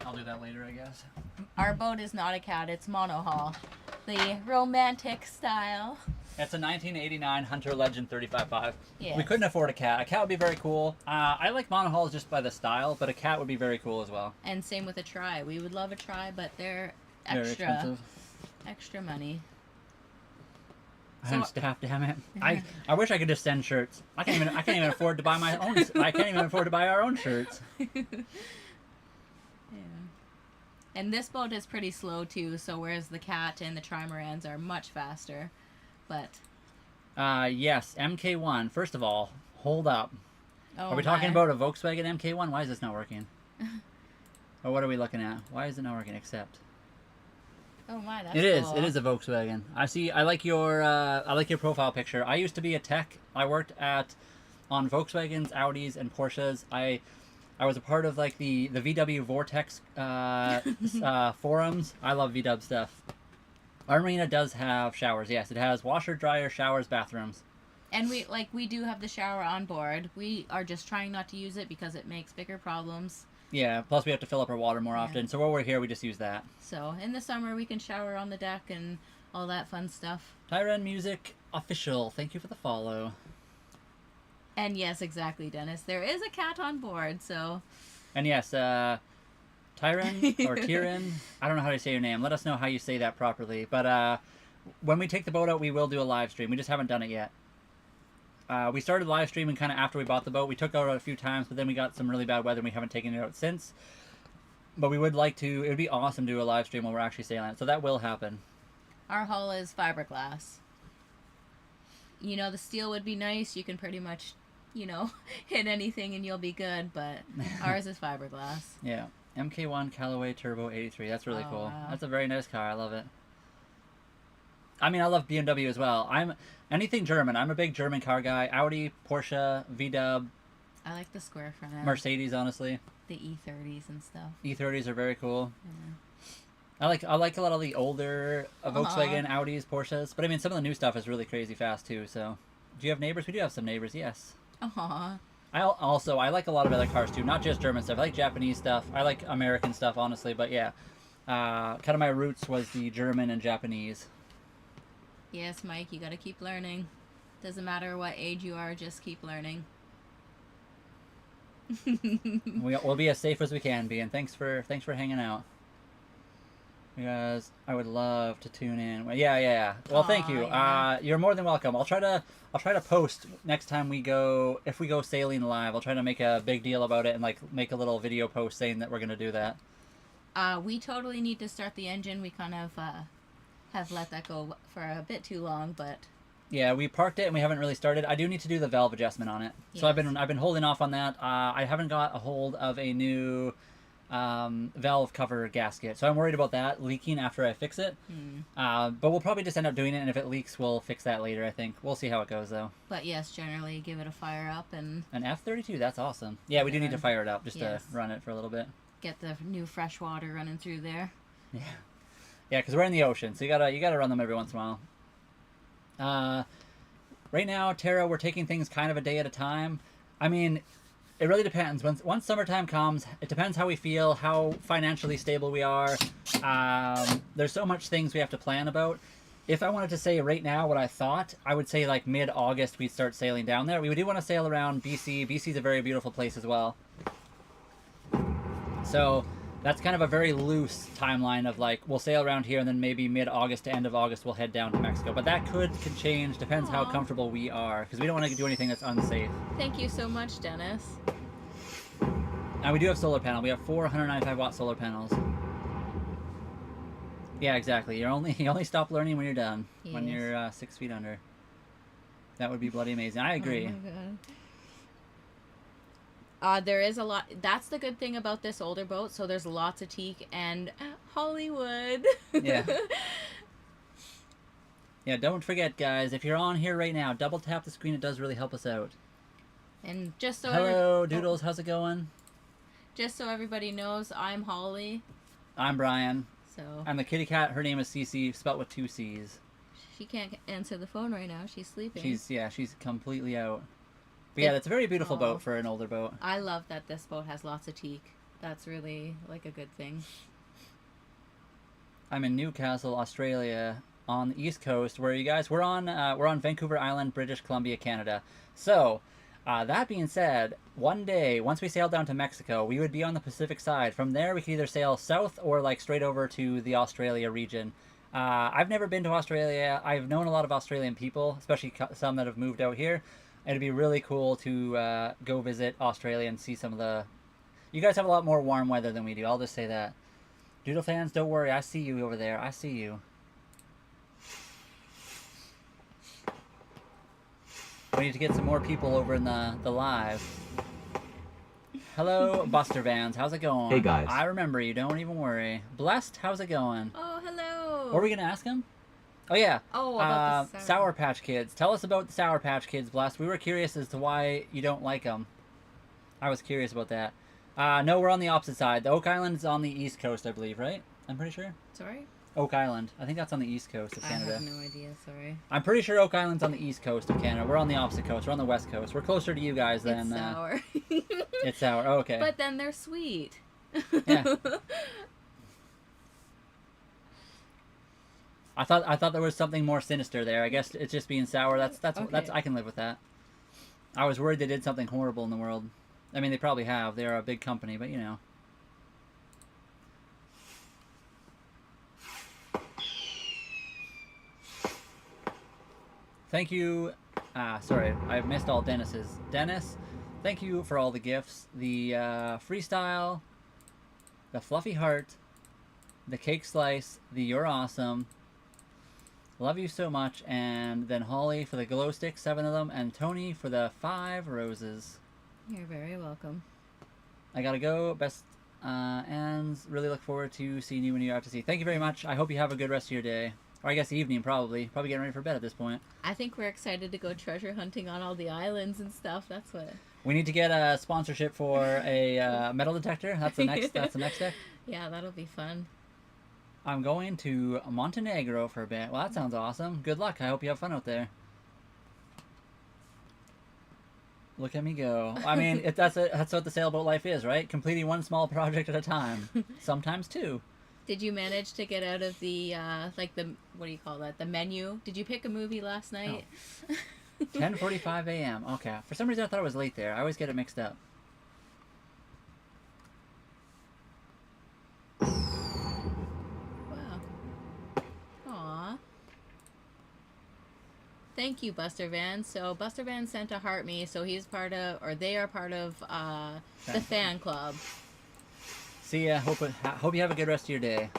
I'll do that later, I guess. Our boat is not a cat. It's monohull. The romantic style. It's a 1989 Hunter Legend 35.5. Yes. We couldn't afford a cat. A cat would be very cool. I like monohulls just by the style, but a cat would be very cool as well. And same with a try. We would love a try, but they're Very expensive. extra money. I'm staffed, damn it. I wish I could just send shirts. I can't even afford to buy my own. I can't even afford to buy our own shirts. Yeah. And this boat is pretty slow too. So whereas the cat and the trimarans are much faster, but. Yes, MK1. First of all, hold up. Oh, are we talking about a Volkswagen MK1? Why is this not working? Or what are we looking at? Why is it not working? Accept. Oh my, that's It is. cool. It is a Volkswagen. I see. I like your profile picture. I used to be a tech. I worked on Volkswagens, Audis, and Porsches. I was a part of like the VW Vortex forums. I love VW stuff. Our marina does have showers. Yes, it has washer, dryer, showers, bathrooms. And we do have the shower on board. We are just trying not to use it because it makes bigger problems. Yeah, plus we have to fill up our water more often. So while we're here, we just use that. So in the summer, we can shower on the deck and all that fun stuff. Tyran Music Official, thank you for the follow. And yes, exactly, Dennis. There is a cat on board, so... And yes, Tyran or Tyran, I don't know how to say your name. Let us know how you say that properly. But when we take the boat out, we will do a live stream. We just haven't done it yet. We started live streaming kind of after we bought the boat. We took it out a few times, but then we got some really bad weather and we haven't taken it out since. But we would like to, it would be awesome to do a live stream while we're actually sailing it. So that will happen. Our hull is fiberglass. You know, the steel would be nice. You can pretty much, you know, hit anything and you'll be good. But ours is fiberglass. Yeah. MK1 Callaway Turbo 83. That's really cool. Wow. That's a very nice car. I love it. I mean, I love BMW as well. I'm anything German. I'm a big German car guy. Audi, Porsche, VW. I like the square front end. Mercedes, honestly. The E30s and stuff. E30s are very cool. Yeah. I like a lot of the older Volkswagen, Audis, Porsches. But I mean, some of the new stuff is really crazy fast too. So, do you have neighbors? We do have some neighbors. Yes. Aw. I like a lot of other cars too, not just German stuff. I like Japanese stuff. I like American stuff, honestly. But yeah, kind of my roots was the German and Japanese. Yes, Mike, you gotta keep learning. Doesn't matter what age you are, just keep learning. We'll be as safe as we can be, and thanks for hanging out. Because I would love to tune in. Well, yeah. Well, thank you. Yeah. You're more than welcome. I'll try to post next time we go, if we go sailing live. I'll try to make a big deal about it and like make a little video post saying that we're gonna do that. We totally need to start the engine. We kind of have let that go for a bit too long, but Yeah, we parked it and we haven't really started. I do need to do the valve adjustment on it, so Yes. I've been holding off on that. I haven't got a hold of a new valve cover gasket, so I'm worried about that leaking after I fix it. But we'll probably just end up doing it, and if it leaks, we'll fix that later. I think we'll see how it goes though. But yes, generally give it a fire up and An F-32, that's awesome. Yeah, we do need to fire it up just Yes. to run it for a little bit. get the new fresh water running through there. Yeah, because we're in the ocean, so you gotta run them every once in a while. Right now, Tara, we're taking things kind of a day at a time. I mean, it really depends. Once summertime comes, it depends how we feel, how financially stable we are. There's so much things we have to plan about. If I wanted to say right now what I thought, I would say like mid-August we'd start sailing down there. We do want to sail around BC. BC's a very beautiful place as well. So that's kind of a very loose timeline of like, we'll sail around here and then maybe mid-August to end of August we'll head down to Mexico. But that could change, depends how Aw. comfortable we are, because we don't want to do anything that's unsafe. Thank you so much, Dennis. And we do have solar panel. We have 495 watt solar panels. Yeah, exactly. You only stop learning when you're done. When Yes. you're 6 feet under. That would be bloody amazing. I agree. Oh my god. There is a lot. That's the good thing about this older boat. So there's lots of teak and Hollywood. Yeah. Yeah, don't forget, guys, if you're on here right now, double tap the screen. It does really help us out. And just so Hello, Doodles. How's it going? just so everybody knows, I'm Holly. I'm Brian. So I'm the kitty cat. Her name is Cece, spelt with 2 C's. she can't answer the phone right now. She's sleeping. She's completely out. But yeah, it's a very beautiful Aw. boat for an older boat. I love that this boat has lots of teak. That's really like a good thing. I'm in Newcastle, Australia, on the east coast. Where are you guys? We're on Vancouver Island, British Columbia, Canada. So, that being said, one day once we sail down to Mexico, we would be on the Pacific side. From there, we could either sail south or like straight over to the Australia region. I've never been to Australia. I've known a lot of Australian people, especially some that have moved out here. It'd be really cool to go visit Australia and see some of the. You guys have a lot more warm weather than we do. I'll just say that. Doodle fans, don't worry. I see you over there. I see you. We need to get some more people over in the live. Hello, Buster Vans. How's it going? Hey, guys. I remember you. Don't even worry. Blessed, how's it going? Oh, hello. What were we going to ask him? Oh, yeah. Oh, about the Sour Patch Kids. Tell us about the Sour Patch Kids, Blessed. We were curious as to why you don't like them. I was curious about that. No, we're on the opposite side. The Oak Island is on the east coast, I believe, right? I'm pretty sure. Sorry? Oak Island. I think that's on the east coast of I Canada. have no idea, sorry. I'm pretty sure Oak Island's on the east coast of Canada. We're on the opposite coast. We're on the west coast. We're closer to you guys than... It's sour. It's sour. Oh, okay. But then they're sweet. Yeah. I thought there was something more sinister there. I guess it's just being sour. That's Okay. I can live with that. I was worried they did something horrible in the world. I mean, they probably have. They are a big company, but you know. Thank you. Sorry, I've missed all Dennis's. Dennis, thank you for all the gifts. The freestyle, the fluffy heart, the cake slice, the you're awesome. Love you so much. And then Holly for the glow sticks, 7 of them, and Tony for the 5 roses. You're very welcome. I gotta go. Best ends. Really look forward to seeing you when you're out to sea. Thank you very much. I hope you have a good rest of your day. Or I guess evening, probably. Probably getting ready for bed at this point. I think we're excited to go treasure hunting on all the islands and stuff. That's what. We need to get a sponsorship for a metal detector. That's the next. That's the next step. Yeah, that'll be fun. I'm going to Montenegro for a bit. Well, that sounds awesome. Good luck. I hope you have fun out there. Look at me go. I mean, that's what the sailboat life is, right? Completing one small project at a time. Sometimes two. Did you manage to get out of the like the what do you call that? The menu? Did you pick a movie last night? 10:45 a.m. Okay. For some reason, I thought it was late there. I always get it mixed up. Wow. Aw. Thank you, Buster Van. So Buster Van sent a heart me, so he's part of, or they are part of the fan club. See ya. Hope you have a good rest of your day.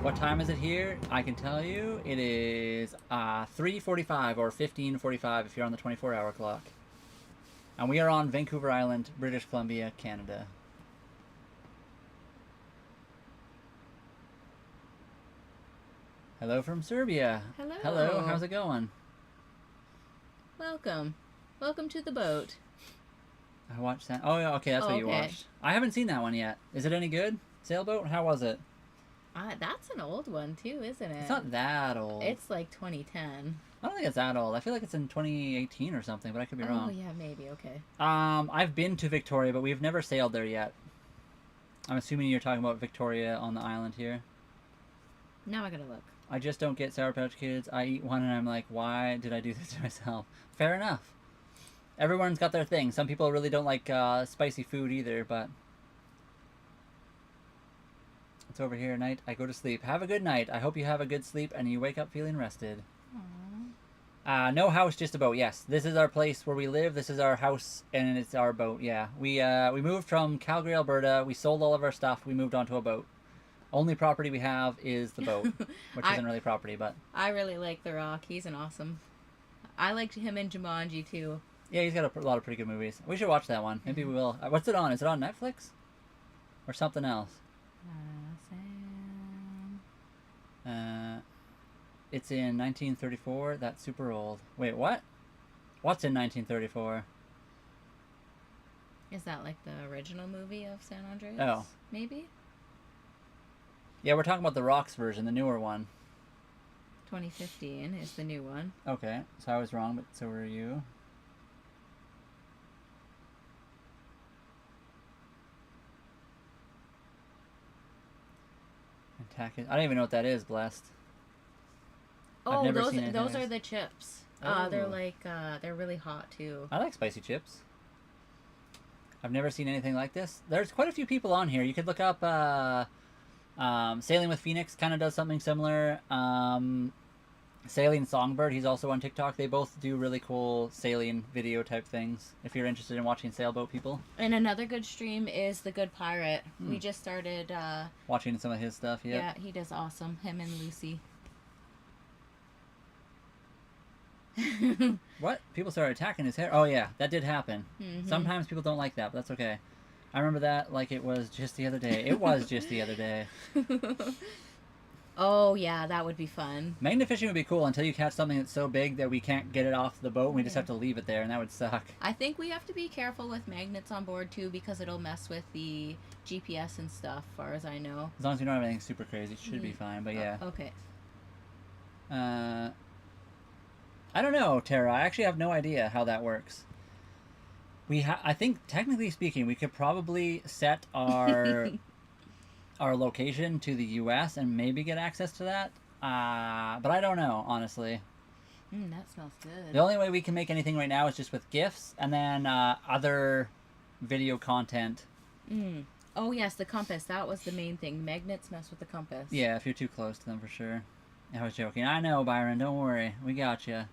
What time is it here? I can tell you it is 3:45 or 15:45 if you're on the 24-hour clock. And we are on Vancouver Island, British Columbia, Canada. Hello from Serbia. Hello. Hello, how's it going? Welcome. Welcome to the boat. I watched that. Oh, yeah, okay, that's what you okay. watched. I haven't seen that one yet. Is it any good? Sailboat? How was it? That's an old one too, isn't it? It's not that old. It's like 2010. I don't think it's that old. I feel like it's in 2018 or something, but I could be wrong. Oh yeah, maybe. Okay. I've been to Victoria, but we've never sailed there yet. I'm assuming you're talking about Victoria on the island here. Now I gotta look. I just don't get Sour Patch Kids. I eat one and I'm like, why did I do this to myself? Fair enough. Everyone's got their thing. Some people really don't like spicy food either, but it's over here at night. I go to sleep. Have a good night. I hope you have a good sleep and you wake up feeling rested. No house, just a boat. Yes, this is our place where we live. This is our house and it's our boat. Yeah, we moved from Calgary, Alberta. We sold all of our stuff. We moved onto a boat. Only property we have is the boat, which isn't really property, but I really like The Rock. He's an awesome. I liked him in Jumanji too. yeah, he's got a lot of pretty good movies. We should watch that one. Maybe we will. What's it on? Is it on Netflix or something else? It's in 1934. That's super old. Wait, what? What's in 1934? Is that like the original movie of San Andreas? Oh. Maybe? Yeah, we're talking about the Rock's version, the newer one. 2015 is the new one. Okay, so I was wrong, but so were you. I don't even know what that is, Blessed. I've Oh, never seen anything those like are this. the chips. Oh. They're like they're really hot too. I like spicy chips. I've never seen anything like this. There's quite a few people on here. You could look up Sailing with Phoenix, kind of does something similar. Sailing Songbird, he's also on TikTok. They both do really cool sailing video type things if you're interested in watching sailboat people. And another good stream is The Good Pirate. We just started Watching some of his stuff, yeah, he does awesome. Him and Lucy. What? People started attacking his hair? Oh yeah, that did happen. Mm-hmm. Sometimes people don't like that, but that's okay. I remember that like it was just the other day. It was just the other day. Oh yeah, that would be fun. Magnet fishing would be cool until you catch something that's so big that we can't get it off the boat and we just have to leave it there, and that would suck. I think we have to be careful with magnets on board too because it'll mess with the GPS and stuff, far as I know. As long as we don't have anything super crazy, it should be fine, but yeah. Okay. I don't know, Tara. I actually have no idea how that works. I think, technically speaking, we could probably set our our location to the U.S. and maybe get access to that. But I don't know, honestly. That smells good. The only way we can make anything right now is just with GIFs and then other video content. Oh yes, the compass. That was the main thing. Magnets mess with the compass. Yeah, if you're too close to them, for sure. I was joking. I know, Byron. Don't worry. We got you.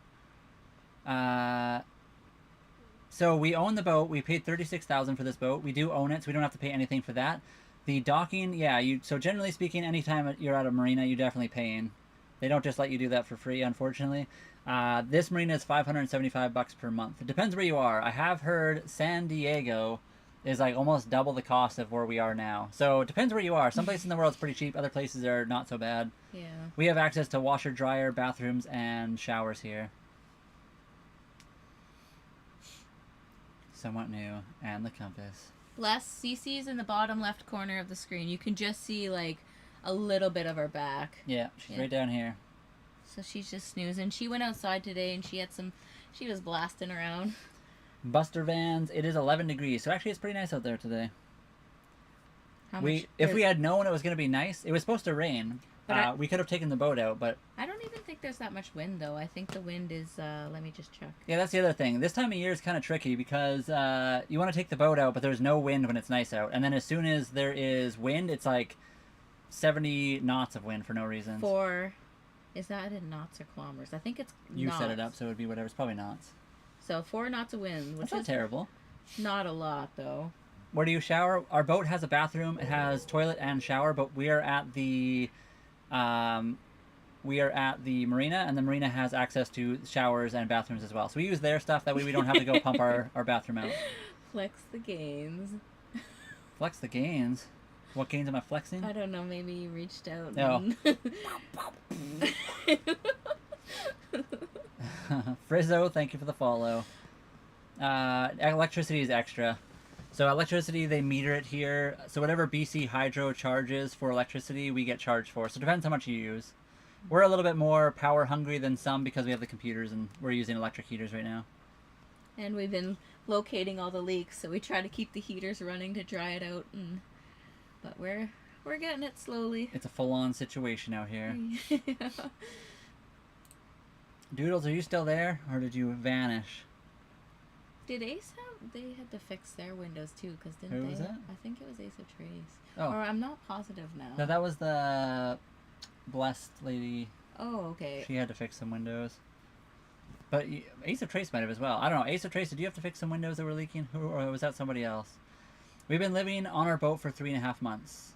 So we own the boat. We paid $36,000 for this boat. We do own it, so we don't have to pay anything for that. The docking, yeah. So generally speaking, anytime you're at a marina, you're definitely paying. They don't just let you do that for free, unfortunately. This marina is $575 per month. It depends where you are. I have heard San Diego is like almost double the cost of where we are now. So it depends where you are. Some places in the world is pretty cheap. Other places are not so bad. Yeah. We have access to washer, dryer, bathrooms, and showers here. Somewhat new. And the compass. Bless, CC's in the bottom left corner of the screen. You can just see like a little bit of her back. Yeah, she's right down here. So she's just snoozing. She went outside today and she was blasting around. Buster Vans, it is 11 degrees, so actually it's pretty nice out there today. How much? If we had known it was going to be nice, it was supposed to rain. But We could have taken the boat out, but... I don't even think there's that much wind, though. I think the wind is, let me just check. Yeah, that's the other thing. This time of year is kind of tricky because you want to take the boat out, but there's no wind when it's nice out. And then as soon as there is wind, it's like 70 knots of wind for no reason. Is that in knots or kilometers? I think it's You knots. set it up, so it would be whatever. It's probably knots. So 4 knots of wind, which That's not is terrible. not a lot, though. Where do you shower? Our boat has a bathroom. It has toilet and shower, but we are at the marina, and the marina has access to showers and bathrooms as well. So we use their stuff. That way we don't have to go pump our bathroom out. Flex the gains. Flex the gains? What gains am I flexing? I don't know, maybe you reached out. No. Frizzo, thank you for the follow. Electricity is extra. So electricity, they meter it here. So whatever BC Hydro charges for electricity, we get charged for. So it depends how much you use. We're a little bit more power hungry than some because we have the computers and we're using electric heaters right now. And we've been locating all the leaks, so we try to keep the heaters running to dry it out. But we're getting it slowly. It's a full-on situation out here. Yeah. Doodles, are you still there, or did you vanish? Did Ace have... They had to fix their windows, too, because didn't Who they? was that? I think it was Ace of Trace. Oh. Or I'm not positive now. No, that was the blessed lady. Oh, okay. She had to fix some windows. But Ace of Trace might have as well. I don't know. Ace of Trace, did you have to fix some windows that were leaking? Or was that somebody else? We've been living on our boat for 3.5 months.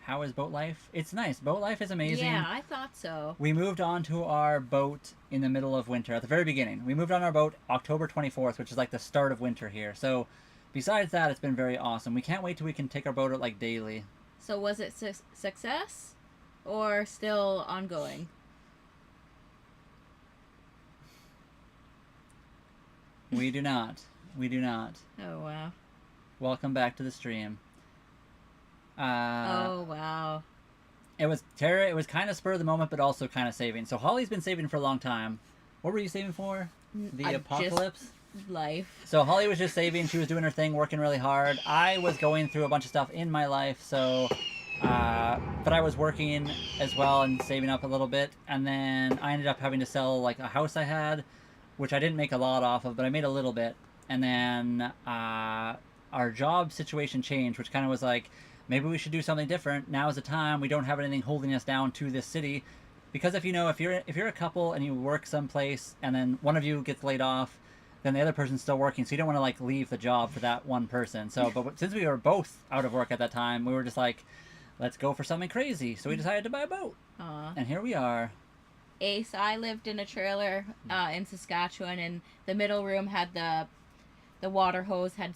How is boat life? It's nice. Boat life is amazing. Yeah, I thought so. We moved on to our boat in the middle of winter, at the very beginning. We moved on our boat October 24th, which is like the start of winter here. So besides that, it's been very awesome. We can't wait till we can take our boat out like daily. So was it success or still ongoing? We do not. We do not. Oh, wow. Welcome back to the stream. Oh, wow. It was Tara. It was kind of spur of the moment, but also kind of saving. So Holly's been saving for a long time. What were you saving for? The apocalypse? Life. So Holly was just saving. She was doing her thing, working really hard. I was going through a bunch of stuff in my life, so... but I was working as well and saving up a little bit. And then I ended up having to sell like a house I had, which I didn't make a lot off of, but I made a little bit. And then our job situation changed, which kind of was like, maybe we should do something different. Now is the time. We don't have anything holding us down to this city. Because if you're a couple and you work someplace and then one of you gets laid off, then the other person's still working, so you don't want to like leave the job for that one person. So, but since we were both out of work at that time, we were just like, let's go for something crazy. So we decided to buy a boat. Aww. And here we are. Ace, I lived in a trailer in Saskatchewan, and the middle room had the water hose had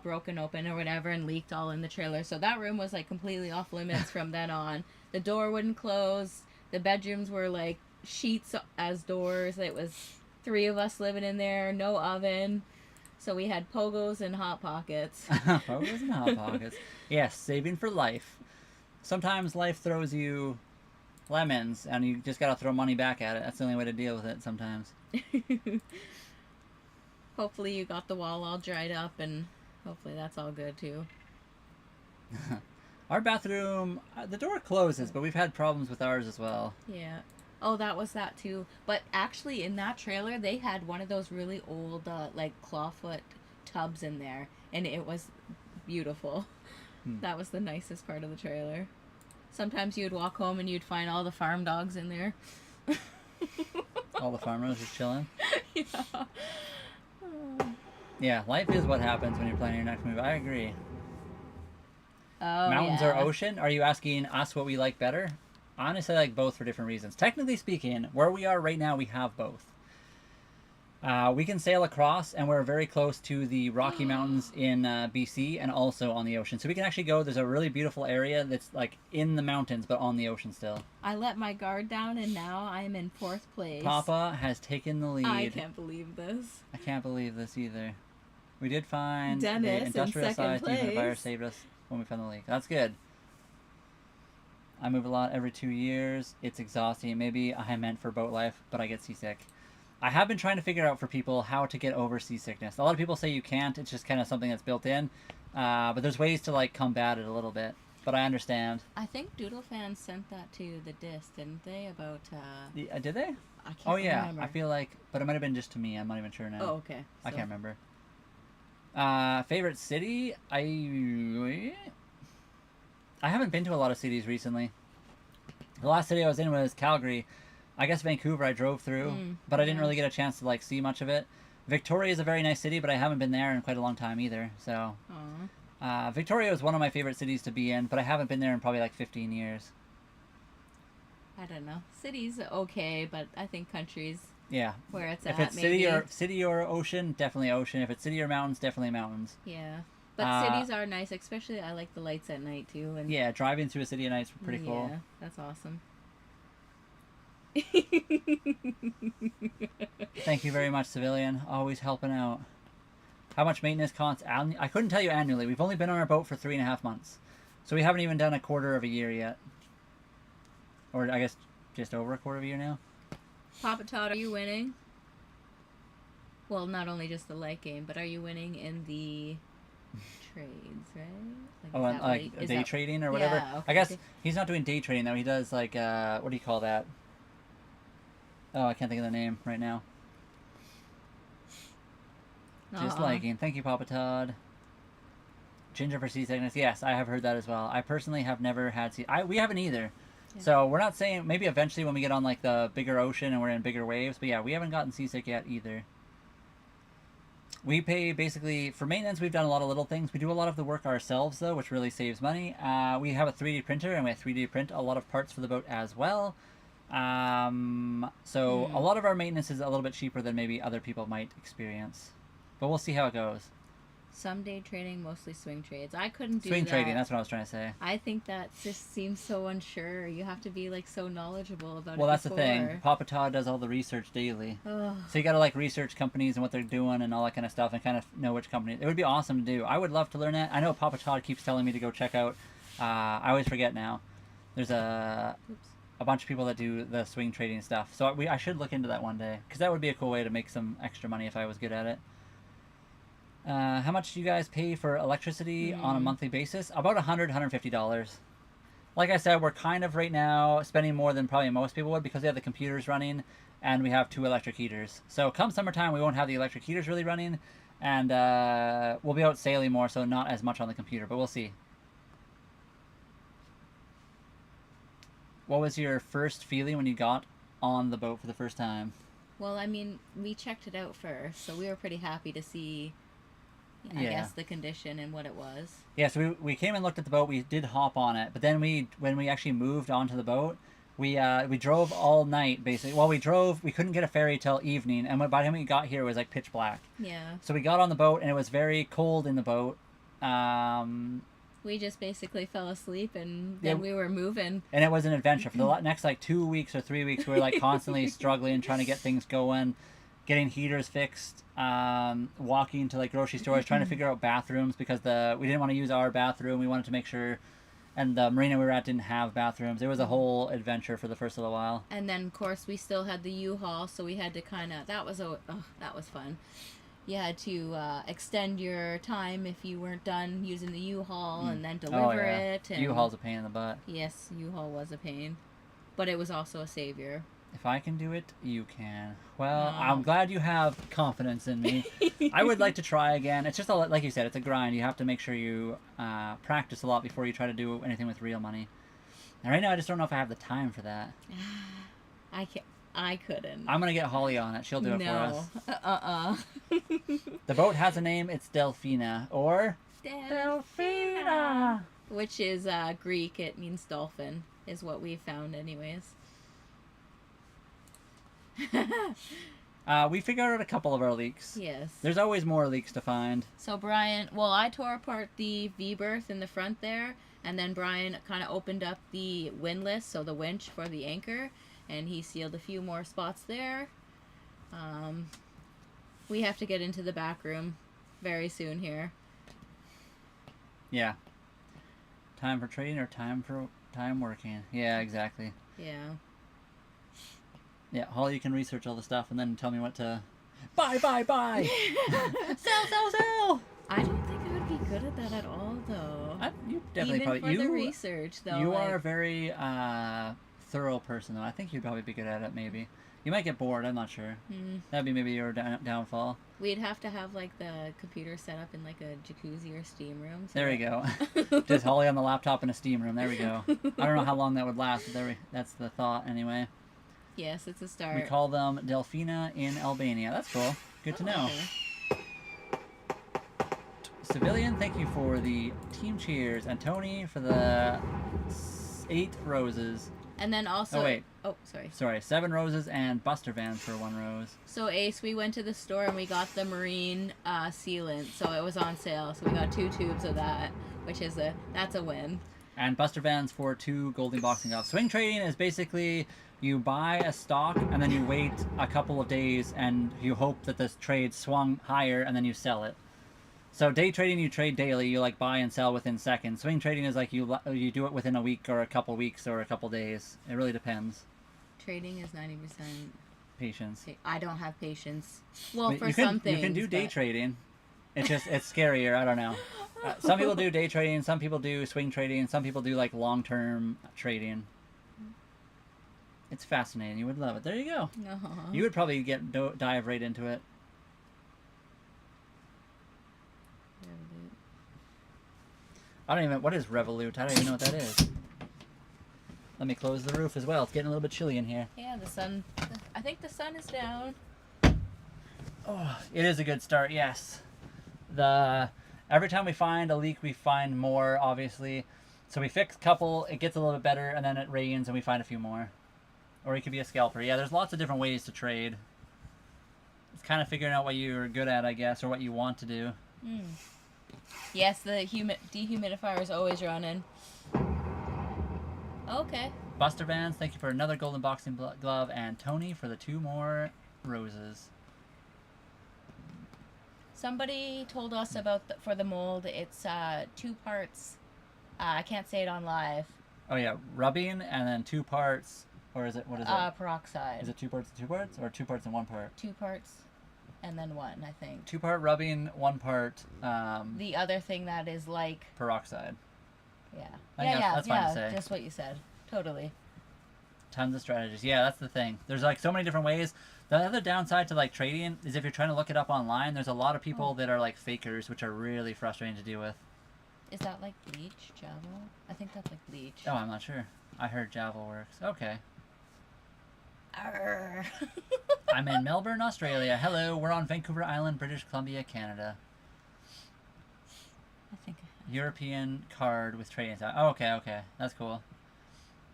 broken open or whatever and leaked all in the trailer. So that room was like completely off limits from then on. The door wouldn't close. The bedrooms were like sheets as doors. It was 3 of us living in there, no oven. So we had pogos and hot pockets. Pogos and hot pockets. Yes, saving for life. Sometimes life throws you lemons and you just gotta throw money back at it. That's the only way to deal with it sometimes. Hopefully you got the wall all dried up, and hopefully that's all good too. Our bathroom, the door closes, but we've had problems with ours as well. Yeah. Oh, that was that too. But actually in that trailer, they had one of those really old, like clawfoot tubs in there, and it was beautiful. That was the nicest part of the trailer. Sometimes you'd walk home and you'd find all the farm dogs in there. All the farmers just chilling. Yeah. Yeah, life is what happens when you're planning your next move. I agree. Oh, Mountains yeah. or ocean? Are you asking us what we like better? Honestly, I like both for different reasons. Technically speaking, where we are right now, we have both. We can sail across, and we're very close to the Rocky Mountains in BC and also on the ocean. So we can actually go. There's a really beautiful area that's like in the mountains, but on the ocean still. I let my guard down, and now I'm in 4th place. Papa has taken the lead. I can't believe this. I can't believe this either. We did find Dennis the in industrial second size dehumidifier place. saved us when we found the leak. That's good. I move a lot every 2 years. It's exhausting. Maybe I meant for boat life, but I get seasick. I have been trying to figure out for people how to get over seasickness. A lot of people say you can't. It's just kind of something that's built in. But there's ways to like combat it a little bit. But I understand. I think Doodle fans sent that to the disc, didn't they? About Did they? I can't Oh yeah, remember. I feel like, but it might have been just to me. I'm not even sure now. Oh, okay. I So- can't remember. Favorite city? I haven't been to a lot of cities recently. The last city I was in was Calgary. I guess Vancouver I drove through, but I didn't really get a chance to like see much of it. Victoria is a very nice city, but I haven't been there in quite a long time either. So, Victoria is one of my favorite cities to be in, but I haven't been there in probably like 15 years. I don't know. Cities okay, but I think countries Yeah. where it's If at it's maybe. city or ocean, definitely ocean. If it's city or mountains, definitely mountains. Yeah. But cities are nice, especially I like the lights at night too. And Yeah, driving through a city at night is pretty cool. Yeah, that's awesome. Thank you very much, Civilian. Always helping out. How much maintenance costs annually? I couldn't tell you annually. We've only been on our boat for 3.5 months. So we haven't even done a quarter of a year yet. Or I guess just over a quarter of a year now. Papa Todd, are you winning? Well, not only just the light game, but are you winning in the trades, right? Like, Oh, and like day trading or whatever. Yeah, okay. I guess he's not doing day trading though. He does like what do you call that? Oh, I can't think of the name right now. Just liking. Thank you, Papa Todd. Ginger for seasickness. Yes, I have heard that as well. I personally have never had we haven't either. Yeah. So we're not saying maybe eventually when we get on like the bigger ocean and we're in bigger waves, but yeah, we haven't gotten seasick yet either. We pay basically for maintenance. We've done a lot of little things. We do a lot of the work ourselves though, which really saves money. We have a 3D printer and we 3D print a lot of parts for the boat as well. So a lot of our maintenance is a little bit cheaper than maybe other people might experience, but we'll see how it goes. Some day trading, mostly swing trades. I couldn't do swing that. trading. That's what I was trying to say. I think that just seems so unsure. You have to be like so knowledgeable about it. Well, that's the thing. Papa Todd does all the research daily, so you got to like research companies and what they're doing and all that kind of stuff, and kind of know which company. It would be awesome to do. I would love to learn that. I know Papa Todd keeps telling me to go check out. I always forget now. There's a bunch of people that do the swing trading stuff, so I should look into that one day because that would be a cool way to make some extra money if I was good at it. How much do you guys pay for electricity on a monthly basis? About $100, $150. Like I said, we're kind of right now spending more than probably most people would because we have the computers running and we have 2 electric heaters. So come summertime, we won't have the electric heaters really running, and we'll be out sailing more, so not as much on the computer, but we'll see. What was your first feeling when you got on the boat for the first time? Well, I mean, we checked it out first, so we were pretty happy to see, I guess, the condition and what it was. Yeah, so we came and looked at the boat. We did hop on it, but then when we actually moved onto the boat, we drove all night basically. Well, we couldn't get a ferry till evening, and by the time we got here, it was like pitch black. Yeah. So we got on the boat, and it was very cold in the boat. We just basically fell asleep, and then we were moving. And it was an adventure. For the next like 2 weeks or 3 weeks, we were like constantly struggling, trying to get things going, getting heaters fixed, walking to like grocery stores, trying to figure out bathrooms because we didn't want to use our bathroom. We wanted to make sure, and the marina we were at didn't have bathrooms. It was a whole adventure for the first little while. And then of course we still had the U-Haul, so we had to that was fun. You had to extend your time if you weren't done using the U-Haul and then deliver it. And U-Haul's a pain in the butt. Yes, U-Haul was a pain, but it was also a savior. If I can do it, you can. Well, I'm glad you have confidence in me. I would like to try again. It's just like you said, it's a grind. You have to make sure you practice a lot before you try to do anything with real money. And right now, I just don't know if I have the time for that. I couldn't. I'm gonna get Holly on it. She'll do it for us. No. The boat has a name. It's Delphina or Delphina, which is Greek. It means dolphin, is what we found, anyways. We figured out a couple of our leaks. Yes. There's always more leaks to find. So Brian, I tore apart the V-berth in the front there, and then Brian kind of opened up the windlass, so the winch for the anchor, and he sealed a few more spots there. We have to get into the back room very soon here. Yeah. Time for trading or time working? Yeah, exactly. Yeah. Yeah, Holly, you can research all the stuff and then tell me what to buy. Sell. I don't think I would be good at that at all, though. You definitely Even probably for the research, though. You are a very thorough person, though. I think you'd probably be good at it. Maybe you might get bored. I'm not sure. That'd be maybe your downfall. We'd have to have like the computer set up in like a jacuzzi or steam room. So there we go. Just Holly on the laptop in a steam room. There we go. I don't know how long that would last, but that's the thought anyway. Yes, it's a start. We call them Delfina in Albania. That's cool. Good to know. Okay. Civilian, thank you for the team cheers, and Tony for the 8 roses. And then also... Oh, wait. Oh, sorry. Sorry, 7 roses and Buster Vans for 1 rose. So, Ace, we went to the store and we got the marine sealant, so it was on sale. So we got 2 tubes of that, which is that's a win. And Buster Vans for 2 golden boxing gloves. Swing trading is basically you buy a stock and then you wait a couple of days and you hope that this trade swung higher and then you sell it. So day trading, you trade daily. You like buy and sell within seconds. Swing trading is like you do it within a week or a couple weeks or a couple days. It really depends. Trading is 90% patience. I don't have patience. Well, But for some things. You can do day trading. It's scarier. I don't know. Some people do day trading. Some people do swing trading. Some people do like long-term trading. It's fascinating. You would love it. There you go. You would probably dive right into it. I don't even. What is Revolut? I don't even know what that is. Let me close the roof as well. It's getting a little bit chilly in here. Yeah, the sun. I think the sun is down. Oh, it is a good start. Yes. Every time we find a leak, we find more. Obviously, so we fix a couple. It gets a little bit better, and then it rains, and we find a few more. Or it could be a scalper. Yeah, there's lots of different ways to trade. It's kind of figuring out what you're good at, I guess, or what you want to do. Yes, the dehumidifier is always running. Okay. Buster Vans, thank you for another golden boxing glove, and Tony for the 2 more roses. Somebody told us about for the mold. It's 2 parts. I can't say it on live. Oh yeah, rubbing and then 2 parts, or is it what is it? Peroxide. Is it 2 parts and 2 parts, or 2 parts and 1 part? 2 parts, and then 1, I think. 2 part rubbing, 1 part. The other thing that is like peroxide. Yeah. That's fine to say. Just what you said. Totally. Tons of strategies. Yeah, that's the thing. There's like so many different ways. The other downside to like trading is if you're trying to look it up online, there's a lot of people that are like fakers, which are really frustrating to deal with. Is that like bleach, Java? I think that's like bleach. Oh, I'm not sure. I heard Java works. Okay. Arr. I'm in Melbourne, Australia. Hello, we're on Vancouver Island, British Columbia, Canada. I think European card with trading. Oh, okay, that's cool.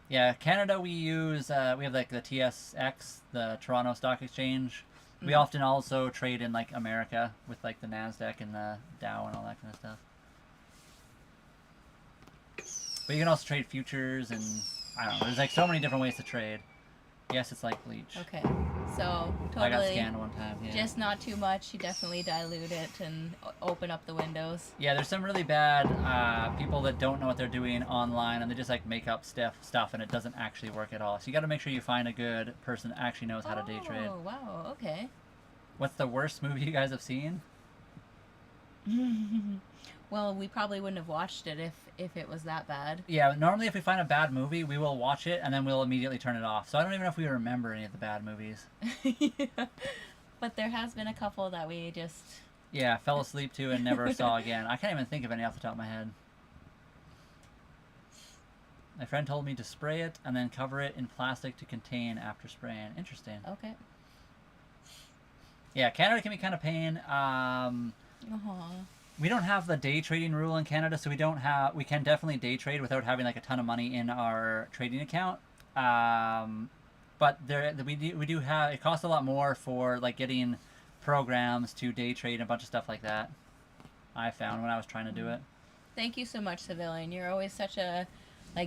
Yeah, Canada we use, we have like the TSX, the Toronto Stock Exchange. We often also trade in like America with like the NASDAQ and the Dow and all that kind of stuff. But you can also trade futures and, I don't know, there's like so many different ways to trade. Yes, it's like bleach. Okay, so totally. I got scanned one time, yeah. Just not too much. You definitely dilute it and open up the windows. Yeah, there's some really bad people that don't know what they're doing online, and they just like make up stuff, and it doesn't actually work at all. So you got to make sure you find a good person that actually knows how to day trade. Oh, wow, okay. What's the worst movie you guys have seen? Well, we probably wouldn't have watched it if it was that bad. Yeah, normally if we find a bad movie, we will watch it, and then we'll immediately turn it off. So I don't even know if we remember any of the bad movies. Yeah. But there has been a couple that we just... Yeah, fell asleep to and never saw again. I can't even think of any off the top of my head. My friend told me to spray it and then cover it in plastic to contain after spraying. Interesting. Okay. Yeah, Canada can be kind of pain. We don't have the day trading rule in Canada, so we can definitely day trade without having like a ton of money in our trading account. But we do have, it costs a lot more for like getting programs to day trade and a bunch of stuff like that. I found when I was trying to do it. Thank you so much, Civilian. You're always such a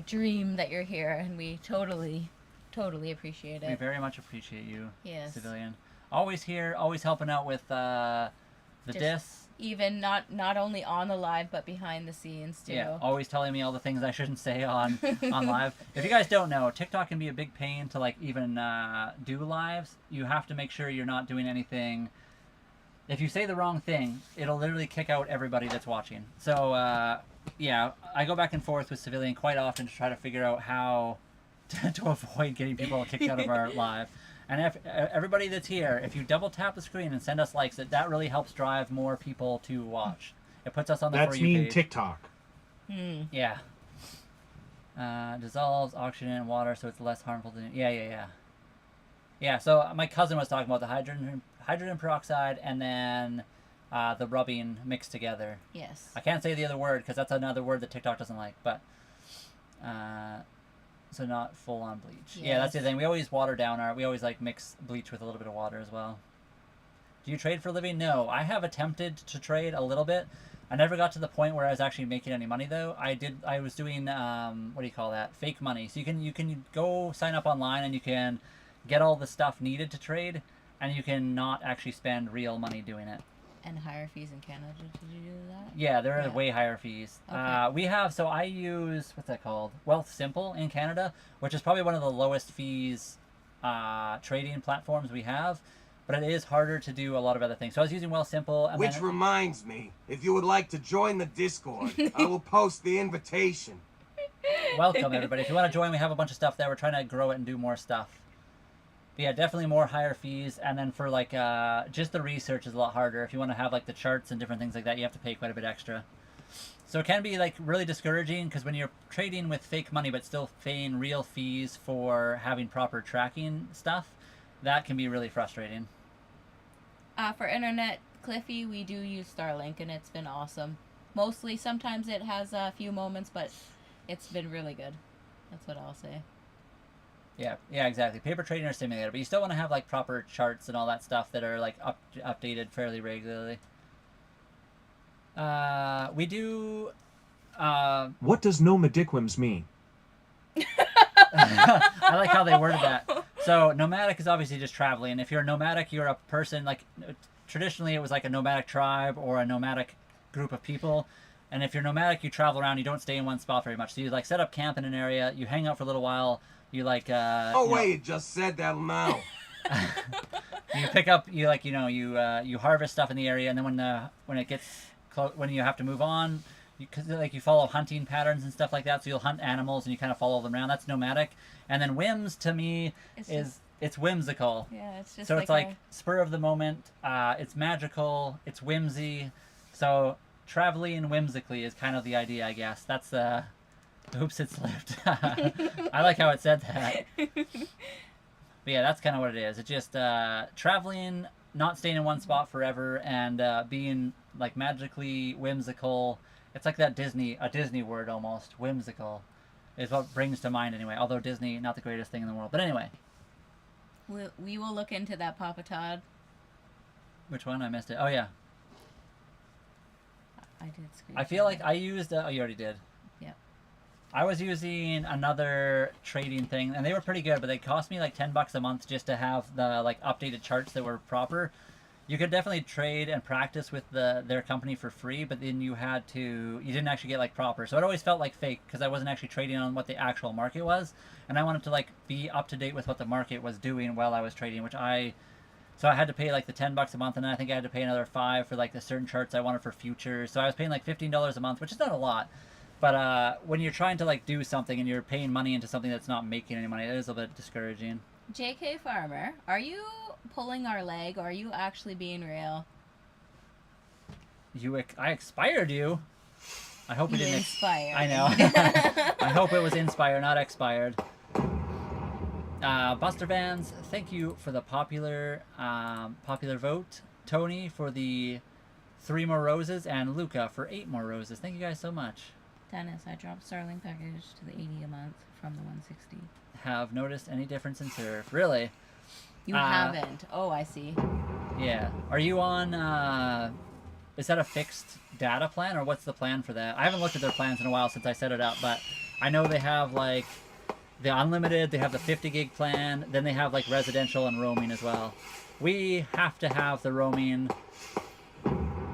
dream that you're here, and we totally appreciate it. We very much appreciate you, yes. Civilian. Always here, always helping out with the discs. Even not only on the live, but behind the scenes too. Yeah, always telling me all the things I shouldn't say on live. If you guys don't know, TikTok can be a big pain to like even do lives. You have to make sure you're not doing anything. If you say the wrong thing, it'll literally kick out everybody that's watching. So yeah, I go back and forth with Civilian quite often to try to figure out how to avoid getting people kicked out of our live. And if everybody that's here, if you double tap the screen and send us likes, that really helps drive more people to watch. It puts us on the That's For You mean page. TikTok. Yeah. Dissolves oxygen in water so it's less harmful than... Yeah. Yeah, so my cousin was talking about the hydrogen peroxide and then the rubbing mixed together. Yes. I can't say the other word because that's another word that TikTok doesn't like, but... so not full-on bleach. Yes. Yeah, that's the thing. We always water down our... We always like mix bleach with a little bit of water as well. Do you trade for a living? No. I have attempted to trade a little bit. I never got to the point where I was actually making any money though. I was doing what do you call that? Fake money. So you can go sign up online and you can get all the stuff needed to trade, and you can not actually spend real money doing it. And higher fees in Canada. Did you do that? Yeah, there are way higher fees. Okay. We have, so I use, what's that called? Wealth Simple in Canada, which is probably one of the lowest fees trading platforms we have, but it is harder to do a lot of other things. So I was using Wealth Simple. And Which then, reminds me, if you would like to join the Discord, I will post the invitation. welcome everybody. If you want to join, we have a bunch of stuff there. We're trying to grow it and do more stuff. But yeah, definitely more higher fees, and then for like just the research is a lot harder. If you want to have like the charts and different things like that, you have to pay quite a bit extra. So it can be like really discouraging because when you're trading with fake money but still paying real fees for having proper tracking stuff, that can be really frustrating. For internet, Cliffy, we do use Starlink, and it's been awesome. Mostly, sometimes it has a few moments, but it's been really good. That's what I'll say. Yeah, exactly. Paper trading or simulator, but you still want to have like proper charts and all that stuff that are like updated fairly regularly. We do. What does nomadiquems mean? I like how they worded that. So nomadic is obviously just traveling. If you're a nomadic, you're a person like traditionally it was like a nomadic tribe or a nomadic group of people. And if you're nomadic, you travel around. You don't stay in one spot very much. So you like set up camp in an area. You hang out for a little while. You like. Oh wait, you just said that now. You pick up. You like you harvest stuff in the area, and then when it gets close, when you have to move on, because like you follow hunting patterns and stuff like that. So you'll hunt animals and you kind of follow them around. That's nomadic. And then whims to me it's whimsical. Yeah, it's just so it's like spur of the moment. It's magical. It's whimsy. So traveling whimsically is kind of the idea, I guess. That's the. Oops, it slipped. I like how it said that. But yeah, that's kind of what it is. It's just traveling, not staying in one spot forever, and being like magically whimsical. It's like that a Disney word almost. Whimsical is what brings to mind anyway. Although Disney, not the greatest thing in the world. But anyway. We will look into that, Papa Todd. Which one? I missed it. Oh, yeah. I did screen. I feel like I used... oh, you already did. Yep. I was using another trading thing, and they were pretty good, but they cost me like $10 a month just to have the like updated charts that were proper. You could definitely trade and practice with their company for free, but then you didn't actually get like proper. So it always felt like fake because I wasn't actually trading on what the actual market was, and I wanted to like be up to date with what the market was doing while I was trading, so I had to pay like the $10 a month, and then I think I had to pay another $5 for like the certain charts I wanted for futures. So I was paying like $15 a month, which is not a lot. But when you're trying to like do something and you're paying money into something that's not making any money, it is a bit discouraging. JK Farmer, are you pulling our leg, or are you actually being real? I expired you. I hope it didn't Inspired. I know. I hope it was inspired, not expired. Buster Vans, thank you for the popular vote. Tony for the 3 more roses, and Luca for 8 more roses. Thank you guys so much. Dennis, I dropped Starlink package to the 80 a month from the 160. Have noticed any difference in surf? Really? You haven't. Oh, I see. Yeah. Are you on, is that a fixed data plan, or what's the plan for that? I haven't looked at their plans in a while since I set it up, but I know they have, like, the unlimited, they have the 50 gig plan, then they have, like, residential and roaming as well. We have to have the roaming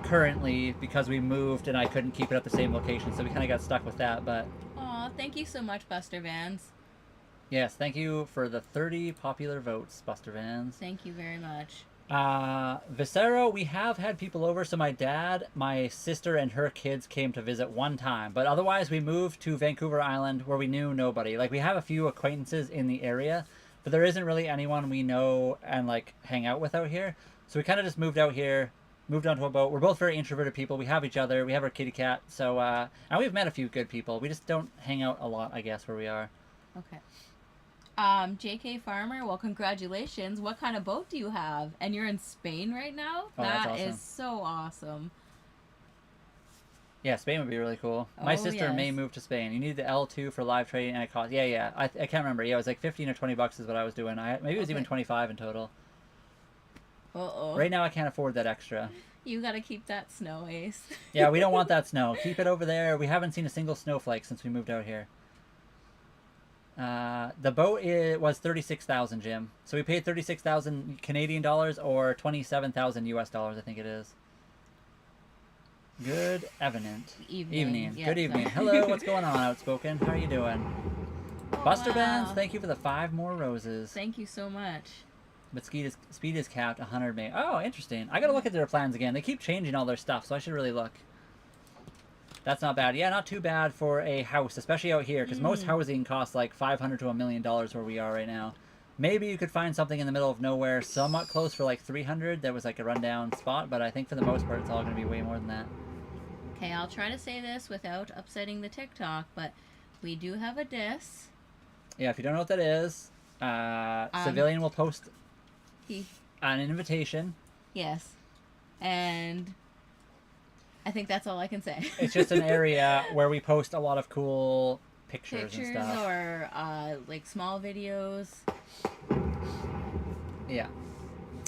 currently because we moved and I couldn't keep it at the same location, so we kind of got stuck with that. But Aw, thank you so much, Buster Vans. yes, thank you for the 30 popular votes, Buster Vans. Thank you very much. Vicero, we have had people over. So my dad, my sister, and her kids came to visit one time, but otherwise we moved to Vancouver Island where we knew nobody. Like, we have a few acquaintances in the area, but there isn't really anyone we know and like hang out with out here. So we kind of just moved out here, moved onto a boat. We're both very introverted people. We have each other. We have our kitty cat. So and we've met a few good people. We just don't hang out a lot, I guess, where we are. Okay. JK Farmer, well, congratulations. What kind of boat do you have? And you're in Spain right now? Oh, that's That awesome. is so awesome. Yeah, Spain would be really cool. My Oh, sister may yes. move to Spain. You need the L2 for live trading, and it costs. Yeah. I can't remember. Yeah, it was like 15 or 20 bucks is what I was doing. Maybe it was even Okay. 25 in total. Uh-oh. Right now, I can't afford that extra. You gotta keep that snow, Ace. Yeah, we don't want that snow. Keep it over there. We haven't seen a single snowflake since we moved out here. The boat was 36,000, Jim. So we paid 36,000 Canadian dollars or 27,000 US dollars, I think it is. Good evening. Yeah, Good evening. sorry. Hello, what's going on, Outspoken? How are you doing? Oh, Buster wow. Bands, thank you for the 5 more roses. Thank you so much. But speed is capped 100 May. Oh, interesting. I gotta look at their plans again. They keep changing all their stuff, so I should really look. That's not bad. Yeah, not too bad for a house, especially out here, because most housing costs like $500 to $1 million where we are right now. Maybe you could find something in the middle of nowhere, somewhat close for like 300. That was like a rundown spot, but I think for the most part, it's all going to be way more than that. Okay, I'll try to say this without upsetting the TikTok, but we do have a diss. Yeah, if you don't know what that is, Civilian will post He, an invitation. yes. And I think that's all I can say. It's just an area where we post a lot of cool pictures and Pictures stuff. or like small videos. Yeah.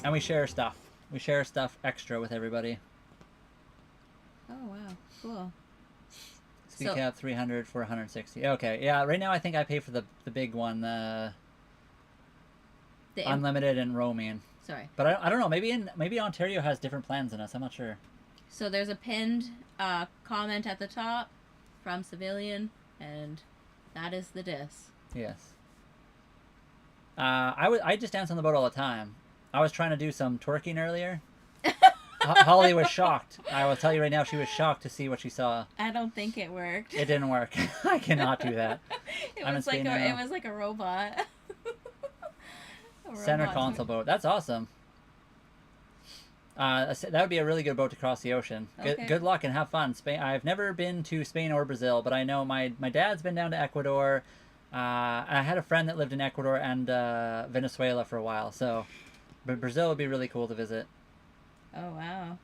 And we share stuff. We share stuff extra with everybody. Oh wow, cool. Speed So- cap 300 for 160. Okay, yeah. Right now, I think I pay for the big one, The unlimited and roaming. Sorry. But I don't know. Maybe Ontario has different plans than us. I'm not sure. So there's a pinned comment at the top from Civilian, and that is the diss. Yes. I just dance on the boat all the time. I was trying to do some twerking earlier. Holly was shocked. I will tell you right now, she was shocked to see what she saw. I don't think it worked. It didn't work. I cannot do that. It I'm in was like Spain a, now. it was like a robot. A Center robot console boat. That's awesome. That would be a really good boat to cross the ocean. Okay. Good luck and have fun. Spain. I've never been to Spain or Brazil, but I know my dad's been down to Ecuador. I had a friend that lived in Ecuador and Venezuela for a while, so but Brazil would be really cool to visit. Oh wow.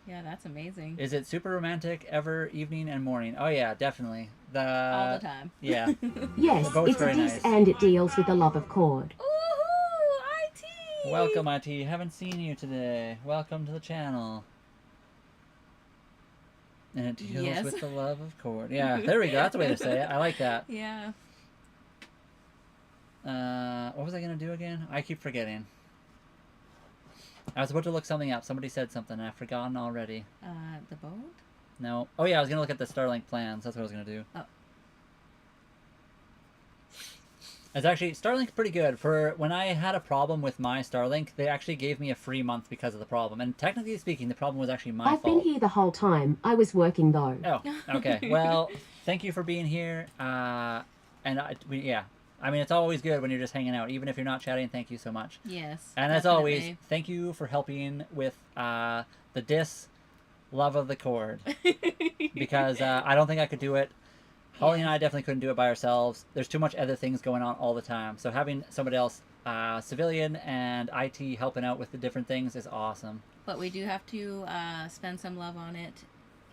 Yeah, that's amazing. Is it super romantic ever evening and morning? Oh yeah, definitely. All the time. Yeah. Yes, The boat's it's a very diss nice. and it deals with the love of cord. Woohoo! IT! Welcome, IT. Haven't seen you today. Welcome to the channel. And it deals Yes. with the love of cord. Yeah, there we go. That's the way to say it. I like that. Yeah. What was I gonna do again? I keep forgetting. I was about to look something up. Somebody said something and I've forgotten already. The boat? No. Oh yeah, I was gonna look at the Starlink plans. That's what I was gonna do. Oh. It's actually Starlink's pretty good. For when I had a problem with my Starlink, they actually gave me a free month because of the problem. And technically speaking, the problem was actually my I've fault. been here the whole time. I was working though. Oh, okay. Well, thank you for being here. Yeah. I mean, it's always good when you're just hanging out, even if you're not chatting. Thank you so much. Yes. And as always, definitely. thank you for helping with the diss love of the cord. Because I don't think I could do it. Holly and I definitely couldn't do it by ourselves. There's too much other things going on all the time. So having somebody else, Civilian and IT, helping out with the different things is awesome. But we do have to spend some love on it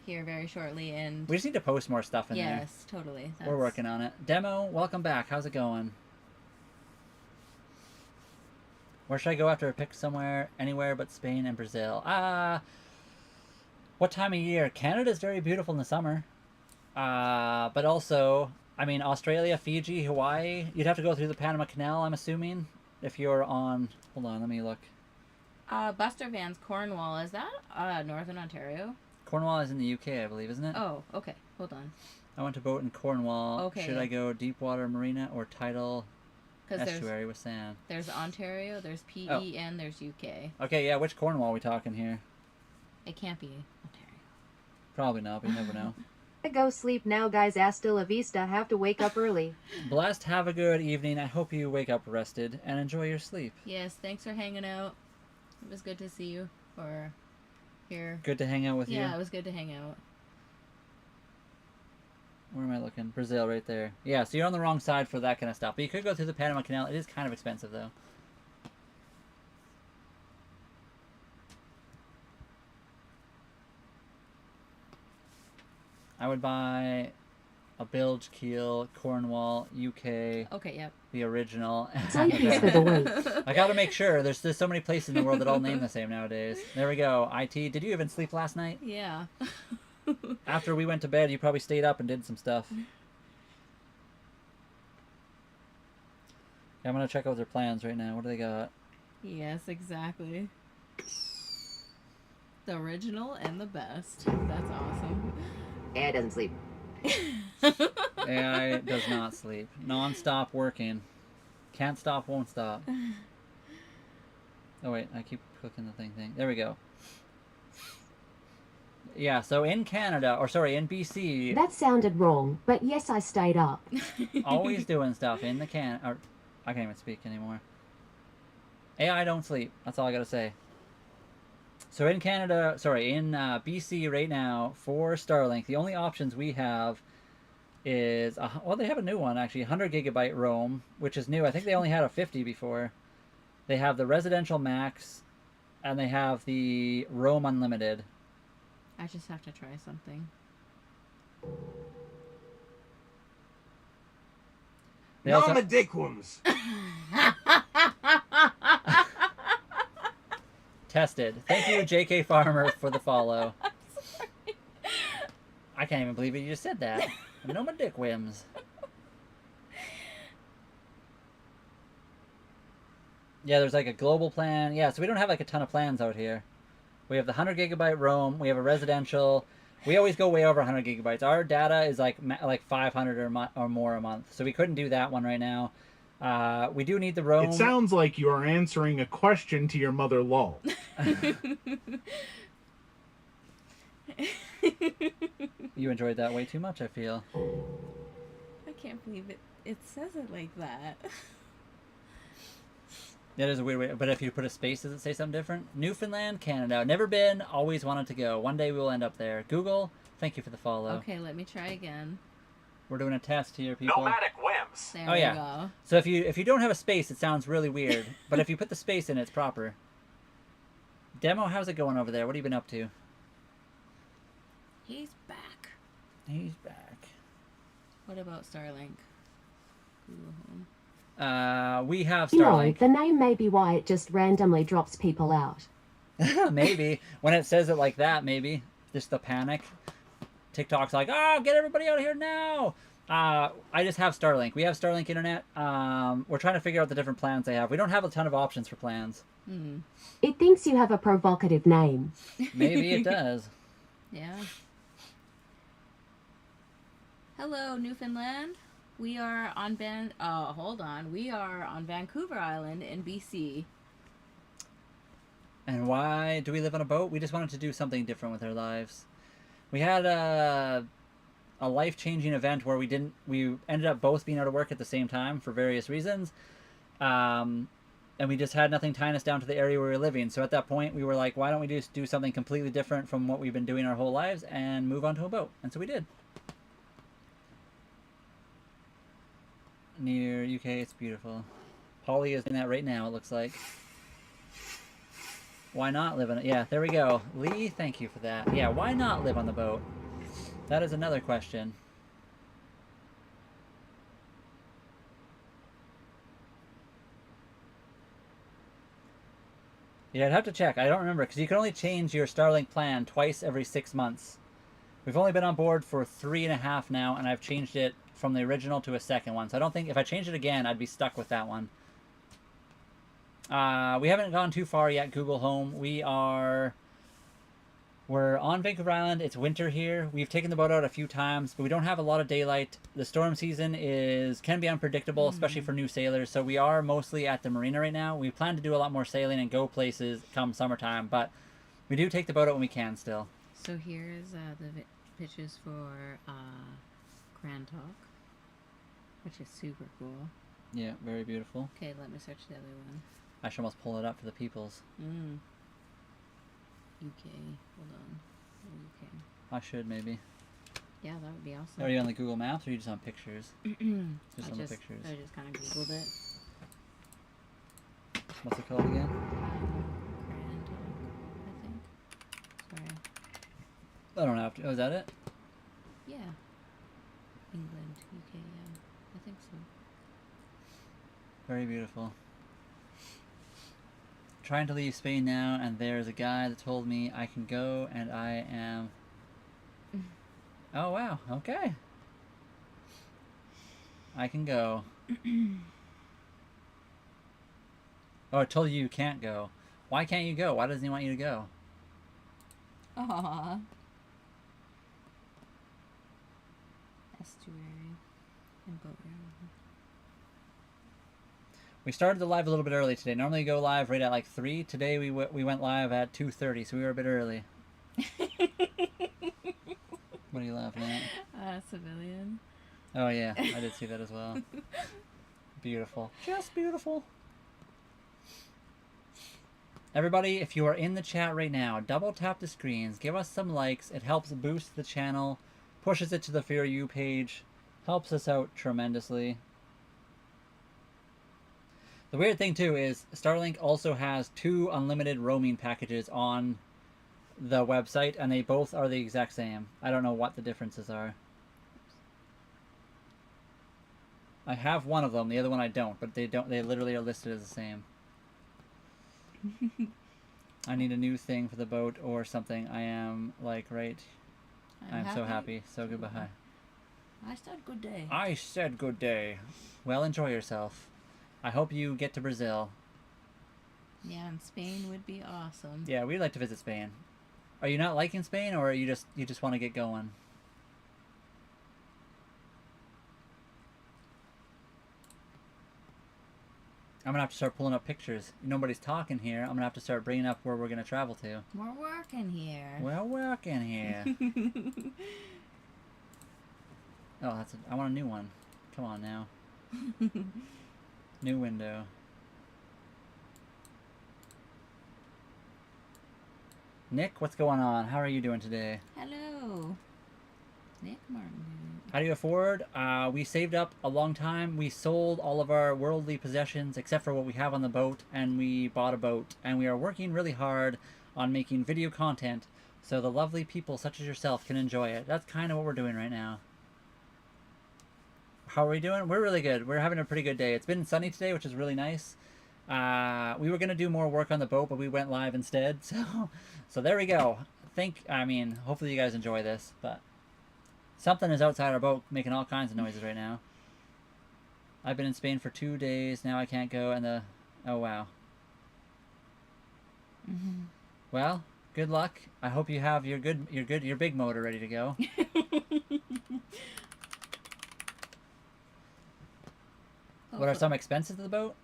here very shortly, and We just need to post more stuff in there. yes, totally. We're working on it. Demo, welcome back. How's it going? Where should I go after I pick somewhere, anywhere but Spain and Brazil? What time of year? Canada's very beautiful in the summer. But also, I mean, Australia, Fiji, Hawaii. You'd have to go through the Panama Canal, I'm assuming, if you're on... Hold on, let me look. Buster Van's Cornwall. Is that Northern Ontario? Cornwall is in the UK, I believe, isn't it? Oh, okay. Hold on. I went to boat in Cornwall. Okay. Should I go deepwater marina or tidal estuary with sand? There's Ontario, there's PE, and there's UK. Okay, yeah, which Cornwall are we talking here? It can't be Ontario. Probably not, but you never know. Go sleep now, guys. Hasta la vista. Have to wake up early. Blessed, have a good evening. I hope you wake up rested and enjoy your sleep. Yes, thanks for hanging out. It was good to see you. Or here. Good to hang out with you. Yeah, it was good to hang out. Where am I looking? Brazil, right there. Yeah, so you're on the wrong side for that kind of stuff. But you could go through the Panama Canal. It is kind of expensive, though. I would buy a bilge keel, Cornwall, UK. Okay, yep. The original. Thank you for the wait. I gotta make sure. There's so many places in the world that all name the same nowadays. There we go. IT, did you even sleep last night? Yeah. After we went to bed, you probably stayed up and did some stuff. I'm gonna check out their plans right now. What do they got? Yes, exactly. The original and the best. That's awesome. AI doesn't sleep. AI does not sleep. Non-stop working. Can't stop, won't stop. Oh wait, I keep clicking the thing. There we go. Yeah, so in Canada, or sorry, in BC... That sounded wrong, but yes, I stayed up. Always doing stuff in the or I can't even speak anymore. AI don't sleep. That's all I gotta say. So in Canada, sorry, in BC right now, for Starlink, the only options we have is... well, they have a new one, actually. 100 gigabyte roam, which is new. I think they only had a 50 before. They have the residential max, and they have the roam unlimited. I just have to try something. They also... Norma Dickworms. Tested. Thank you, J.K. Farmer, for the follow. I can't even believe it. You just said that. No my dick whims. Yeah, there's like a global plan. Yeah, so we don't have like a ton of plans out here. We have the 100 gigabyte roam. We have a residential. We always go way over 100 gigabytes. Our data is like 500 or more a month. So we couldn't do that one right now. We do need the roam. It sounds like you are answering a question to your mother, lol. You enjoyed that way too much, I feel. I can't believe it says it like that. That is a weird way, but if you put a space, does it say something different? Newfoundland, Canada. Never been, always wanted to go. One day we will end up there. Google, thank you for the follow. Okay, let me try again. We're doing a test here, people. Nomadic whims. There Oh, we yeah. go. So if you don't have a space, it sounds really weird. But if you put the space in, it's proper. Demo, how's it going over there? What have you been up to? He's back. He's back. What about Starlink? Google Home. We have You know, Starlink. the name may be why it just randomly drops people out. Maybe. When it says it like that, maybe. Just the panic. TikTok's like, oh, get everybody out of here now. I just have Starlink. We have Starlink internet. We're trying to figure out the different plans they have. We don't have a ton of options for plans. Hmm. It thinks you have a provocative name. Maybe it does. Yeah. Hello, Newfoundland. We are on We are on Vancouver Island in BC. And why do we live on a boat? We just wanted to do something different with our lives. We had a life-changing event where we ended up both being out of work at the same time for various reasons. And we just had nothing tying us down to the area where we were living. So at that point, we were like, why don't we just do something completely different from what we've been doing our whole lives and move on to a boat? And so we did. Near UK, it's beautiful. Polly is doing that right now, it looks like. Why not live on it? Yeah, there we go. Lee, thank you for that. Yeah, why not live on the boat? That is another question. Yeah, I'd have to check. I don't remember, because you can only change your Starlink plan twice every 6 months. We've only been on board for 3.5 now, and I've changed it from the original to a second one. So I don't think, if I changed it again, I'd be stuck with that one. We haven't gone too far yet, Google Home. We're on Vancouver Island. It's winter here. We've taken the boat out a few times, but we don't have a lot of daylight. The storm season can be unpredictable, especially for new sailors. So we are mostly at the marina right now. We plan to do a lot more sailing and go places come summertime, but we do take the boat out when we can still. So here's the pictures for Grand Talk, which is super cool. Yeah, very beautiful. Okay, let me search the other one. I should almost pull it up for the peoples. UK. Hold on. UK. I should maybe. Yeah, that would be awesome. Are you on the Google Maps or are you just on pictures? Just on the pictures. I just kind of Googled it. What's it called again? Grand Talk, I think. Sorry. I don't have to. Oh, is that it? Yeah. England, UK, yeah. I think so. Very beautiful. Trying to leave Spain now, and there's a guy that told me I can go, and I am... Oh, wow. Okay. I can go. Oh, I told you can't go. Why can't you go? Why doesn't he want you to go? Aww. Estuary and boat room. We started the live a little bit early today. Normally we go live right at like 3. Today we went live at 2:30, so we were a bit early. What are you laughing at? Civilian. Oh yeah, I did see that as well. Beautiful. Just beautiful. Everybody, if you are in the chat right now, double tap the screens, give us some likes. It helps boost the channel, pushes it to the For You page, helps us out tremendously. The weird thing too is Starlink also has 2 unlimited roaming packages on the website, and they both are the exact same. I don't know what the differences are. I have one of them, the other one I don't, but they literally are listed as the same. I need a new thing for the boat or something. I am like I'm so happy. So goodbye. I said good day. I said good day. Well, enjoy yourself. I hope you get to Brazil. Yeah, and Spain would be awesome. Yeah, we'd like to visit Spain. Are you not liking Spain, or are you just want to get going? I'm gonna have to start pulling up pictures. Nobody's talking here. I'm gonna have to start bringing up where we're gonna travel to. We're working here. We're working here. Oh, I want a new one. Come on now. New window. Nick, what's going on? How are you doing today? Hello. Nick Martin. How do you afford? We saved up a long time. We sold all of our worldly possessions except for what we have on the boat, and we bought a boat. And we are working really hard on making video content so the lovely people such as yourself can enjoy it. That's kind of what we're doing right now. How are we doing? We're really good. We're having a pretty good day. It's been sunny today, which is really nice. We were going to do more work on the boat, but we went live instead. So there we go. Hopefully you guys enjoy this, but something is outside our boat making all kinds of noises right now. I've been in Spain for 2 days. Now I can't go, and oh wow. Well, good luck. I hope you have your big motor ready to go. What are some expenses of the boat?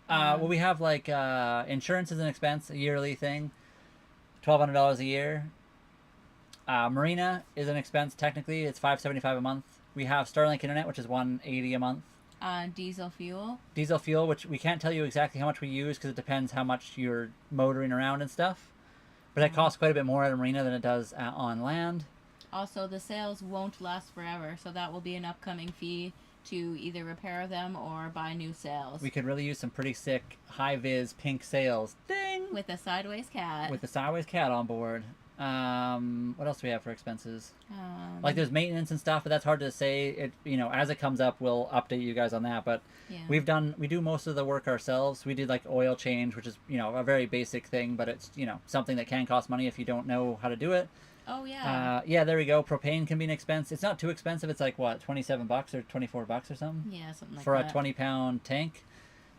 Well, we have like insurance is an expense, a yearly thing, $1,200 a year. Marina is an expense. Technically, it's $575 a month. We have Starlink internet, which is $180 a month. Diesel fuel. Diesel fuel, which we can't tell you exactly how much we use because it depends how much you're motoring around and stuff. But it costs quite a bit more at a marina than it does on land. Also, the sails won't last forever, so that will be an upcoming fee to either repair them or buy new sails. We could really use some pretty sick, high-vis pink sails. Ding! With a sideways cat. With the sideways cat on board. What else do we have for expenses? Like there's maintenance and stuff, but that's hard to say. As it comes up, we'll update you guys on that. But yeah. we do most of the work ourselves. We did like oil change, which is a very basic thing, but it's something that can cost money if you don't know how to do it. Oh yeah. Yeah, there we go. Propane can be an expense. It's not too expensive. It's like what, $27 or $24 or something. Yeah, something like for that. a 20-pound tank.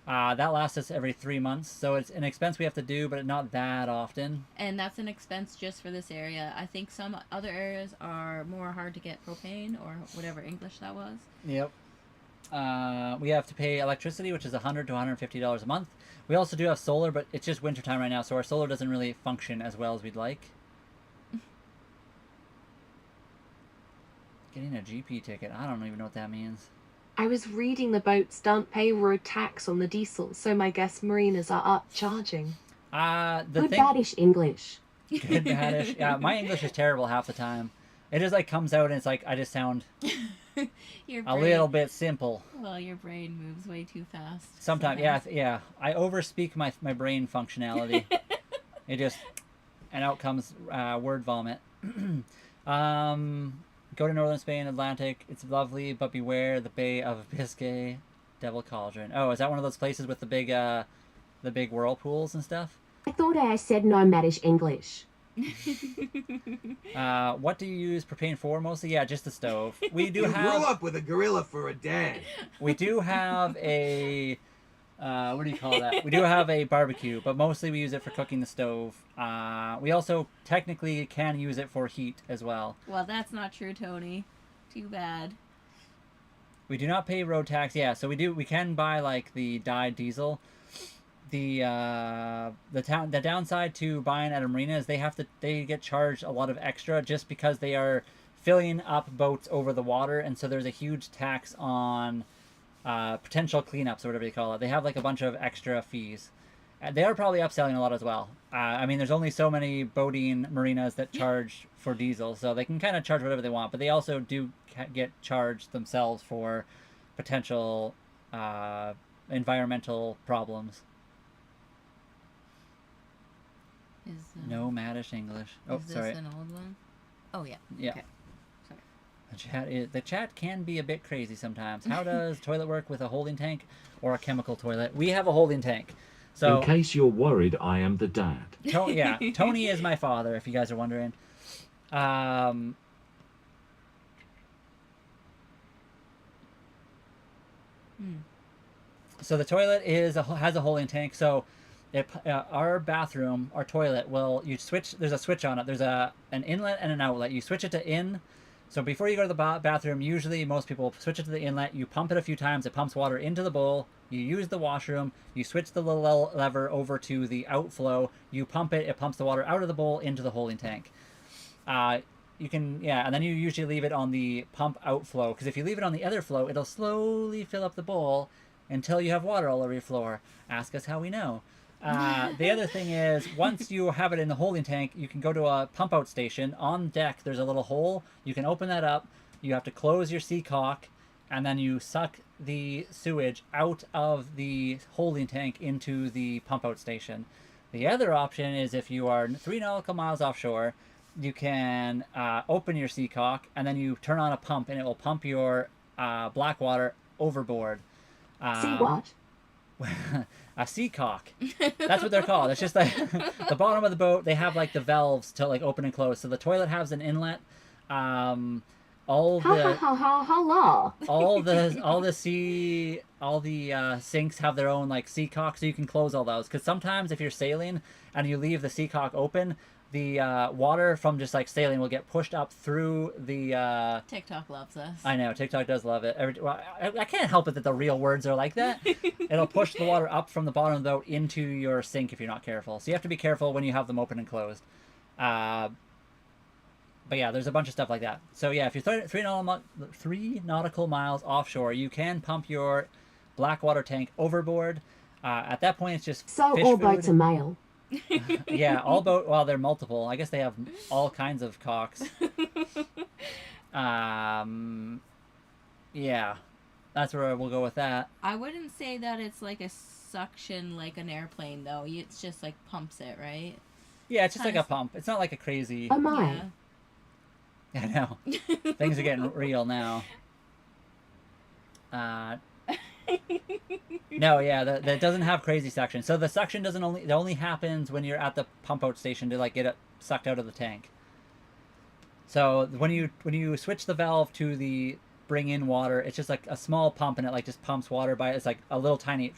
That lasts us every 3 months, so it's an expense we have to do, but not that often. And that's an expense just for this area. I think some other areas are more hard to get propane or whatever English that was. Yep. We have to pay electricity, which is $100 to $150 a month. We also do have solar, but it's just wintertime right now, so our solar doesn't really function as well as we'd like. Getting a GP ticket, I don't even know what that means. I was reading the boats don't pay road tax on the diesel, so my guess marinas are up charging. The Good thing... badish English. Good badish. Yeah, my English is terrible half the time. It just like comes out and it's like I just sound Your a brain, little bit simple. Well, your brain moves way too fast. Sometimes, yeah. I overspeak my brain functionality. It just, and out comes word vomit. Go to northern Spain, Atlantic. It's lovely, but beware the Bay of Biscay, Devil Cauldron. Oh, is that one of those places with the big whirlpools and stuff? I thought I said nomadish English. What do you use propane for mostly? Yeah, just the stove. We do You have. grew up with a gorilla for a dad. We do have a. What do you call that? We do have a barbecue, but mostly we use it for cooking the stove. We also technically can use it for heat as well. Well, that's not true, Tony. Too bad. We do not pay road tax. Yeah, so we can buy like the dyed diesel. The downside to buying at a marina is they get charged a lot of extra just because they are filling up boats over the water, and so there's a huge tax on potential cleanups or whatever you call it. They have like a bunch of extra fees. They are probably upselling a lot as well. I mean, there's only so many boating marinas that charge for diesel, so they can kind of charge whatever they want, but they also do get charged themselves for potential environmental problems. Nomadish English. Oh, is this sorry. an old one? Oh, yeah. Yeah. Okay. The chat can be a bit crazy sometimes. How does toilet work with a holding tank or a chemical toilet? We have a holding tank. So In case you're worried, I am the dad. yeah, Tony is my father, if you guys are wondering. So the toilet has a holding tank. So our bathroom, our toilet, there's a switch on it. There's an inlet and an outlet. You switch it to in. So before you go to the bathroom, usually most people switch it to the inlet. You pump it a few times. It pumps water into the bowl. You use the washroom. You switch the little lever over to the outflow. You pump it. It pumps the water out of the bowl into the holding tank. And then you usually leave it on the pump outflow, because if you leave it on the other flow, it'll slowly fill up the bowl until you have water all over your floor. Ask us how we know. The other thing is, once you have it in the holding tank, you can go to a pump out station. On deck, there's a little hole. You can open that up. You have to close your sea cock, and then you suck the sewage out of the holding tank into the pump out station. The other option is if you are 3 nautical miles offshore, you can open your sea cock, and then you turn on a pump, and it will pump your black water overboard. See what? A sea cock. That's what they're called. It's just like the bottom of the boat. They have like the valves to like open and close. So the toilet has an inlet. All the sinks have their own like sea cock, so you can close all those. Because sometimes if you're sailing and you leave the sea cock open, the water from just like sailing will get pushed up through the TikTok loves us. I know, TikTok does love it. I can't help it that the real words are like that. It'll push the water up from the bottom of the boat into your sink if you're not careful. So you have to be careful when you have them open and closed. But yeah, there's a bunch of stuff like that. So yeah, if you're 3 nautical miles offshore, you can pump your black water tank overboard. At that point, it's just So fish all food. boats are male. Yeah, all boat. Well, they're multiple. I guess they have all kinds of cocks. Yeah, that's where we'll go with that. I wouldn't say that it's like a suction like an airplane, though. It's just like pumps it, right? Yeah, it's just like a pump. It's not like a crazy. Oh my. I know. Things are getting real now. No, yeah, that doesn't have crazy suction. So the suction it only happens when you're at the pump out station to like get it sucked out of the tank. So when you switch the valve to the bring in water, it's just like a small pump, and it like just pumps water by it's like a little tiny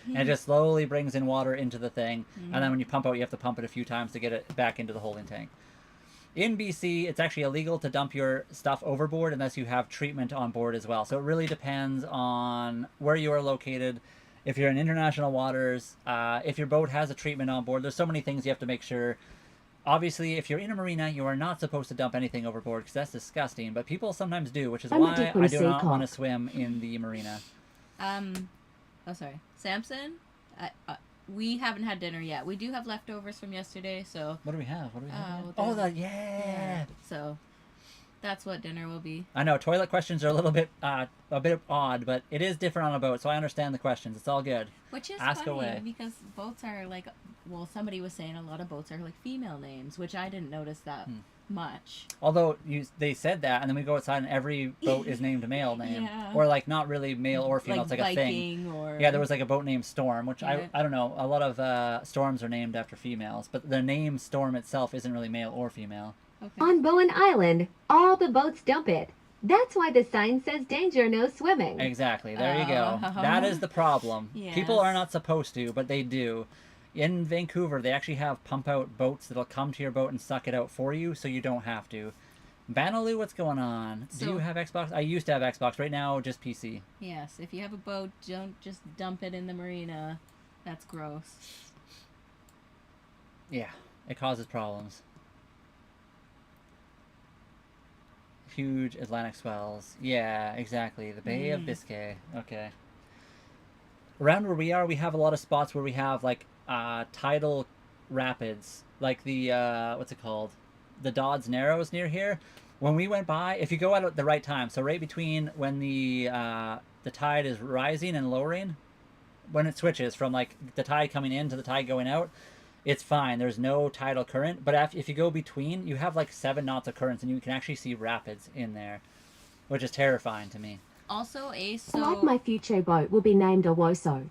and it just slowly brings in water into the thing. And then when you pump out, you have to pump it a few times to get it back into the holding tank. In BC, it's actually illegal to dump your stuff overboard unless you have treatment on board as well. So it really depends on where you are located. If you're in international waters, if your boat has a treatment on board, there's so many things you have to make sure. Obviously, if you're in a marina, you are not supposed to dump anything overboard because that's disgusting. But people sometimes do, which is why I do not want to swim in the marina. Oh, sorry. Samson, we haven't had dinner yet. We do have leftovers from yesterday, so... What do we have? What do we have? Well, yeah. So, that's what dinner will be. I know, toilet questions are a bit odd, but it is different on a boat, so I understand the questions. It's all good. Which is Ask funny, away. because boats are like... Well, somebody was saying a lot of boats are like female names, which I didn't notice that much. Although they said that, and then we go outside and every boat is named a male name. Yeah. Or like not really male or female, it's like a Viking thing. Or... Yeah, there was like a boat named Storm, which Yeah. I don't know, a lot of storms are named after females, but the name Storm itself isn't really male or female. Okay. On Bowen Island, all the boats dump it. That's why the sign says danger, no swimming. Exactly, there you go. That is the problem. People are Yes. not supposed to, but they do. In Vancouver, they actually have pump-out boats that'll come to your boat and suck it out for you, so you don't have to. Vanaloo, what's going on? Do you have Xbox? I used to have Xbox. Right now, just PC. Yes, if you have a boat, don't just dump it in the marina. That's gross. Yeah, it causes problems. Huge Atlantic swells. Yeah, exactly. The Bay of Biscay. Okay. Around where we are, we have a lot of spots where we have, like, tidal rapids. Like the, what's it called? The Dodds Narrows near here. When we went by, if you go out at the right time, so right between when the tide is rising and lowering, when it switches from, like, the tide coming in to the tide going out, it's fine. There's no tidal current. But if you go between, you have like 7 knots of currents, and you can actually see rapids in there, which is terrifying to me. Also, Ace, Like my future boat will be named Owoso.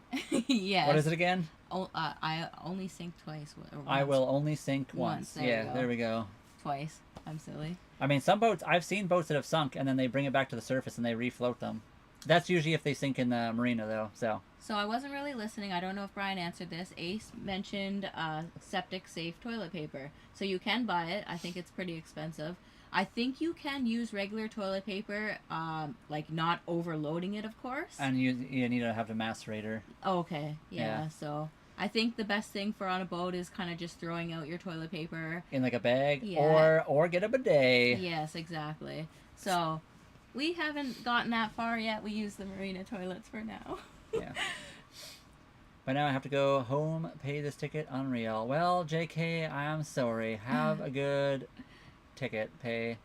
yes. What is it again? I only sink twice. Or once. I will only sink Once, once. there you Yeah, go. there we go. Twice. I'm silly. I mean, some boats, I've seen boats that have sunk, and then they bring it back to the surface, and they refloat them. That's usually if they sink in the marina, though, so... So I wasn't really listening. I don't know if Brian answered this. Ace mentioned septic safe toilet paper. So you can buy it. I think it's pretty expensive. I think you can use regular toilet paper, like not overloading it, of course. And you need to have the macerator. Oh, okay. Yeah. Yeah. So I think the best thing for on a boat is kind of just throwing out your toilet paper. In like a bag, Yeah. or get a bidet. Yes, exactly. So we haven't gotten that far yet. We use the marina toilets for now. Yeah. But now I have to go home, pay this ticket, unreal. Well, JK, I'm sorry. Have a good ticket, pay.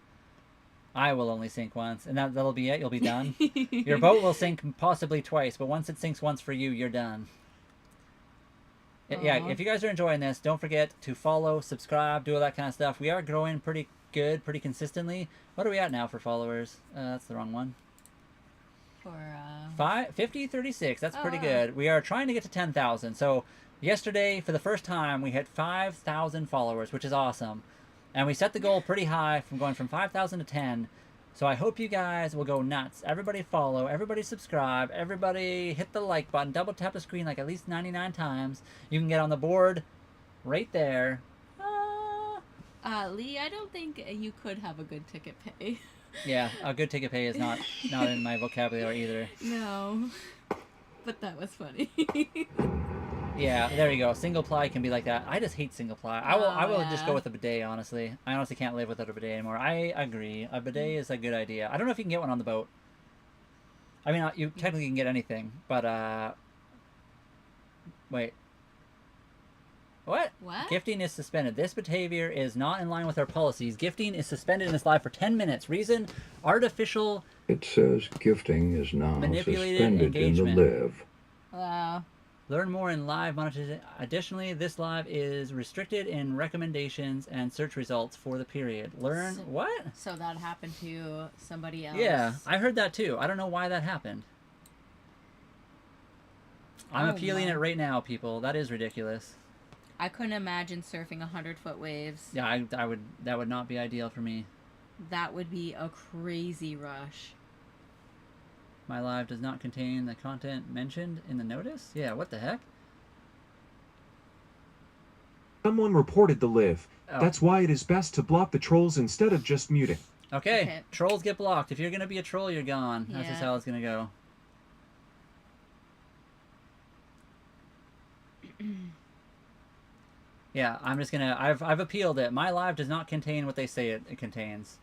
I will only sink once, and that'll be it. You'll be done. Your boat will sink possibly twice, but once it sinks once for you, you're done. Yeah, if you guys are enjoying this, don't forget to follow, subscribe, do all that kind of stuff. We are growing pretty good, pretty consistently. What are we at now for followers? That's the wrong one. For 36. That's pretty wow. good. We are trying to get to 10,000. So yesterday, for the first time, we hit 5,000 followers, which is awesome. And we set the goal pretty high, from going from 5,000 to 10. So I hope you guys will go nuts. Everybody follow, everybody subscribe, everybody hit the like button, double tap the screen like at least 99 times. You can get on the board right there. Lee, I don't think you could have a good ticket pay. Yeah, a good ticket pay is not in my vocabulary either. No, but that was funny. Yeah, there you go. Single ply can be like that. I just hate single ply. I will just yeah. go with a bidet, honestly. I honestly can't live without a bidet anymore. I agree. A bidet is a good idea. I don't know if you can get one on the boat. I mean, you technically can get anything, but wait. What? What? Gifting is suspended. This behavior is not in line with our policies. Gifting is suspended in this live for 10 minutes. Reason: artificial It says gifting is now manipulated suspended in the engagement. live. Wow. Learn more in live monetization. Additionally, this live is restricted in recommendations and search results for the period. Learn what? So that happened to somebody else. Yeah, I heard that too. I don't know why that happened. I'm appealing my. it right now, people. That is ridiculous. I couldn't imagine surfing 100-foot waves. Yeah, I would. That would not be ideal for me. That would be a crazy rush. My live does not contain the content mentioned in the notice? Yeah, what the heck? Someone reported the live. Oh. That's why it is best to block the trolls instead of just muting. Okay. Trolls get blocked. If you're going to be a troll, you're gone. That's just Yeah. how it's going to go. Yeah, I'm just gonna. I've appealed it. My live does not contain what they say it contains.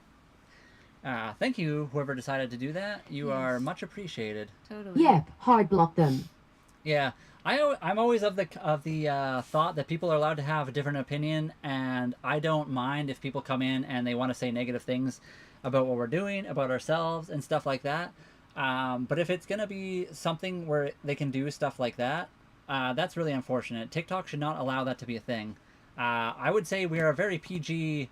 Thank you, whoever decided to do that. You are much appreciated. Totally. Yep, hard block them. Yeah, I'm always of the thought that people are allowed to have a different opinion, and I don't mind if people come in and they want to say negative things about what we're doing, about ourselves, and stuff like that. But if it's gonna be something where they can do stuff like that, that's really unfortunate. TikTok should not allow that to be a thing. I would say we are a very PG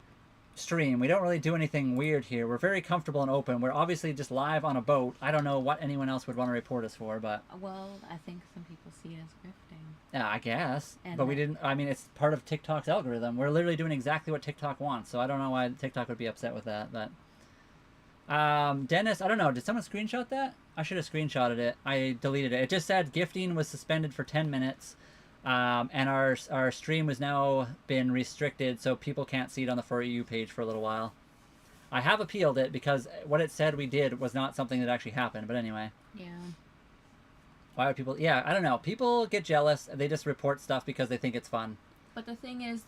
stream. We don't really do anything weird here. We're very comfortable and open. We're obviously just live on a boat. I don't know what anyone else would want to report us for, but... Well, I think some people see it as grifting. Yeah, I guess. And but we didn't... I mean, it's part of TikTok's algorithm. We're literally doing exactly what TikTok wants, so I don't know why TikTok would be upset with that, but... Dennis, I don't know. Did someone screenshot that? I should have screenshotted it. I deleted it. It just said gifting was suspended for 10 minutes. And our stream has now been restricted, so people can't see it on the For You page for a little while. I have appealed it because what it said we did was not something that actually happened. But anyway. Yeah. Why would people... Yeah, I don't know. People get jealous. They just report stuff because they think it's fun. But the thing is,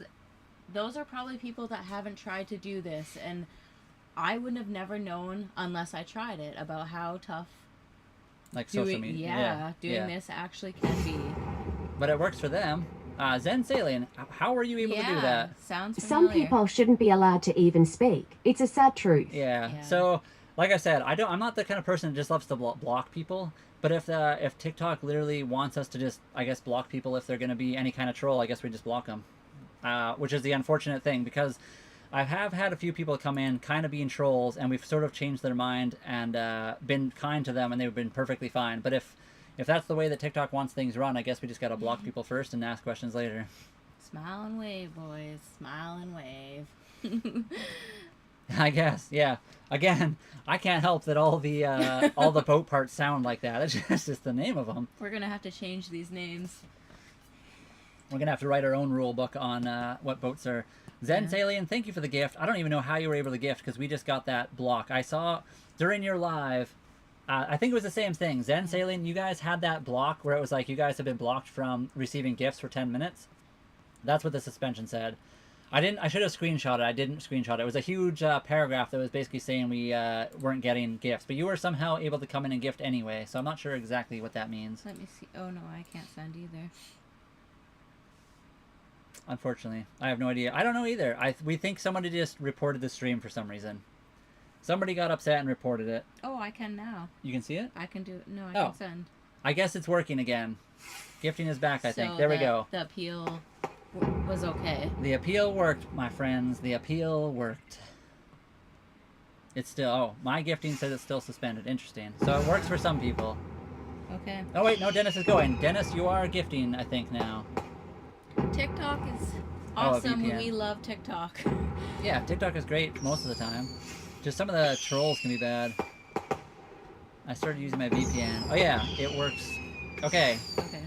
those are probably people that haven't tried to do this, and I wouldn't have never known unless I tried it about how tough like social media. Yeah, doing this actually can be. But it works for them. Zen Salient, how were you able to do that? Sounds familiar. Some people shouldn't be allowed to even speak. It's a sad truth. Yeah. So, like I said, I'm not the kind of person that just loves to block people. But if TikTok literally wants us to just, I guess, block people if they're going to be any kind of troll, I guess we just block them. Which is the unfortunate thing, because I have had a few people come in kind of being trolls, and we've sort of changed their mind and been kind to them, and they've been perfectly fine. But if that's the way that TikTok wants things run, I guess we just got to block people first and ask questions later. Smile and wave, boys. Smile and wave. I guess, yeah. Again, I can't help that all the boat parts sound like that. It's just the name of them. We're gonna have to change these names. We're gonna have to write our own rule book on what boats are. Zen Salient, thank you for the gift. I don't even know how you were able to gift because we just got that block. I saw during your live. I think it was the same thing. Zen Salient, you guys had that block where it was like you guys have been blocked from receiving gifts for 10 minutes. That's what the suspension said. I should have screenshot it. I didn't screenshot it. It was a huge paragraph that was basically saying we weren't getting gifts. But you were somehow able to come in and gift anyway, so I'm not sure exactly what that means. Let me see. Oh, no, I can't send either. Unfortunately. I have no idea. I don't know either. We think somebody just reported the stream for some reason. Somebody got upset and reported it. Oh, I can now. You can see it? I can do it. No, I can send. I guess it's working again. Gifting is back, I think. There we go. The appeal was okay. The appeal worked, my friends. The appeal worked. It's still... Oh, my gifting says it's still suspended. Interesting. So it works for some people. Okay. Oh, wait. No, Dennis is going. Dennis, you are gifting, I think, now. TikTok is awesome. We love TikTok. Yeah, TikTok is great most of the time. Just some of the trolls can be bad. I started using my VPN. Oh yeah, it works. Okay. Okay.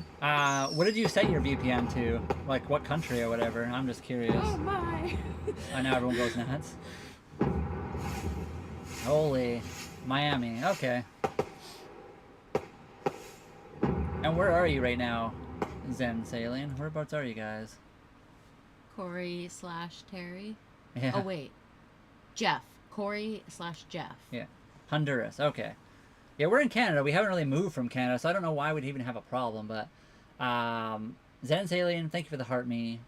What did you set your VPN to? Like what country or whatever? I'm just curious. Oh my. I know everyone goes nuts. Holy. Miami. Okay. And where are you right now, Zen Sailing? Whereabouts are you guys? Corey/Terry. Yeah. Oh wait. Jeff. Corey/Jeff. Yeah. Honduras. Okay. Yeah, we're in Canada. We haven't really moved from Canada, so I don't know why we'd even have a problem, but Zen Salient, thank you for the heart me.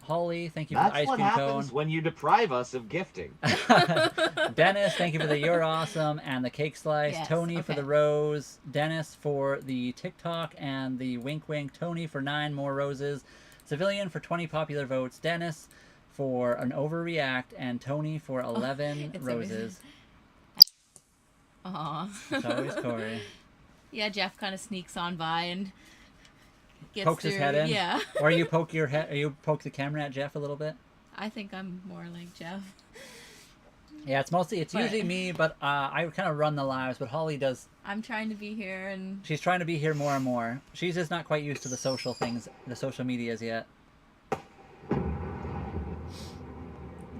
Holly, thank you for the ice cream cone. That's what happens when you deprive us of gifting. Dennis, thank you for the You're Awesome and the cake slice. Yes, Tony for the rose. Dennis for the TikTok and the wink wink. Tony for 9 more roses. Civilian for 20 popular votes. Dennis for an overreact, and Tony for 11 roses. Aw. It's always Corey. Yeah, Jeff kind of sneaks on by and gets pokes his head in. Yeah. Or you poke your head, or you poke the camera at Jeff a little bit. I think I'm more like Jeff. Yeah, it's usually me, but I kind of run the lives, but Holly does. I'm trying to be here, and She's trying to be here more and more. She's just not quite used to the social things, the social medias yet.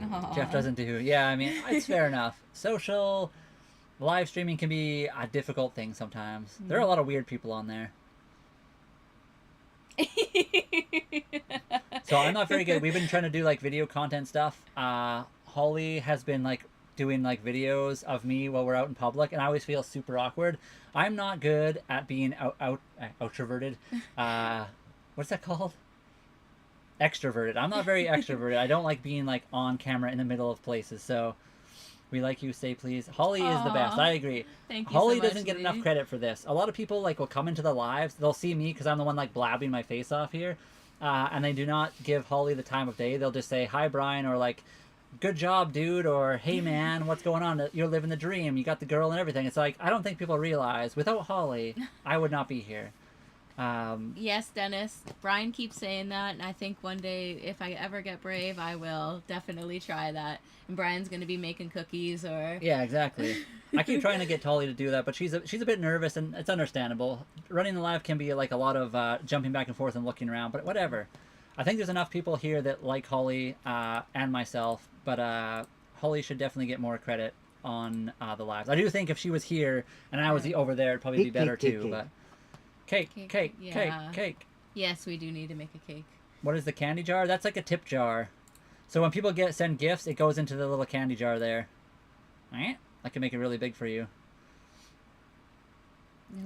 Aw. Jeff doesn't do. Yeah, I mean, it's fair enough. Social live streaming can be a difficult thing sometimes. There are a lot of weird people on there. So I'm not very good. We've been trying to do like video content stuff. Holly has been like doing like videos of me while we're out in public, and I always feel super awkward. I'm not good at being outroverted. What's that called? Extroverted. I'm not very extroverted. I don't like being like on camera in the middle of places. So we like you, say please. Holly is the best. I agree. Thank you Holly so much, doesn't get Lee. enough credit for this. A lot of people like will come into the lives. They'll see me because I'm the one like blabbing my face off here, and they do not give Holly the time of day. They'll just say hi, Brian, or like, good job, dude, or hey, man, what's going on? You're living the dream. You got the girl and everything. It's like I don't think people realize without Holly, I would not be here. Yes, Dennis. Brian keeps saying that, and I think one day, if I ever get brave, I will definitely try that. And Brian's going to be making cookies, or Yeah, exactly. I keep trying to get Holly to do that, but she's a bit nervous, and it's understandable. Running the live can be like a lot of jumping back and forth and looking around, but whatever. I think there's enough people here that like Holly and myself, but Holly should definitely get more credit on the lives. I do think if she was here and I was over there, it'd probably be better too. But cake. Yes, we do need to make a cake. What is the candy jar? That's like a tip jar. So when people send gifts, it goes into the little candy jar there. Alright? I can make it really big for you.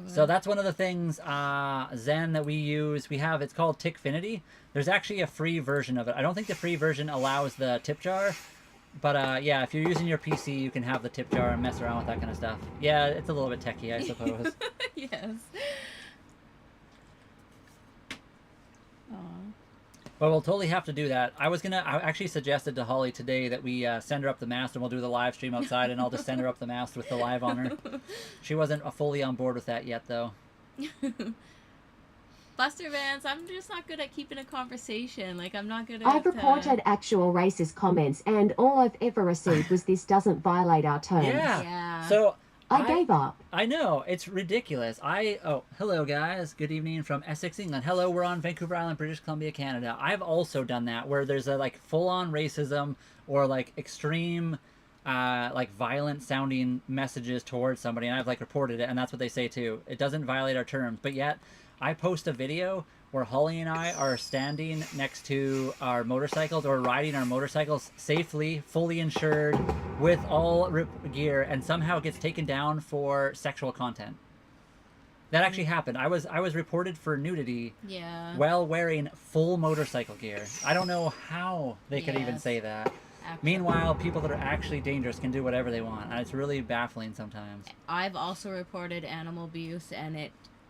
So that's one of the things, Zen, that we use. It's called Tickfinity. There's actually a free version of it. I don't think the free version allows the tip jar. But yeah, if you're using your PC, you can have the tip jar and mess around with that kind of stuff. Yeah, it's a little bit techie, I suppose. Yes. Aw. But we'll totally have to do that. I actually suggested to Holly today that we send her up the mast and we'll do the live stream outside, and I'll just send her up the mast with the live on her. She wasn't fully on board with that yet, though. Buster Vance, I'm just not good at keeping a conversation. Like, I'm not good at... I've reported actual racist comments, and all I've ever received was this doesn't violate our terms. Yeah. So... I gave up. I know, it's ridiculous. Oh, hello guys. Good evening from Essex, England. Hello, we're on Vancouver Island, British Columbia, Canada. I've also done that, where there's a like full-on racism or like extreme, like violent sounding messages towards somebody, and I've like reported it, and that's what they say too. It doesn't violate our terms, but yet I post a video where Holly and I are standing next to our motorcycles or riding our motorcycles safely, fully insured, with all gear, and somehow it gets taken down for sexual content. That actually happened. I was reported for nudity while wearing full motorcycle gear. I don't know how they could even say that. Meanwhile, people that are actually dangerous can do whatever they want, and it's really baffling sometimes. I've also reported animal abuse, and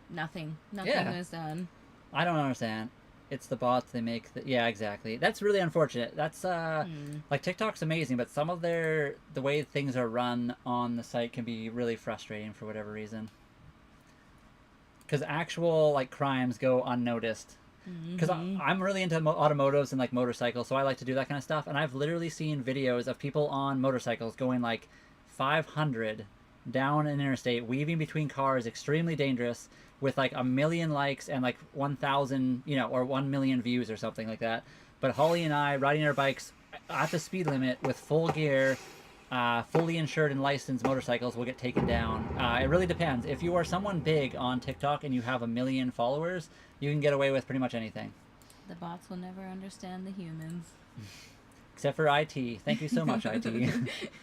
nothing was done. I don't understand. It's the bots they make. Yeah, exactly. That's really unfortunate. That's like TikTok's amazing, but some of the way things are run on the site can be really frustrating for whatever reason. Because actual like crimes go unnoticed. Because I'm really into automotives and like motorcycles, so I like to do that kind of stuff. And I've literally seen videos of people on motorcycles going like 500 down an interstate, weaving between cars, extremely dangerous, with like 1 million likes and like 1,000, or 1 million views or something like that. But Holly and I riding our bikes at the speed limit with full gear, fully insured and licensed motorcycles will get taken down. It really depends. If you are someone big on TikTok and you have 1 million followers, you can get away with pretty much anything. The bots will never understand the humans. Except for IT. Thank you so much, IT.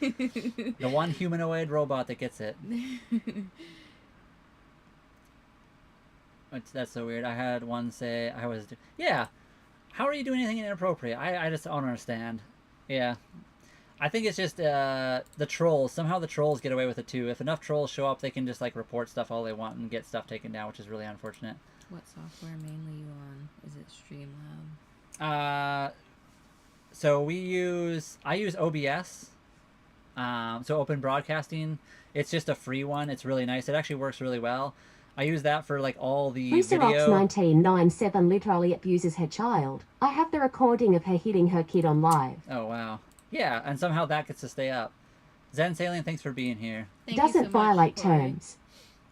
The one humanoid robot that gets it. That's so weird. I had one say yeah, how are you doing anything inappropriate? I just don't understand. Yeah. I think it's just the trolls. Somehow the trolls get away with it too. If enough trolls show up, they can just like report stuff all they want and get stuff taken down, which is really unfortunate. What software mainly you on? Is it Streamlab? So I use OBS. So Open Broadcasting. It's just a free one. It's really nice. It actually works really well. I use that for like all the video. 1997 literally abuses her child. I have the recording of her hitting her kid on live. Oh wow. Yeah, and somehow that gets to stay up. Zen Sailing, thanks for being here. Thank you so Doesn't much, violate Corey. terms.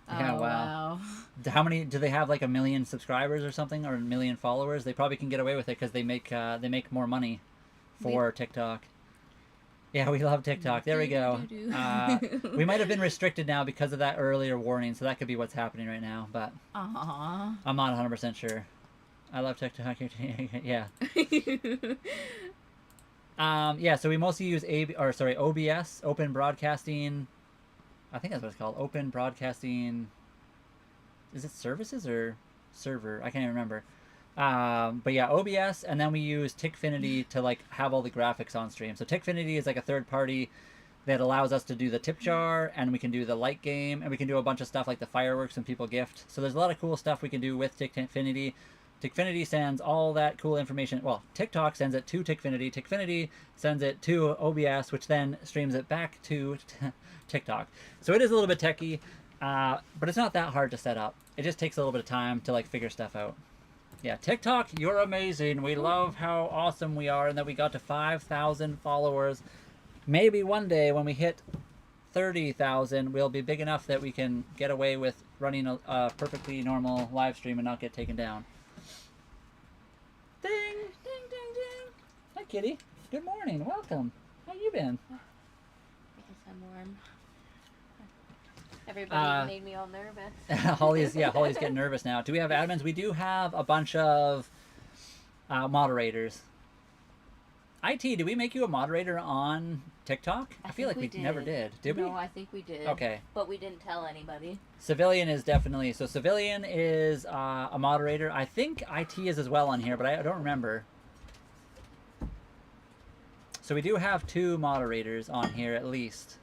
Yeah, Oh, wow. How many do they have? Like 1 million subscribers or something, or 1 million followers? They probably can get away with it because they make more money for TikTok. Yeah, we love TikTok. There we go. We might have been restricted now because of that earlier warning, so that could be what's happening right now. But Aww. I'm not 100% sure. I love TikTok. Yeah. Yeah. So we mostly use OBS, Open Broadcasting. I think that's what it's called. Open Broadcasting. Is it services or server? I can't even remember. But yeah, OBS, and then we use Tickfinity to like have all the graphics on stream. So Tickfinity is like a third party that allows us to do the tip jar, and we can do the light game, and we can do a bunch of stuff like the fireworks when people gift. So there's a lot of cool stuff we can do with Tickfinity. Tickfinity sends all that cool information. Well, TikTok sends it to Tickfinity. Tickfinity sends it to OBS, which then streams it back to TikTok. So it is a little bit techy, but it's not that hard to set up. It just takes a little bit of time to like figure stuff out. Yeah, TikTok, you're amazing. We love how awesome we are and that we got to 5,000 followers. Maybe one day when we hit 30,000, we'll be big enough that we can get away with running a perfectly normal live stream and not get taken down. Ding, ding, ding, ding. Hi, Kitty. Good morning. Welcome. How you been? Because I'm warm. Everybody made me all nervous. Holly's getting nervous now. Do we have admins? We do have a bunch of moderators. IT, did we make you a moderator on TikTok? I feel like we never did. Did we? No, I think we did. Okay. But we didn't tell anybody. Civilian is definitely... So Civilian is a moderator. I think IT is as well on here, but I don't remember. So we do have 2 moderators on here at least.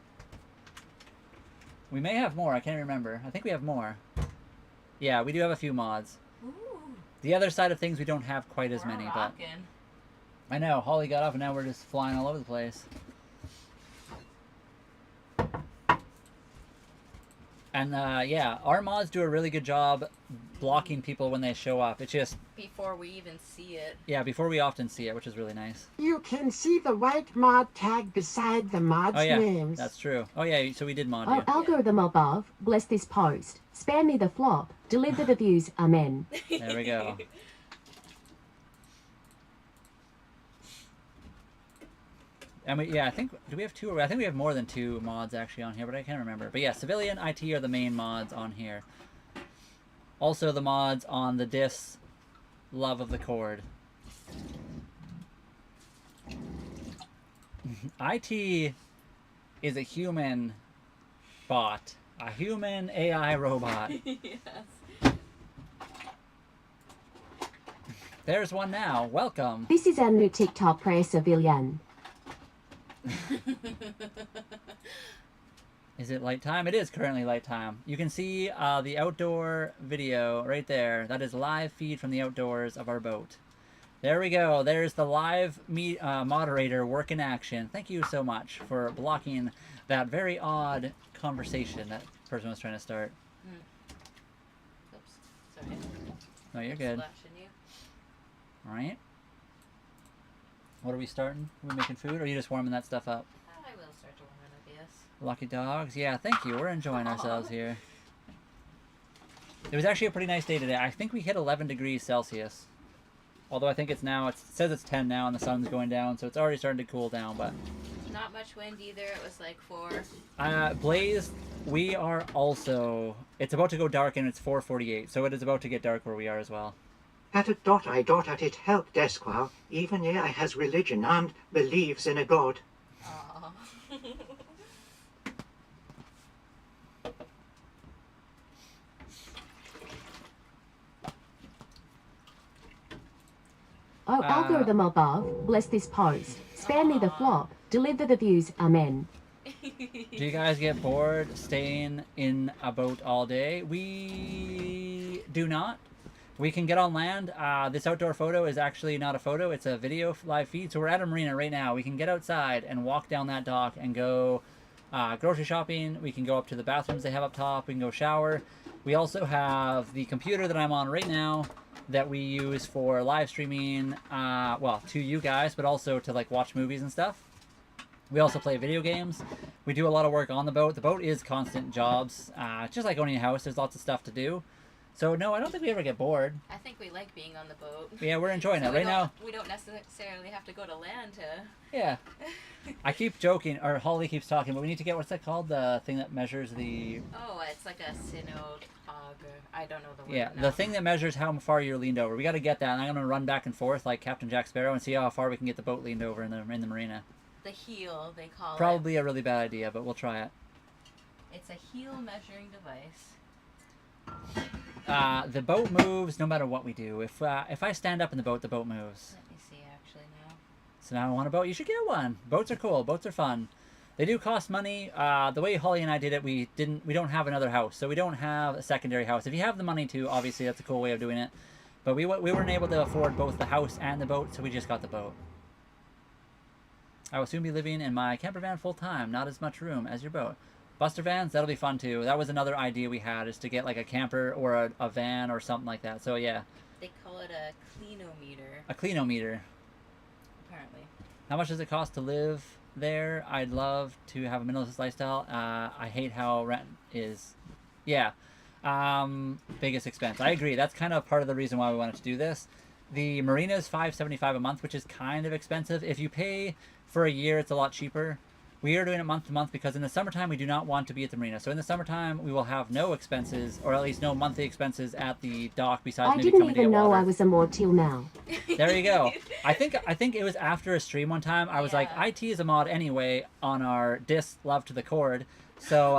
We may have more. I can't remember. I think we have more. Yeah, we do have a few mods. Ooh. The other side of things, we don't have quite as many, but... I know. Holly got off, and now we're just flying all over the place. And, yeah, our mods do a really good job blocking people when they show up. It's just... Before we even see it. Yeah, before we often see it, which is really nice. You can see the white mod tag beside the mod's names. That's true. Oh, yeah, so we did mod Oh, you. algorithm above, bless this post. Spare me the flop. Deliver the views. Amen. There we go. And I think, do we have 2? I think we have more than 2 mods actually on here, but I can't remember. But yeah, Civilian, IT are the main mods on here. Also the mods on the Dis Love of the Cord. IT is a human bot. A human AI robot. Yes. There's one now. Welcome. This is our new TikTok prayer civilian. Is it light time? It is currently light time. You can see the outdoor video right there. That is live feed from the outdoors of our boat. There we go. There's the live moderator work in action. Thank you so much for blocking that very odd conversation that person was trying to start. Oops. Sorry. No, you're good. You. All right. What are we starting? Are we making food, or are you just warming that stuff up? I will start to warm it, I guess. Lucky dogs. Yeah, thank you. We're enjoying ourselves here. It was actually a pretty nice day today. I think we hit 11 degrees Celsius. Although I think it's now, it says it's 10 now and the sun's going down, so it's already starting to cool down, but... Not much wind either. It was like 4. Blaze, we are also... It's about to go dark and it's 4:48, so it is about to get dark where we are as well. At a dot I dot at it help desk while even I has religion and believes in a god. Aww. Oh, algorithm above, bless this post. Spare me the flop. Deliver the views. Amen. Do you guys get bored staying in a boat all day? We do not. We can get on land. This outdoor photo is actually not a photo. It's a video live feed. So we're at a marina right now. We can get outside and walk down that dock and go grocery shopping. We can go up to the bathrooms they have up top. We can go shower. We also have the computer that I'm on right now that we use for live streaming, well, to you guys, but also to like watch movies and stuff. We also play video games. We do a lot of work on the boat. The boat is constant jobs. Just like owning a house, there's lots of stuff to do. So no, I don't think we ever get bored. I think we like being on the boat. Yeah, we're enjoying it right now. We don't necessarily have to go to land to. Yeah. I keep joking, or Holly keeps talking, but we need to get, what's that called? The thing that measures the... Oh, it's like a synod. I don't know the word. Yeah, now. the thing that measures how far you're leaned over. We got to get that, and I'm going to run back and forth like Captain Jack Sparrow and see how far we can get the boat leaned over in the marina. The heel, they call it. Probably a really bad idea, but we'll try it. It's a heel measuring device. The boat moves no matter what we do. If I stand up in the boat moves. Let me see actually now. So now I want a boat. You should get one. Boats are cool. Boats are fun. They do cost money. The way Holly and I did it, we don't have another house, so we don't have a secondary house. If you have the money to, obviously that's a cool way of doing it. But we weren't able to afford both the house and the boat, so we just got the boat. I will soon be living in my camper van full time. Not as much room as your boat. Buster vans, that'll be fun too. That was another idea we had, is to get like a camper or a van or something like that. So yeah. They call it a cleanometer. A cleanometer. Apparently. How much does it cost to live there? I'd love to have a minimalist lifestyle. I hate how rent is. Yeah. Biggest expense. I agree. That's kind of part of the reason why we wanted to do this. The marina is $5.75 a month, which is kind of expensive. If you pay for a year, it's a lot cheaper. We are doing it month to month because in the summertime we do not want to be at the marina. So in the summertime we will have no expenses, or at least no monthly expenses at the dock besides I maybe didn't coming to even get know water. I was a mod till now. There you go. I think it was after a stream one time. I was like, IT is a mod anyway on our disc Love to the Cord. So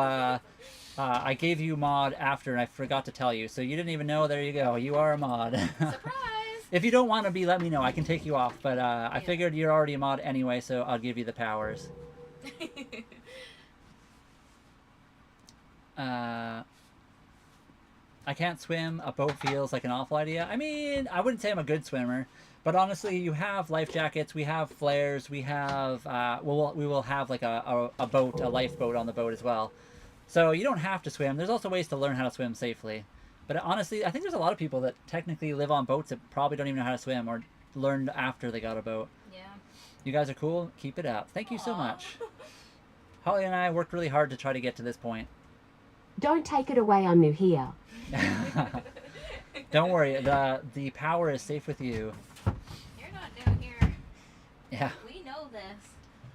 I gave you mod after and I forgot to tell you. So you didn't even know. There you go. You are a mod. Surprise! If you don't want to be, let me know. I can take you off. But I figured you're already a mod anyway, so I'll give you the powers. I can't swim. A boat feels like an awful idea. I mean, I wouldn't say I'm a good swimmer, but honestly, you have life jackets, we have flares, we have we will have like a boat, a lifeboat on the boat as well. So you don't have to swim. There's also ways to learn how to swim safely. But honestly, I think there's a lot of people that technically live on boats that probably don't even know how to swim or learned after they got a boat. Yeah. You guys are cool. Keep it up. Thank you so much. Holly and I worked really hard to try to get to this point. Don't take it away, I'm new here. Don't worry, the power is safe with you. You're not new here. Yeah. We know this.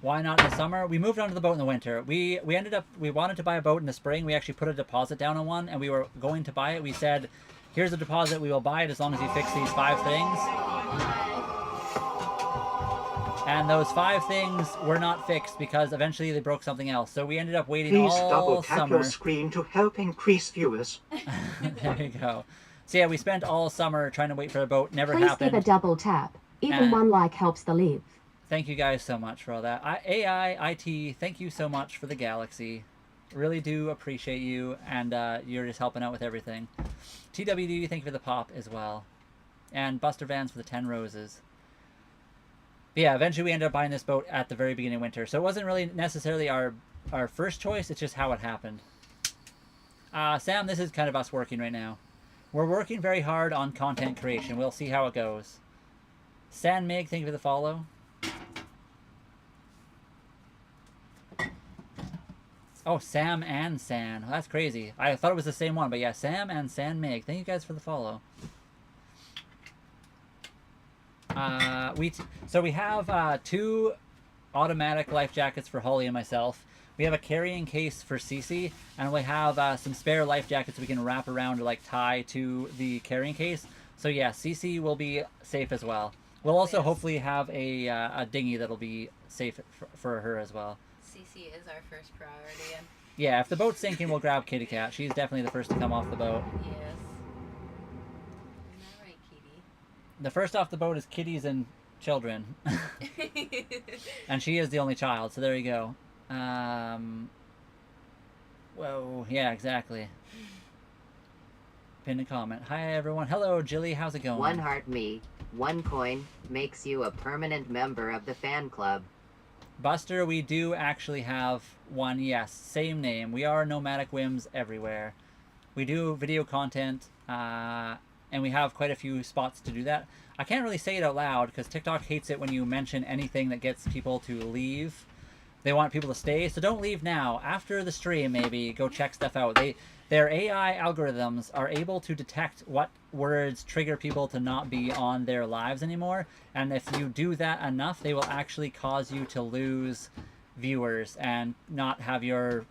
Why not in the summer? We moved onto the boat in the winter. We wanted to buy a boat in the spring. We actually put a deposit down on one, and we were going to buy it. We said, here's the deposit, we will buy it as long as you fix these 5 things. And those 5 things were not fixed because eventually they broke something else. So we ended up waiting Please all double tap summer. your screen to help increase viewers. There you go. So yeah, we spent all summer trying to wait for a boat. Never Please happened. give a double tap. Even one like helps the live. Thank you guys so much for all that. AI, IT, thank you so much for the galaxy. Really do appreciate you, and you're just helping out with everything. TWD, thank you for the pop as well. And Buster Vans for the 10 roses. But yeah, eventually we ended up buying this boat at the very beginning of winter. So it wasn't really necessarily our first choice, it's just how it happened. Sam, this is kind of us working right now. We're working very hard on content creation. We'll see how it goes. San Mig, thank you for the follow. Oh, Sam and San. That's crazy. I thought it was the same one, but yeah, Sam and San Mig. Thank you guys for the follow. So we have 2 automatic life jackets for Holly and myself. We have a carrying case for Cece, and we have some spare life jackets we can wrap around or like tie to the carrying case. So yeah, Cece will be safe as well. We'll also hopefully have a dinghy that'll be safe for her as well. CC is our first priority. And yeah, if the boat's sinking, we'll grab Kitty Cat. She's definitely the first to come off the boat. yes. Isn't that right, Kitty? The first off the boat is kitties and children. And she is the only child, so there you go. Whoa, yeah, exactly. Pin a comment. Hi, everyone. Hello, Jilly. How's it going? 1 heart me, 1 coin makes you a permanent member of the fan club. Buster, we do actually have one, yes. Same name. We are Nomadic Whims everywhere. We do video content, and we have quite a few spots to do that. I can't really say it out loud, because TikTok hates it when you mention anything that gets people to leave. They want people to stay, so don't leave now. After the stream, maybe go check stuff out. Their AI algorithms are able to detect what words trigger people to not be on their lives anymore, and if you do that enough, they will actually cause you to lose viewers and not have your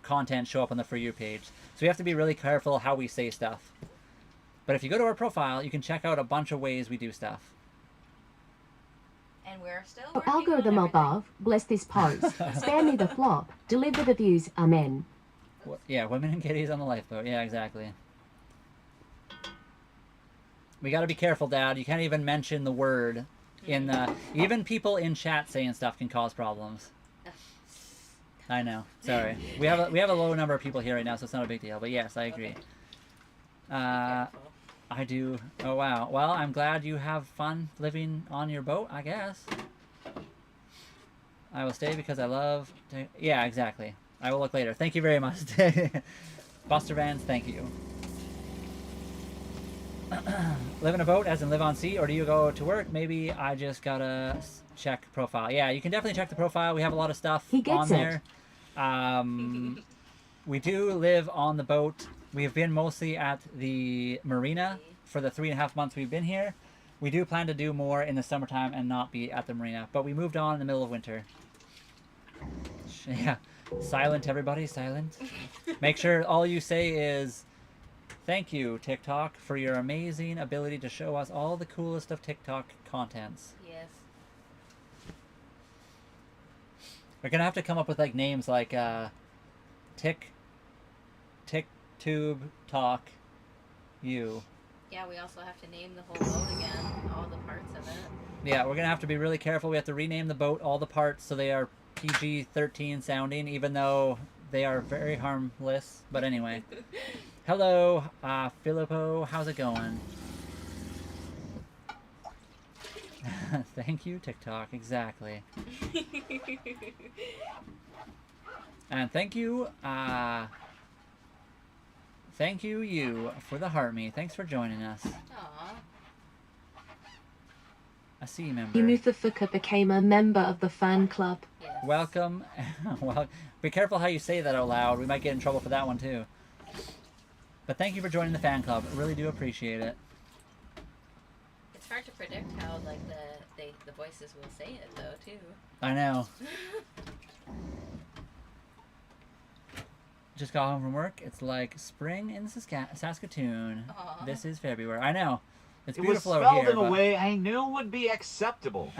content show up on the For You page. So we have to be really careful how we say stuff. But if you go to our profile, you can check out a bunch of ways we do stuff. And we're still Your working algorithm on everything. above, bless this post. Spare me the flop. Deliver the views. Amen. Yeah, women and kitties on the lifeboat. Yeah, exactly. We got to be careful, Dad. You can't even mention the word in the... Even people in chat saying stuff can cause problems. I know. Sorry. We have a low number of people here right now, so it's not a big deal. But yes, I agree. Okay. I do. Oh, wow. Well, I'm glad you have fun living on your boat, I guess. I will stay because I love... Yeah, exactly. I will look later. Thank you very much. Buster Vans, thank you. Live in a boat as in live on sea, or do you go to work? Maybe I just gotta check profile. Yeah, you can definitely check the profile. We have a lot of stuff on there. We do live on the boat. We've been mostly at the marina for the 3.5 months we've been here. We do plan to do more in the summertime and not be at the marina, but we moved on in the middle of winter. Yeah, silent everybody, silent. Make sure all you say is, thank you, TikTok, for your amazing ability to show us all the coolest of TikTok contents. Yes. We're gonna have to come up with like names like TikTube Talk You. Yeah, we also have to name the whole boat again, all the parts of it. Yeah, we're gonna have to be really careful. We have to rename the boat, all the parts, so they are PG-13 sounding, even though they are very harmless. But anyway. Hello, Filippo. How's it going? Thank you, TikTok. Exactly. And thank you, you, for the heart me. Thanks for joining us. Aww. A C member. Yumufafuka became a member of the fan club. Yes. Welcome. Well, be careful how you say that out loud. We might get in trouble for that one too. But thank you for joining the fan club. I really do appreciate it. It's hard to predict how like the voices will say it though too. I know. Just got home from work. It's like spring in Saskatoon. Aww. This is February. I know. It's It was beautiful spelled out here. in a way I knew would be acceptable.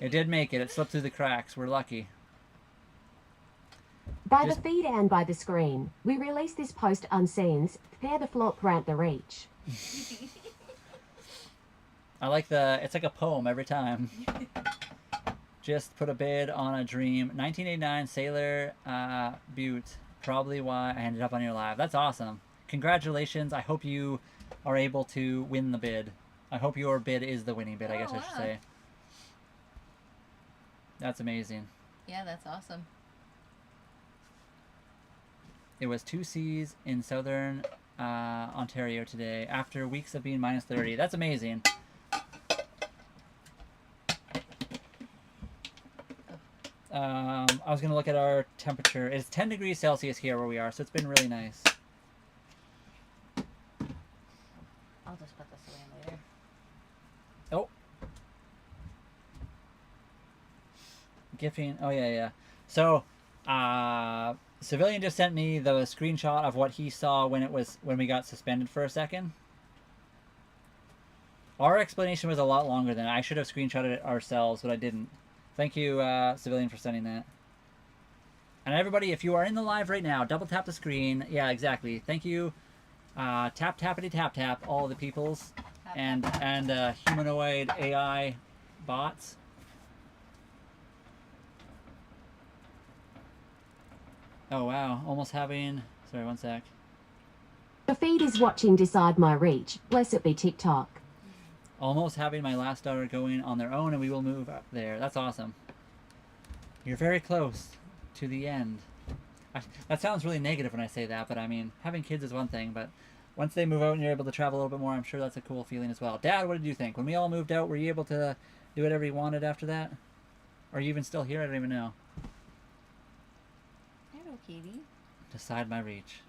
It did make it. It slipped through the cracks. We're lucky. By the feed and by the screen, we release this post unseen. Spare the flop, grant the reach. I like it's like a poem every time. Just put a bid on a dream. 1989 Sailor Butte. Probably why I ended up on your live. That's awesome. Congratulations. I hope you are able to win the bid. I hope your bid is the winning bid, I guess I should say. That's amazing. Yeah, that's awesome. It was 2 C's in southern Ontario today after weeks of being minus 30. That's amazing. I was going to look at our temperature. It's 10 degrees Celsius here where we are, so it's been really nice. I'll just put this away later. Oh. Gifting. Oh, yeah. So, Civilian just sent me the screenshot of what he saw when we got suspended for a second. Our explanation was a lot longer than I should have screenshotted it ourselves, but I didn't. Thank you, Civilian, for sending that. And everybody, if you are in the live right now, double tap the screen. Yeah, exactly. Thank you. Tap tappity tap tap all the peoples and humanoid AI bots. Oh wow, almost having. Sorry, one sec. The feed is watching decide my reach. Bless it be TikTok. Almost having my last daughter going on their own, and we will move up there. That's awesome. You're very close to the end. That sounds really negative when I say that, but I mean, having kids is one thing, but once they move out and you're able to travel a little bit more, I'm sure that's a cool feeling as well. Dad, what did you think? When we all moved out, were you able to do whatever you wanted after that? Are you even still here? I don't even know. Hello, Katie. Decide my reach.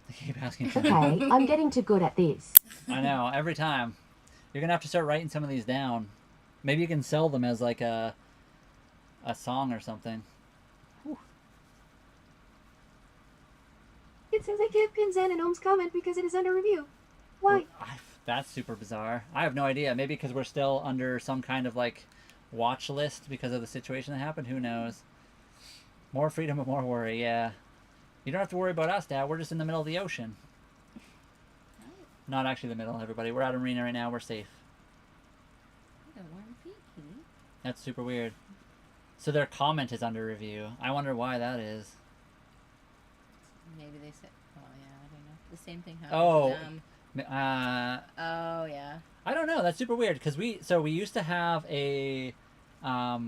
They keep asking for Okay, I'm getting too good at this. I know, every time. You're gonna have to start writing some of these down. Maybe you can sell them as like a song or something. It says I can't pin Zen and Ohm's comment because it is under review. Why? That's super bizarre. I have no idea. Maybe because we're still under some kind of like watch list because of the situation that happened. Who knows? More freedom but more worry. Yeah. You don't have to worry about us, Dad. We're just in the middle of the ocean. Not actually the middle, everybody. We're out of Marina right now. We're safe. That's super weird. So their comment is under review. I wonder why that is. Maybe they said, oh yeah, I don't know. The same thing happened to them. Oh yeah. I don't know. That's super weird because we used to have a what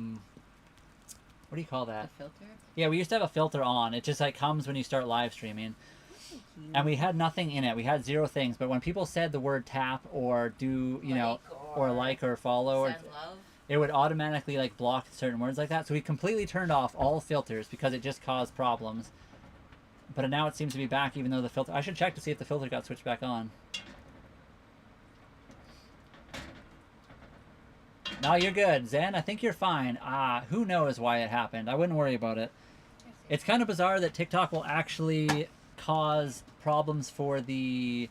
do you call that? A filter? Yeah, we used to have a filter on. It just like comes when you start live streaming. And we had nothing in it. We had 0 things. But when people said the word tap or do, you know, or like or follow or love, it would automatically like block certain words like that. So we completely turned off all filters because it just caused problems. But now it seems to be back even though the filter... I should check to see if the filter got switched back on. No, you're good. Zen, I think you're fine. Who knows why it happened. I wouldn't worry about it. It's kind of bizarre that TikTok will actually cause problems for the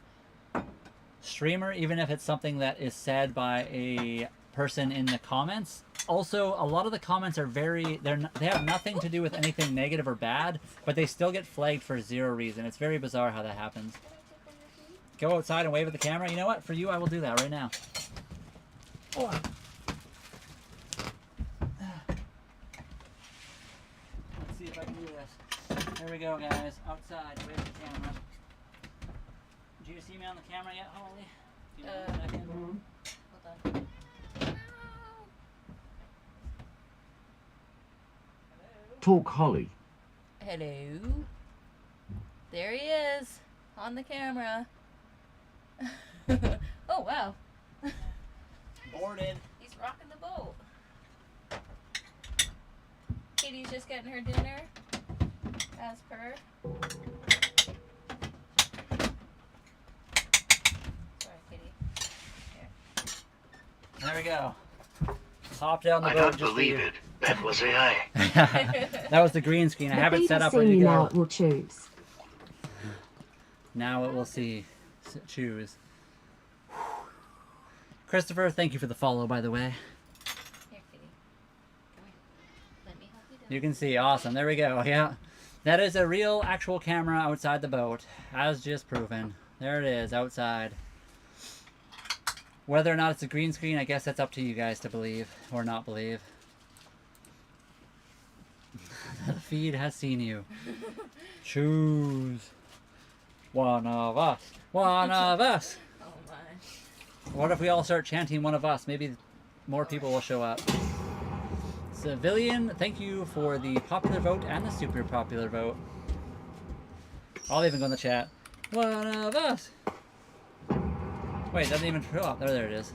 streamer, even if it's something that is said by a person in the comments. Also, a lot of the comments are they have nothing to do with anything negative or bad, but they still get flagged for 0 reason. It's very bizarre how that happens. Go outside and wave at the camera. You know what? For you, I will do that right now. Oh. Let's see if I can do this. Here we go, guys. Outside, wave at the camera. Do you see me on the camera yet, Holly? Do you know a second? Hold on. Talk Holly. Hello. There he is on the camera. Oh wow. Boarded. He's rocking the boat. Katie's just getting her dinner, as per. Sorry, Katie. Here. There we go. Hop down the boat. I don't believe it. That was AI. That was the green screen. I have it set up ready to go. Now it will choose. Now it will choose. Christopher, thank you for the follow, by the way. Here, Kitty. Come here. Let me help you down. You can see. Awesome. There we go. Yeah. That is a real, actual camera outside the boat, as just proven. There it is, outside. Whether or not it's a green screen, I guess that's up to you guys to believe or not believe. The feed has seen you. Choose. One of us. One of us. Oh my. What if we all start chanting one of us? Maybe more people will show up. Civilian, thank you for the popular vote and the super popular vote. I'll even go in the chat. One of us. Wait, it doesn't even show up. There it is.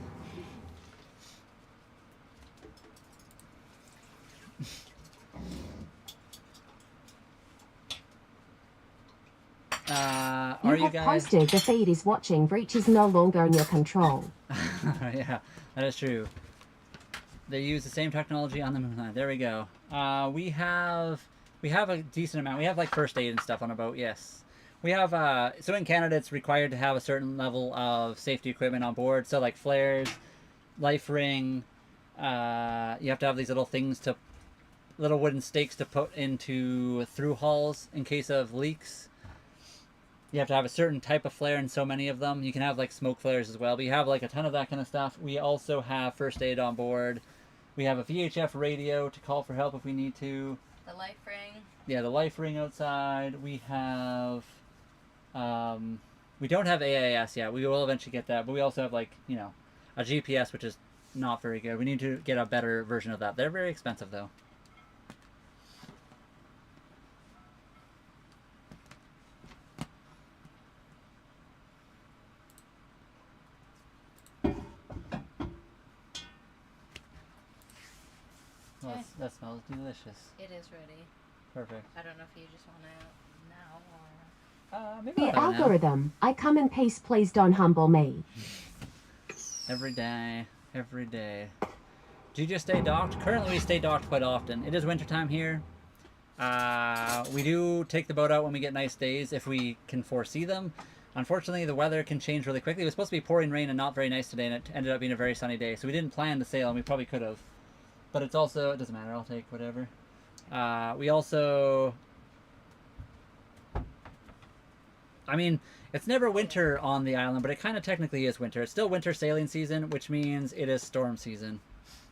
You Are have you guys... posted the feed is watching. Breach is no longer in your control. Yeah, that is true. They use the same technology on the moonline. There we go. We have a decent amount. We have like first aid and stuff on a boat. Yes, we have. So in Canada, it's required to have a certain level of safety equipment on board. So like flares, life ring. You have to have these little things little wooden stakes to put into through hulls in case of leaks. You have to have a certain type of flare and so many of them. You can have like smoke flares as well, but you have like a ton of that kind of stuff. We also have first aid on board. We have a VHF radio to call for help if we need to. The life ring. Yeah, the life ring outside. We have, we don't have AIS yet. We will eventually get that, but we also have like, you know, a GPS, which is not very good. We need to get a better version of that. They're very expensive though. Okay. That smells delicious. It is ready. Perfect. I don't know if you just want to now or... Maybe The I'll have it now. algorithm. I come in peace, please don't humble me. Every day. Every day. Do you just stay docked? Currently we stay docked quite often. It is wintertime here. We do take the boat out when we get nice days if we can foresee them. Unfortunately, the weather can change really quickly. It was supposed to be pouring rain and not very nice today, and it ended up being a very sunny day. So we didn't plan to sail, and we probably could have. But it's also, it doesn't matter. I'll take whatever. We also... I mean, it's never winter on the island, but it kind of technically is winter. It's still winter sailing season, which means it is storm season.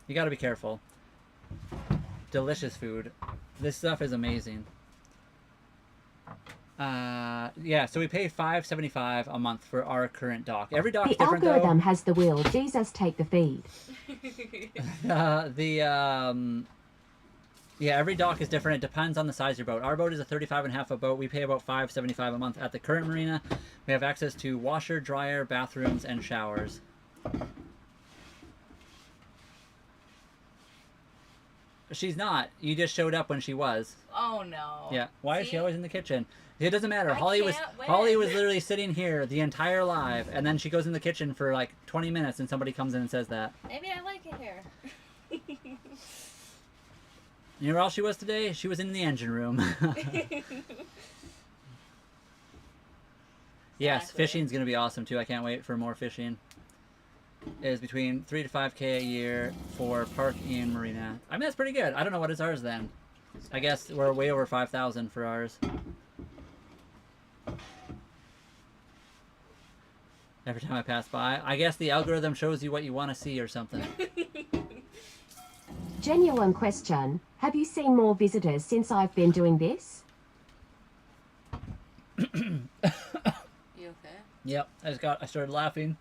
You got to be careful. Delicious food. This stuff is amazing. Yeah, so we pay $5.75 a month for our current dock. Every dock's The different, algorithm though. has the wheel. Jesus, take the feed. Yeah, every dock is different. It depends on the size of your boat. Our boat is a 35.5-foot boat. We pay about $5.75 a month at the current marina. We have access to washer, dryer, bathrooms, and showers. She's not. You just showed up when she was. Oh, no. Yeah. Why is she always in the kitchen? It doesn't matter. I Holly was can't win. Holly was literally sitting here the entire live, and then she goes in the kitchen for like 20 minutes, and somebody comes in and says that. Maybe I like it here. You know where else she was today? She was in the engine room. Yes, Exactly. fishing's gonna be awesome too. I can't wait for more fishing. It is between $3,000 to $5,000 a year for park and marina. I mean, that's pretty good. I don't know what is ours then. I guess we're way over 5,000 for ours. Every time I pass by, I guess the algorithm shows you what you want to see or something. Genuine question. Have you seen more visitors since I've been doing this? You okay? Yep, I started laughing.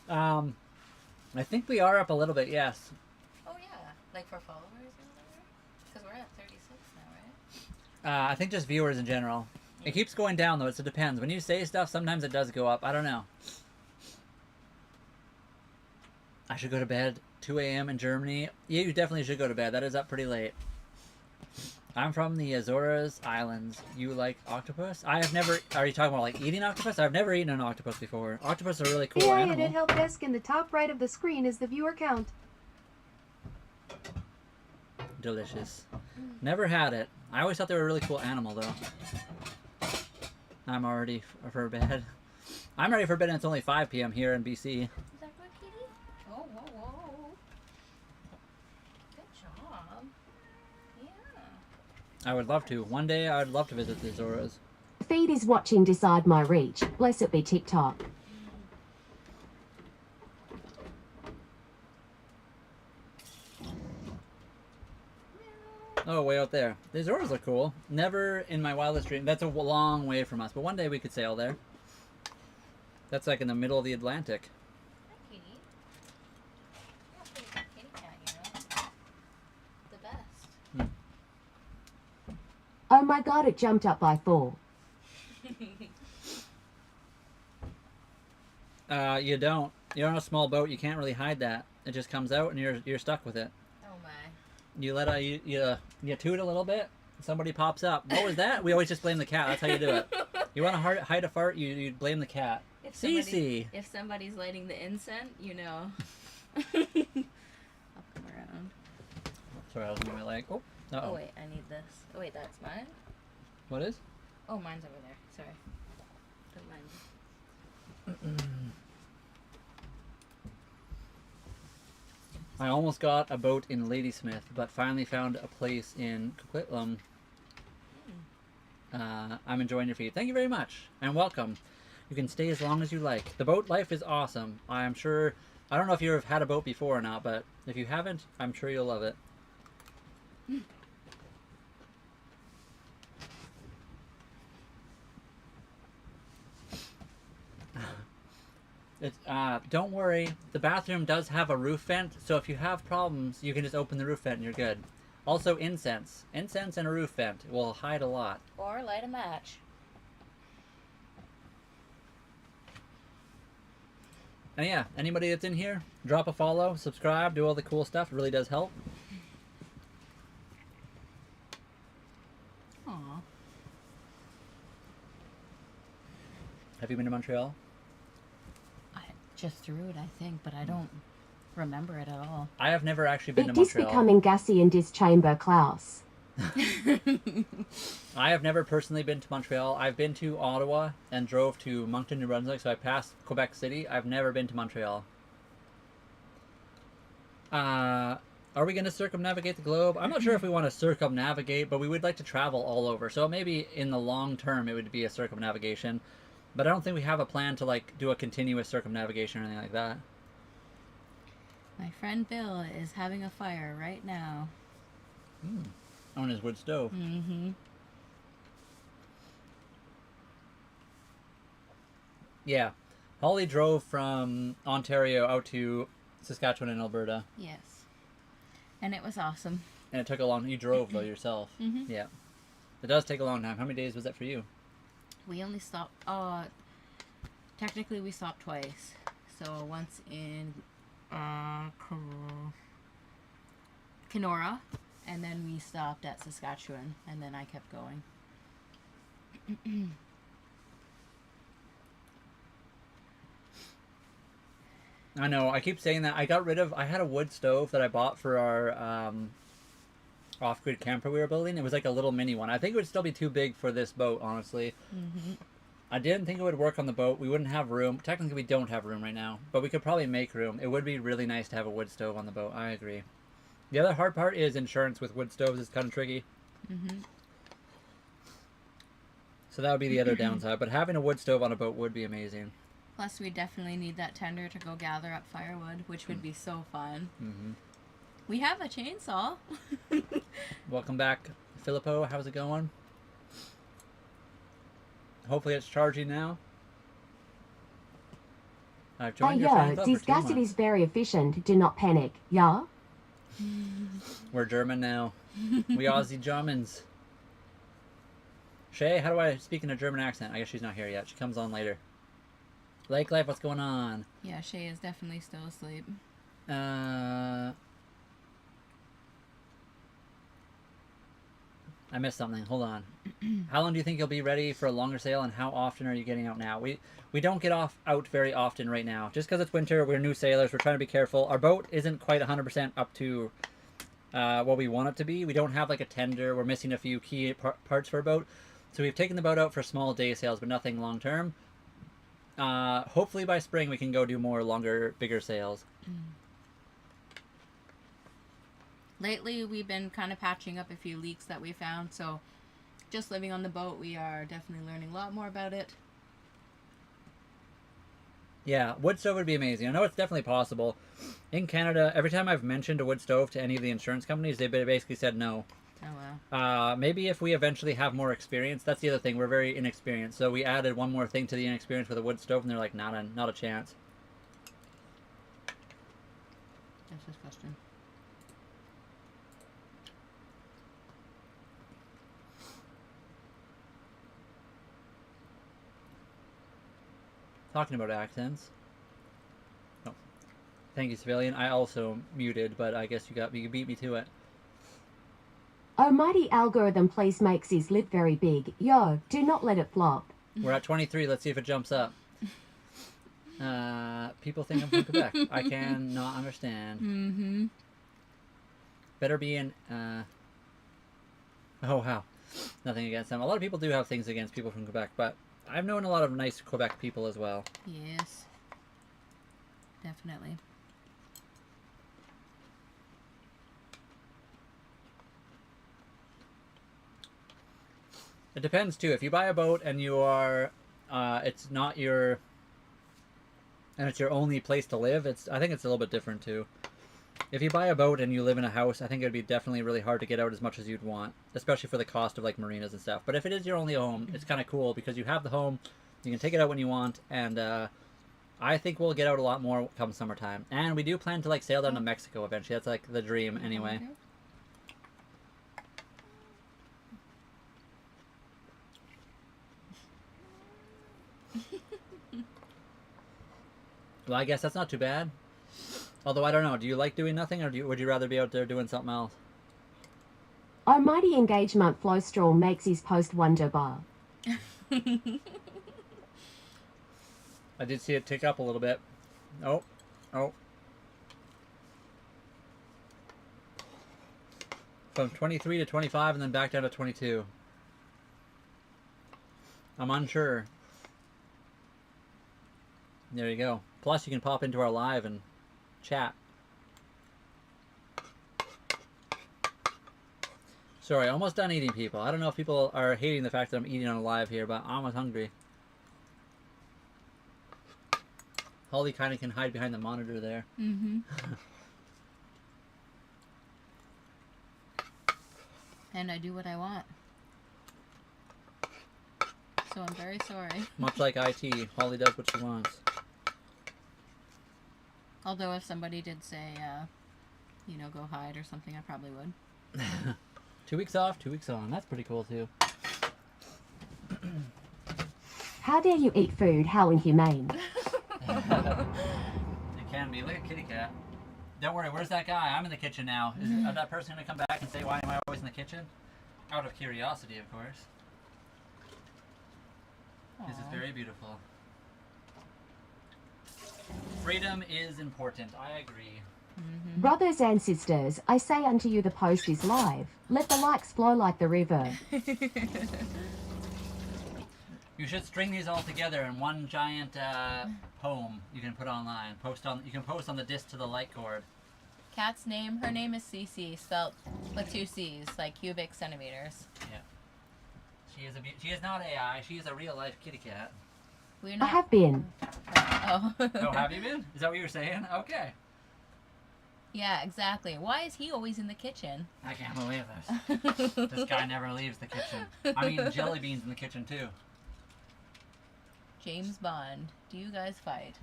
I think we are up a little bit, yes. Oh, yeah. Like for followers or whatever? Because we're at 36 now, right? I think just viewers in general. It keeps going down though, so it depends. When you say stuff, sometimes it does go up. I don't know. I should go to bed. 2 a.m. in Germany. Yeah, you definitely should go to bed. That is up pretty late. I'm from the Azores Islands. You like octopus? I have never... Are you talking about like eating octopus? I've never eaten an octopus before. Octopus are a really cool The area animal. at help desk in the top right of the screen is the viewer count. Delicious. Never had it. I always thought they were a really cool animal though. I'm already for bed. I'm ready for bed and it's only 5 p.m. here in BC. Is that good, kitty? Oh, whoa, whoa. Good job. Yeah. I would love to. One day I would love to visit the Azores. Feed is watching Decide My Reach. Bless it be TikTok. Oh, way out there. The Azores are cool. Never in my wildest dream. That's a long way from us, but one day we could sail there. That's like in the middle of the Atlantic. Hi, kitty. You're a pretty good kitty cat, you know? The best. Oh my god, it jumped up by 4. You don't. You're on a small boat. You can't really hide that. It just comes out and you're stuck with it. Oh, my. You let you toot a little bit. Somebody pops up. What was that? We always just blame the cat. That's how you do it. You want to hide a fart? You blame the cat. If somebody's lighting the incense, you know. I'll come around. Sorry, I was moving my leg. Oh, uh-oh. Oh, wait, I need this. Oh, wait, that's mine? What is? Oh, mine's over there. Sorry. Don't mind. I almost got a boat in Ladysmith, but finally found a place in Coquitlam. I'm enjoying your feed. Thank you very much, and welcome. You can stay as long as you like. The boat life is awesome. I'm sure... I don't know if you've had a boat before or not, but if you haven't, I'm sure you'll love it. Don't worry, the bathroom does have a roof vent, so if you have problems, you can just open the roof vent and you're good. Also, incense. Incense and a roof vent will hide a lot. Or light a match. And yeah, anybody that's in here, drop a follow, subscribe, do all the cool stuff. It really does help. Aw. Have you been to Montreal? I just threw it, I think, but I don't remember it at all. I have never actually been to It is Montreal. becoming gassy in this chamber, Klaus. I have never personally been to Montreal. I've been to Ottawa and drove to Moncton, New Brunswick, so I passed Quebec City. I've never been to Montreal. Are we going to circumnavigate the globe? I'm not sure if we want to circumnavigate, but we would like to travel all over. So maybe in the long term it would be a circumnavigation. But I don't think we have a plan to like do a continuous circumnavigation or anything like that. My friend Bill is having a fire right now. On his wood stove. Mm-hmm. Yeah. Holly drove from Ontario out to Saskatchewan and Alberta. Yes. And it was awesome. And it took a long... You drove, though, yourself. Mm-hmm. Yeah. It does take a long time. How many days was that for you? We only stopped... technically, we stopped twice. So, once in Kenora, and then we stopped at Saskatchewan, and then I kept going. I know. I keep saying that. I got rid of... I had a wood stove that I bought for our off-grid camper we were building. It was like a little mini one. I think it would still be too big for this boat, honestly. Mm-hmm. I didn't think it would work on the boat. We wouldn't have room. Technically, we don't have room right now, but we could probably make room. It would be really nice to have a wood stove on the boat. I agree. The other hard part is insurance with wood stoves. It's kind of tricky. Mm-hmm. So that would be the other downside. But having a wood stove on a boat would be amazing. Plus, we definitely need that tender to go gather up firewood, which would be so fun. Mm-hmm. We have a chainsaw. Welcome back, Filippo. How's it going? Hopefully it's charging now. I've joined your fan club this for 2 gas months. is very efficient. Do not panic. Yeah? We're German now. We Aussie Germans. Shay, how do I speak in a German accent? I guess she's not here yet. She comes on later. Lake Life, what's going on? Yeah, Shay is definitely still asleep. I missed something. Hold on. How long do you think you'll be ready for a longer sail, and how often are you getting out now? We don't get out very often right now. Just because it's winter, we're new sailors. We're trying to be careful. Our boat isn't quite 100% up to what we want it to be. We don't have like a tender. We're missing a few key parts for our boat. So we've taken the boat out for small day sails, but nothing long term. Hopefully by spring we can go do more longer, bigger sails. Lately, we've been kind of patching up a few leaks that we found, so just living on the boat, we are definitely learning a lot more about it. Yeah, wood stove would be amazing. I know it's definitely possible. In Canada, every time I've mentioned a wood stove to any of the insurance companies, they basically said no. Oh, wow. Maybe if we eventually have more experience, that's the other thing. We're very inexperienced, so we added one more thing to the inexperience with a wood stove, and they're like, not a chance. That's his question. Talking about accents. Oh. Thank you, Civilian. I also muted, but I guess you beat me to it. Almighty algorithm please makes his lip very big. Yo, do not let it flop. We're at 23. Let's see if it jumps up. People think I'm from Quebec. I cannot understand. Mm-hmm. Better be in... Oh, wow. Nothing against them. A lot of people do have things against people from Quebec, but I've known a lot of nice Quebec people as well. Yes. Definitely. It depends, too. If you buy a boat and you are... it's not your... And it's your only place to live, I think it's a little bit different, too. If you buy a boat and you live in a house, I think it would be definitely really hard to get out as much as you'd want, especially for the cost of like marinas and stuff. But if it is your only home, it's kind of cool because you have the home, you can take it out when you want, and I think we'll get out a lot more come summertime. And we do plan to like sail down to Mexico eventually. That's like the dream anyway. Well, I guess that's not too bad. Although I don't know. Do you like doing nothing, or would you rather be out there doing something else? Our mighty engagement Flowstrom makes his post wonderbar. I did see it tick up a little bit. Oh. From 23 to 25 and then back down to 22. I'm unsure. There you go. Plus you can pop into our live and chat. Sorry, almost done eating, people. I don't know if people are hating the fact that I'm eating on a live here, but I'm almost hungry. Holly kind of can hide behind the monitor there. Mm-hmm. And I do what I want. So I'm very sorry. Much like IT, Holly does what she wants. Although if somebody did say, you know, go hide or something, I probably would. 2 weeks off, 2 weeks on. That's pretty cool, too. How dare you eat food? How inhumane. It can be. Look at Kitty Cat. Don't worry, where's that guy? I'm in the kitchen now. Is that person going to come back and say, why am I always in the kitchen? Out of curiosity, of course. Aww. This is very beautiful. Freedom is important. I agree. Mm-hmm. Brothers and sisters, I say unto you the post is live. Let the likes flow like the river. You should string these all together in one giant poem you can put online. You can post on the disc to the light cord. Cat's name, her name is Cece, spelt with 2 C's, like cubic centimeters. Yeah. She is not AI. She is a real life kitty cat. We're not... I have been. Oh. Oh, have you been? Is that what you were saying? Okay. Yeah, exactly. Why is he always in the kitchen? I can't believe this. This guy never leaves the kitchen. I'm eating jelly beans in the kitchen too. James Bond, do you guys fight?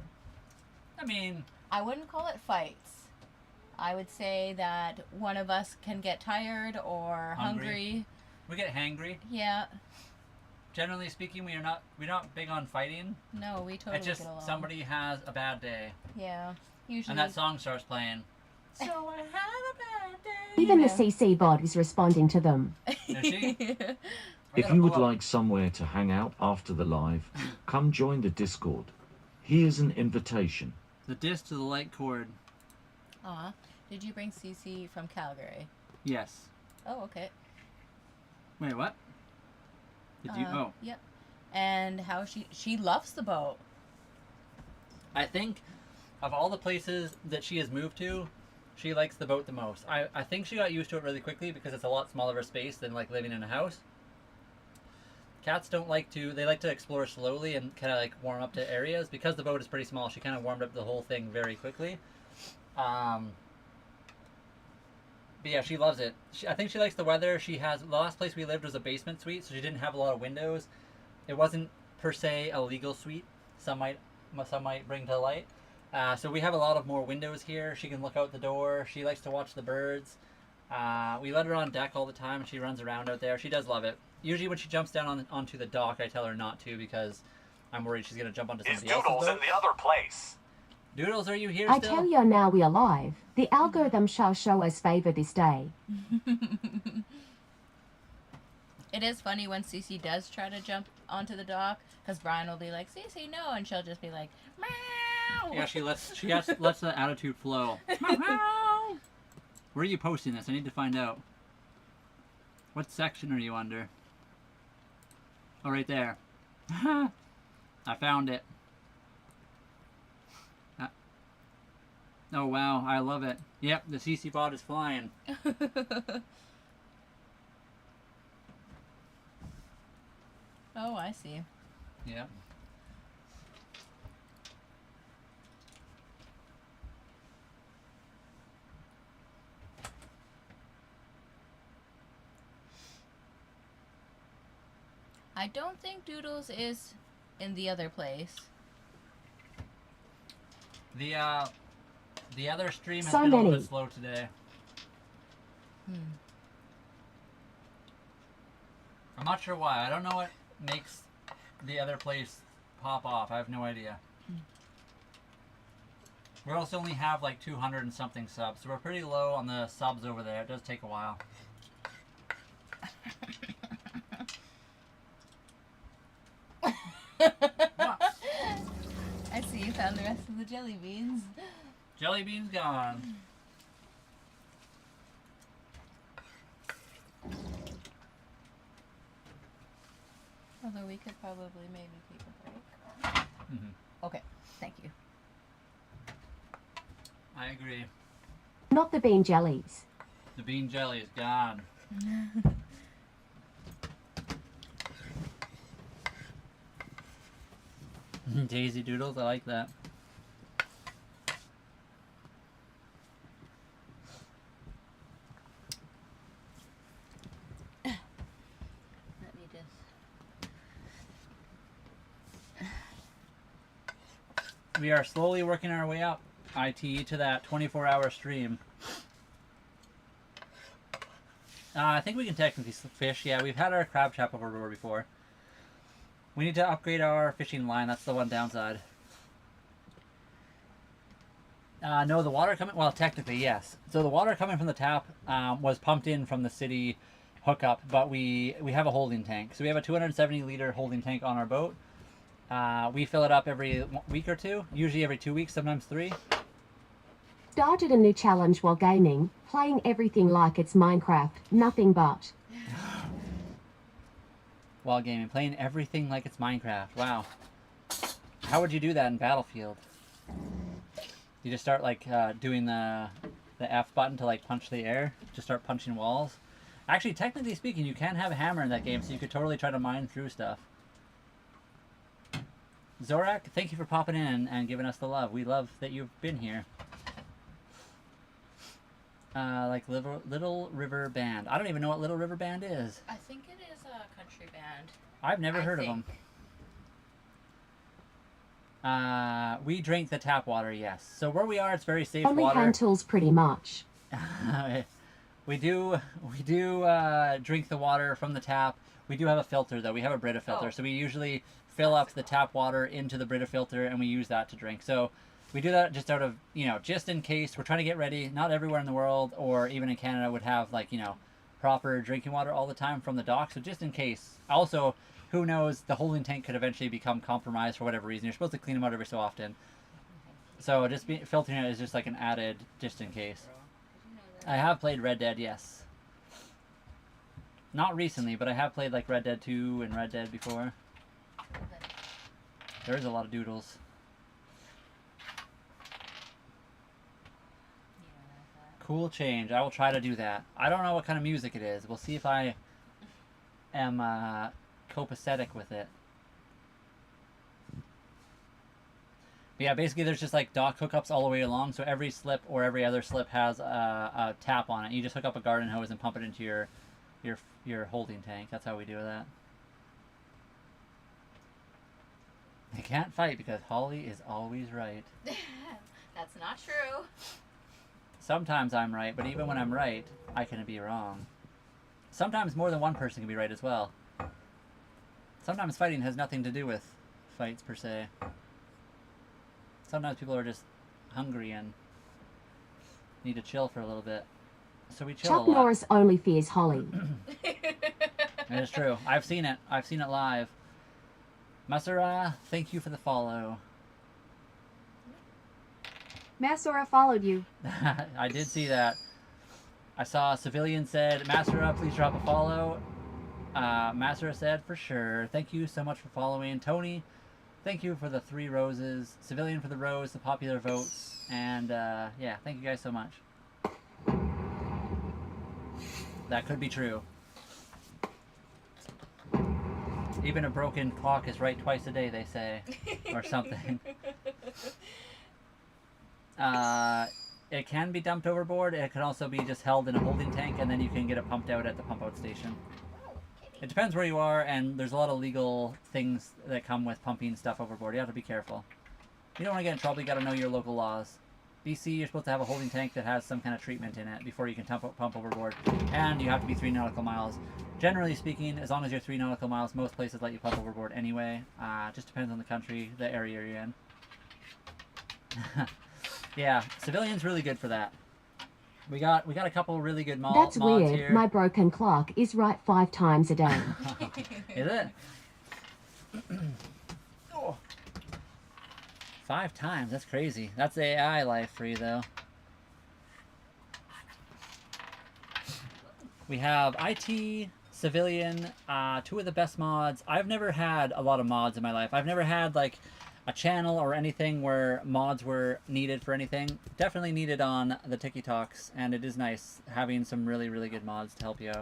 I mean... I wouldn't call it fights. I would say that one of us can get tired or hungry. We get hangry. Yeah. Generally speaking, we're not big on fighting. No, we totally It's just get along. somebody has a bad day. Yeah, usually. And that song starts playing. So I had a bad day. Even the CC bot is responding to them. Is she? If you would like somewhere to hang out after the live, come join the Discord. Here's an invitation. The disc to the light cord. Aw. Did you bring Cece from Calgary? Yes. Oh, okay. Wait, what? Did you? Oh. Yep. And how she loves the boat. I think of all the places that she has moved to, she likes the boat the most. I think she got used to it really quickly because it's a lot smaller of a space than like living in a house. Cats don't like to, they like to explore slowly and kind of like warm up to areas. Because the boat is pretty small, she kind of warmed up the whole thing very quickly. But yeah, she loves it. I think she likes the weather. The last place we lived was a basement suite, so she didn't have a lot of windows. It wasn't per se a legal suite. Some might bring to light. So we have a lot of more windows here. She can look out the door. She likes to watch the birds. We let her on deck all the time, and she runs around out there. She does love it. Usually when she jumps down onto the dock, I tell her not to because I'm worried she's going to jump onto somebody else's boat. Doodles in the other place? Doodles, are you here I still? tell you now we are live. The algorithm shall show us favor this day. It is funny when Cece does try to jump onto the dock, because Brian will be like, Cece, no, and she'll just be like, meow. Yeah, she lets the attitude flow. Where are you posting this? I need to find out. What section are you under? Oh, right there. I found it. Oh, wow. I love it. Yep, the CC bot is flying. Oh, I see. Yep. I don't think Doodles is in the other place. The other stream has So been a little many. bit slow today. I'm not sure why. I don't know what makes the other place pop off. I have no idea. We also only have like 200 and something subs, so we're pretty low on the subs over there. It does take a while. What? I see you found the rest of the jelly beans. Jelly beans gone. Although we could probably maybe take a break. Mm-hmm. Okay, thank you. I agree. Not the bean jellies. The bean jelly is gone. Daisy Doodles, I like that. Let me just... We are slowly working our way up, IT, to that 24-hour stream. I think we can technically fish. Yeah, we've had our crab trap overboard before. We need to upgrade our fishing line. That's the one downside. No, the water coming... Well, technically, yes. So the water coming from the tap was pumped in from the city hookup, but we have a holding tank. So we have a 270-liter holding tank on our boat. We fill it up every week or two, usually every 2 weeks, sometimes 3. Started a new challenge while gaming, playing everything like it's Minecraft, nothing but. While gaming, playing everything like it's Minecraft. Wow. How would you do that in Battlefield? You just start like doing the F button to like punch the air? Just start punching walls? Actually, technically speaking, you can have a hammer in that game, so you could totally try to mine through stuff. Zorak, thank you for popping in and giving us the love. We love that you've been here. Like Little River Band. I don't even know what Little River Band is. I think it is a country band. I've never heard of them. We drink the tap water, yes. So where we are, it's very safe Only water. hand tools pretty much. we do drink the water from the tap. We do have a filter though. We have a Brita filter, so we usually fill up the tap water into the Brita filter and we use that to drink. So we do that just out of, just in case. We're trying to get ready. Not everywhere in the world or even in Canada would have like, proper drinking water all the time from the dock. So just in case. Also, who knows, the holding tank could eventually become compromised for whatever reason. You're supposed to clean them out every so often. So just filtering it is just like an added just in case. I have played Red Dead, yes. Not recently, but I have played like Red Dead 2 and Red Dead before. There's a lot of doodles. Cool change. I will try to do that. I don't know what kind of music it is. We'll see if I am copacetic with it. But yeah, basically there's just like dock hookups all the way along, so every slip or every other slip has a tap on it. You just hook up a garden hose and pump it into your holding tank. That's how we do that. I can't fight because Holly is always right. That's not true. Sometimes I'm right, but even when I'm right, I can be wrong. Sometimes more than one person can be right as well. Sometimes fighting has nothing to do with fights per se. Sometimes people are just hungry and need to chill for a little bit. So we chill Chuck a lot. Norris only fears Holly. It is true. I've seen it. I've seen it live. Masura, thank you for the follow. Masura followed you. I did see that. I saw a civilian said, Masura, please drop a follow. Masura said, for sure. Thank you so much for following. Tony, thank you for the 3 roses. Civilian for the rose, the popular votes. And yeah, thank you guys so much. That could be true. Even a broken clock is right twice a day, they say. Or something. It can be dumped overboard. It can also be just held in a holding tank, and then you can get it pumped out at the pump out station. It depends where you are, and there's a lot of legal things that come with pumping stuff overboard. You have to be careful. You don't want to get in trouble. You got to know your local laws. BC, you're supposed to have a holding tank that has some kind of treatment in it before you can pump overboard, and you have to be 3 nautical miles. Generally speaking, as long as you're 3 nautical miles, most places let you pump overboard anyway. Just depends on the country, the area you're in. Yeah, Civilian's really good for that. We got a couple really good That's mods weird. here. My broken clock is right 5 times a day. Is it? Oh. 5 times, that's crazy. That's AI life for you, though. We have IT, Civilian, 2 of the best mods. I've never had a lot of mods in my life. I've never had, like, a channel or anything where mods were needed for anything. Definitely needed on the TikToks, and it is nice having some really, really good mods to help you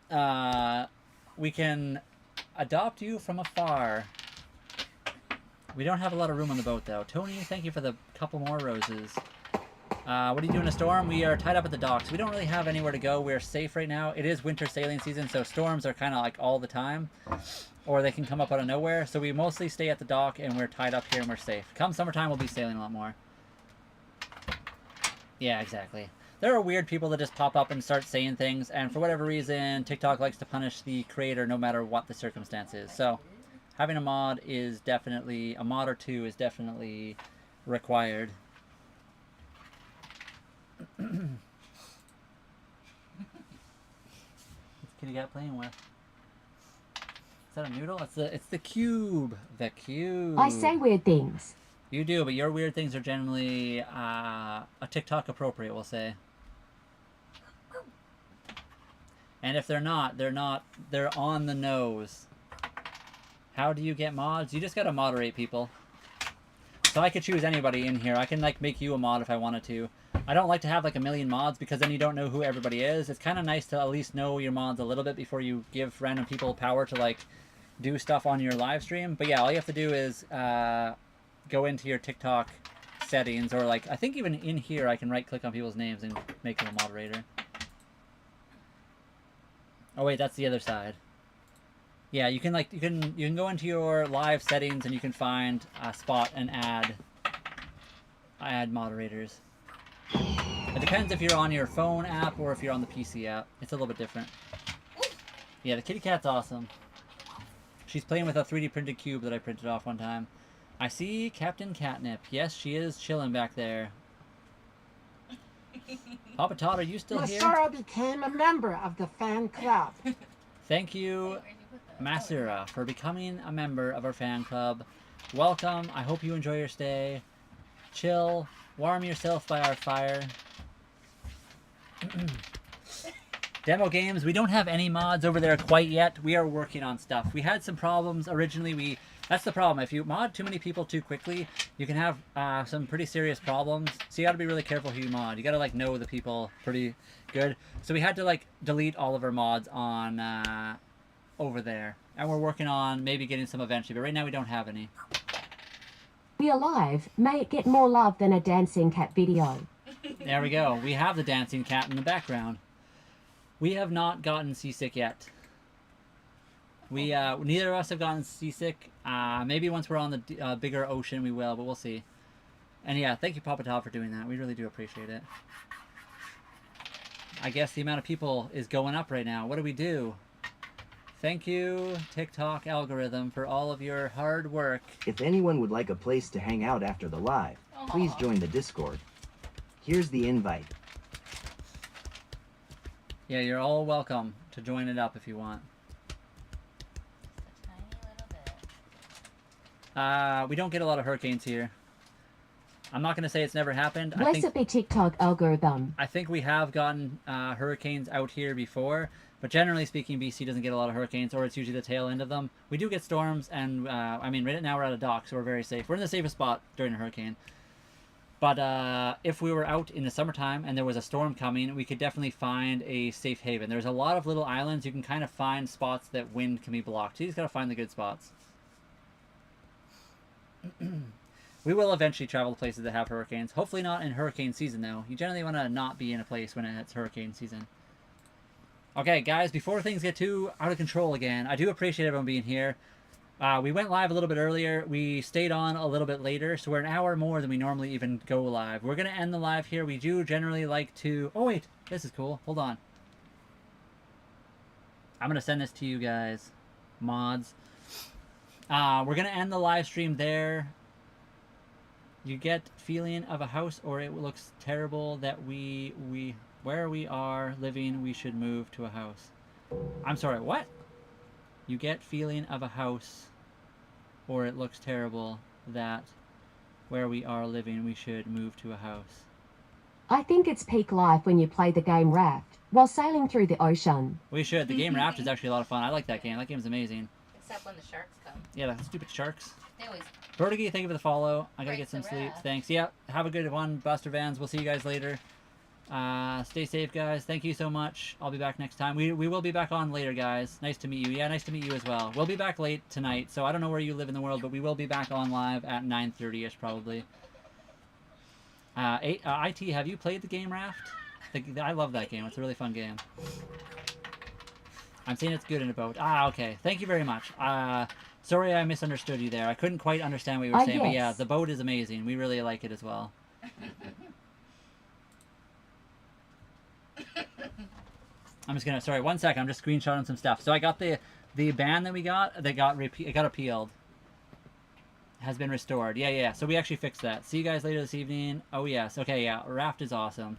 out. We can adopt you from afar. We don't have a lot of room on the boat, though. Tony, thank you for the couple more roses. What do you do in a storm? We are tied up at the docks. We don't really have anywhere to go. We're safe right now. It is winter sailing season, so storms are kind of like all the time. Or they can come up out of nowhere. So we mostly stay at the dock, and we're tied up here, and we're safe. Come summertime, we'll be sailing a lot more. Yeah, exactly. There are weird people that just pop up and start saying things, and for whatever reason, TikTok likes to punish the creator no matter what the circumstance is. So having a mod is definitely, a mod or 2 is definitely required. What's kitty cat playing with? Is that a noodle? It's the cube. The cube. I say weird things. You do, but your weird things are generally a TikTok appropriate, we'll say. And if they're not, they're on the nose. How do you get mods? You just gotta moderate people. So I could choose anybody in here. I can like make you a mod if I wanted to. I don't like to have like a million mods because then you don't know who everybody is. It's kind of nice to at least know your mods a little bit before you give random people power to like do stuff on your live stream. But yeah, all you have to do is go into your TikTok settings, or like I think even in here I can right click on people's names and make them a moderator. Oh wait, that's the other side. Yeah, you can like you can go into your live settings and you can find a spot and add moderators. It depends if you're on your phone app or if you're on the PC app. It's a little bit different. Yeah, the kitty cat's awesome. She's playing with a 3D printed cube that I printed off one time. I see Captain Catnip. Yes, she is chilling back there. Papa Todd, are you still here? Masura became a member of the fan club. Thank you, Masura, for becoming a member of our fan club. Welcome. I hope you enjoy your stay. Chill. Warm yourself by our fire. Demo games. We don't have any mods over there quite yet. We are working on stuff. We had some problems originally. That's the problem. If you mod too many people too quickly, you can have some pretty serious problems. So you got to be really careful who you mod. You got to like know the people pretty good. So we had to like delete all of our mods on over there, and we're working on maybe getting some eventually. But right now we don't have any. Be alive. May it get more love than a dancing cat video. There we go. We have the dancing cat in the background. We have not gotten seasick yet. We neither of us have gotten seasick. Maybe once we're on the bigger ocean we will, but we'll see. And yeah, thank you, Papa Todd, for doing that. We really do appreciate it. I guess the amount of people is going up right now. What do we do? Thank you, TikTok algorithm, for all of your hard work. If anyone would like a place to hang out after the live, please join the Discord. Here's the invite. Yeah, you're all welcome to join it up if you want. We don't get a lot of hurricanes here. I'm not going to say it's never happened. Bless it be TikTok algorithm. I think we have gotten hurricanes out here before, but generally speaking, BC doesn't get a lot of hurricanes, or it's usually the tail end of them. We do get storms, and I mean, right now we're at a dock, so we're very safe. We're in the safest spot during a hurricane. But if we were out in the summertime and there was a storm coming, we could definitely find a safe haven. There's a lot of little islands. You can kind of find spots that wind can be blocked. So you just got to find the good spots. We will eventually travel to places that have hurricanes. Hopefully not in hurricane season, though. You generally want to not be in a place when it's hurricane season. Okay, guys, before things get too out of control again, I do appreciate everyone being here. We went live a little bit earlier. We stayed on a little bit later, so we're an hour more than we normally even go live. We're going to end the live here. We do generally like to... Oh, wait. This is cool. Hold on. I'm going to send this to you guys. Mods. We're going to end the live stream there. You get feeling of a house, or it looks terrible that where we are living, we should move to a house. I'm sorry, what? You get feeling of a house, or it looks terrible that where we are living, we should move to a house. I think it's peak life when you play the game Raft while sailing through the ocean. We should. The game Raft is actually a lot of fun. I like that game. That game's amazing. Except when the sharks come. Yeah, the stupid sharks. They always... Vertigy, thank you for the follow. I gotta get breaks some the sleep. raft. Thanks. Yeah, have a good one, Buster Vans. We'll see you guys later. Stay safe, guys. Thank you so much. I'll be back next time. We will be back on later, guys. Nice to meet you. Yeah, nice to meet you as well. We'll be back late tonight, so I don't know where you live in the world, but we will be back on live at 9:30ish probably. IT, have you played the game Raft? I love that game. It's a really fun game. I'm saying it's good in a boat. Ah, okay. Thank you very much. Sorry I misunderstood you there. I couldn't quite understand what you were saying, but yeah, yes. the boat is amazing. We really like it as well. I'm just gonna, sorry, 1 second. I'm just screenshotting some stuff. So I got the ban that we got, it got appealed. Has been restored. Yeah. So we actually fixed that. See you guys later this evening. Oh, yes. Okay, yeah. Raft is awesome.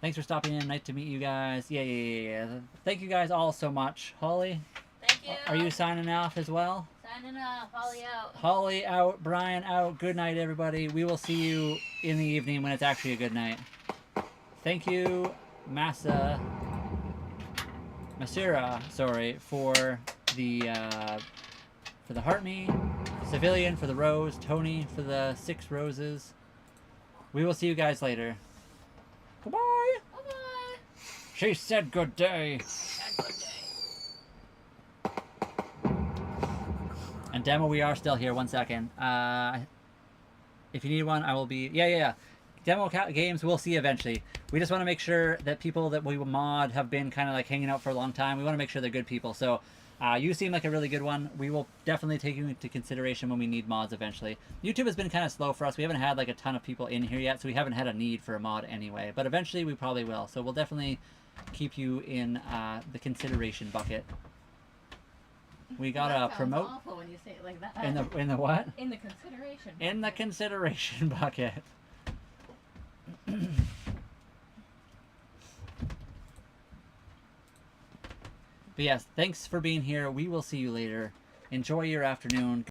Thanks for stopping in. Nice to meet you guys. Yeah. Thank you guys all so much. Holly? Thank you. Are you signing off as well? Signing off. Holly out. Holly out. Brian out. Good night, everybody. We will see you in the evening when it's actually a good night. Thank you, Masura, sorry, for the heart me, Civilian for the rose, Tony for the 6 roses. We will see you guys later. Goodbye. Bye-bye. She said good day. And demo, we are still here. 1 second. If you need one, I will be. Yeah. Demo games we'll see eventually. We just want to make sure that people that we mod have been kind of like hanging out for a long time. We want to make sure they're good people. So you seem like a really good one. We will definitely take you into consideration when we need mods eventually. YouTube has been kind of slow for us. We haven't had like a ton of people in here yet, so we haven't had a need for a mod anyway. But eventually we probably will. So we'll definitely keep you in the consideration bucket. We gotta promote. Awful when you say it like that. In the what? In the consideration. In the consideration bucket. But yes, thanks for being here. We will see you later. Enjoy your afternoon.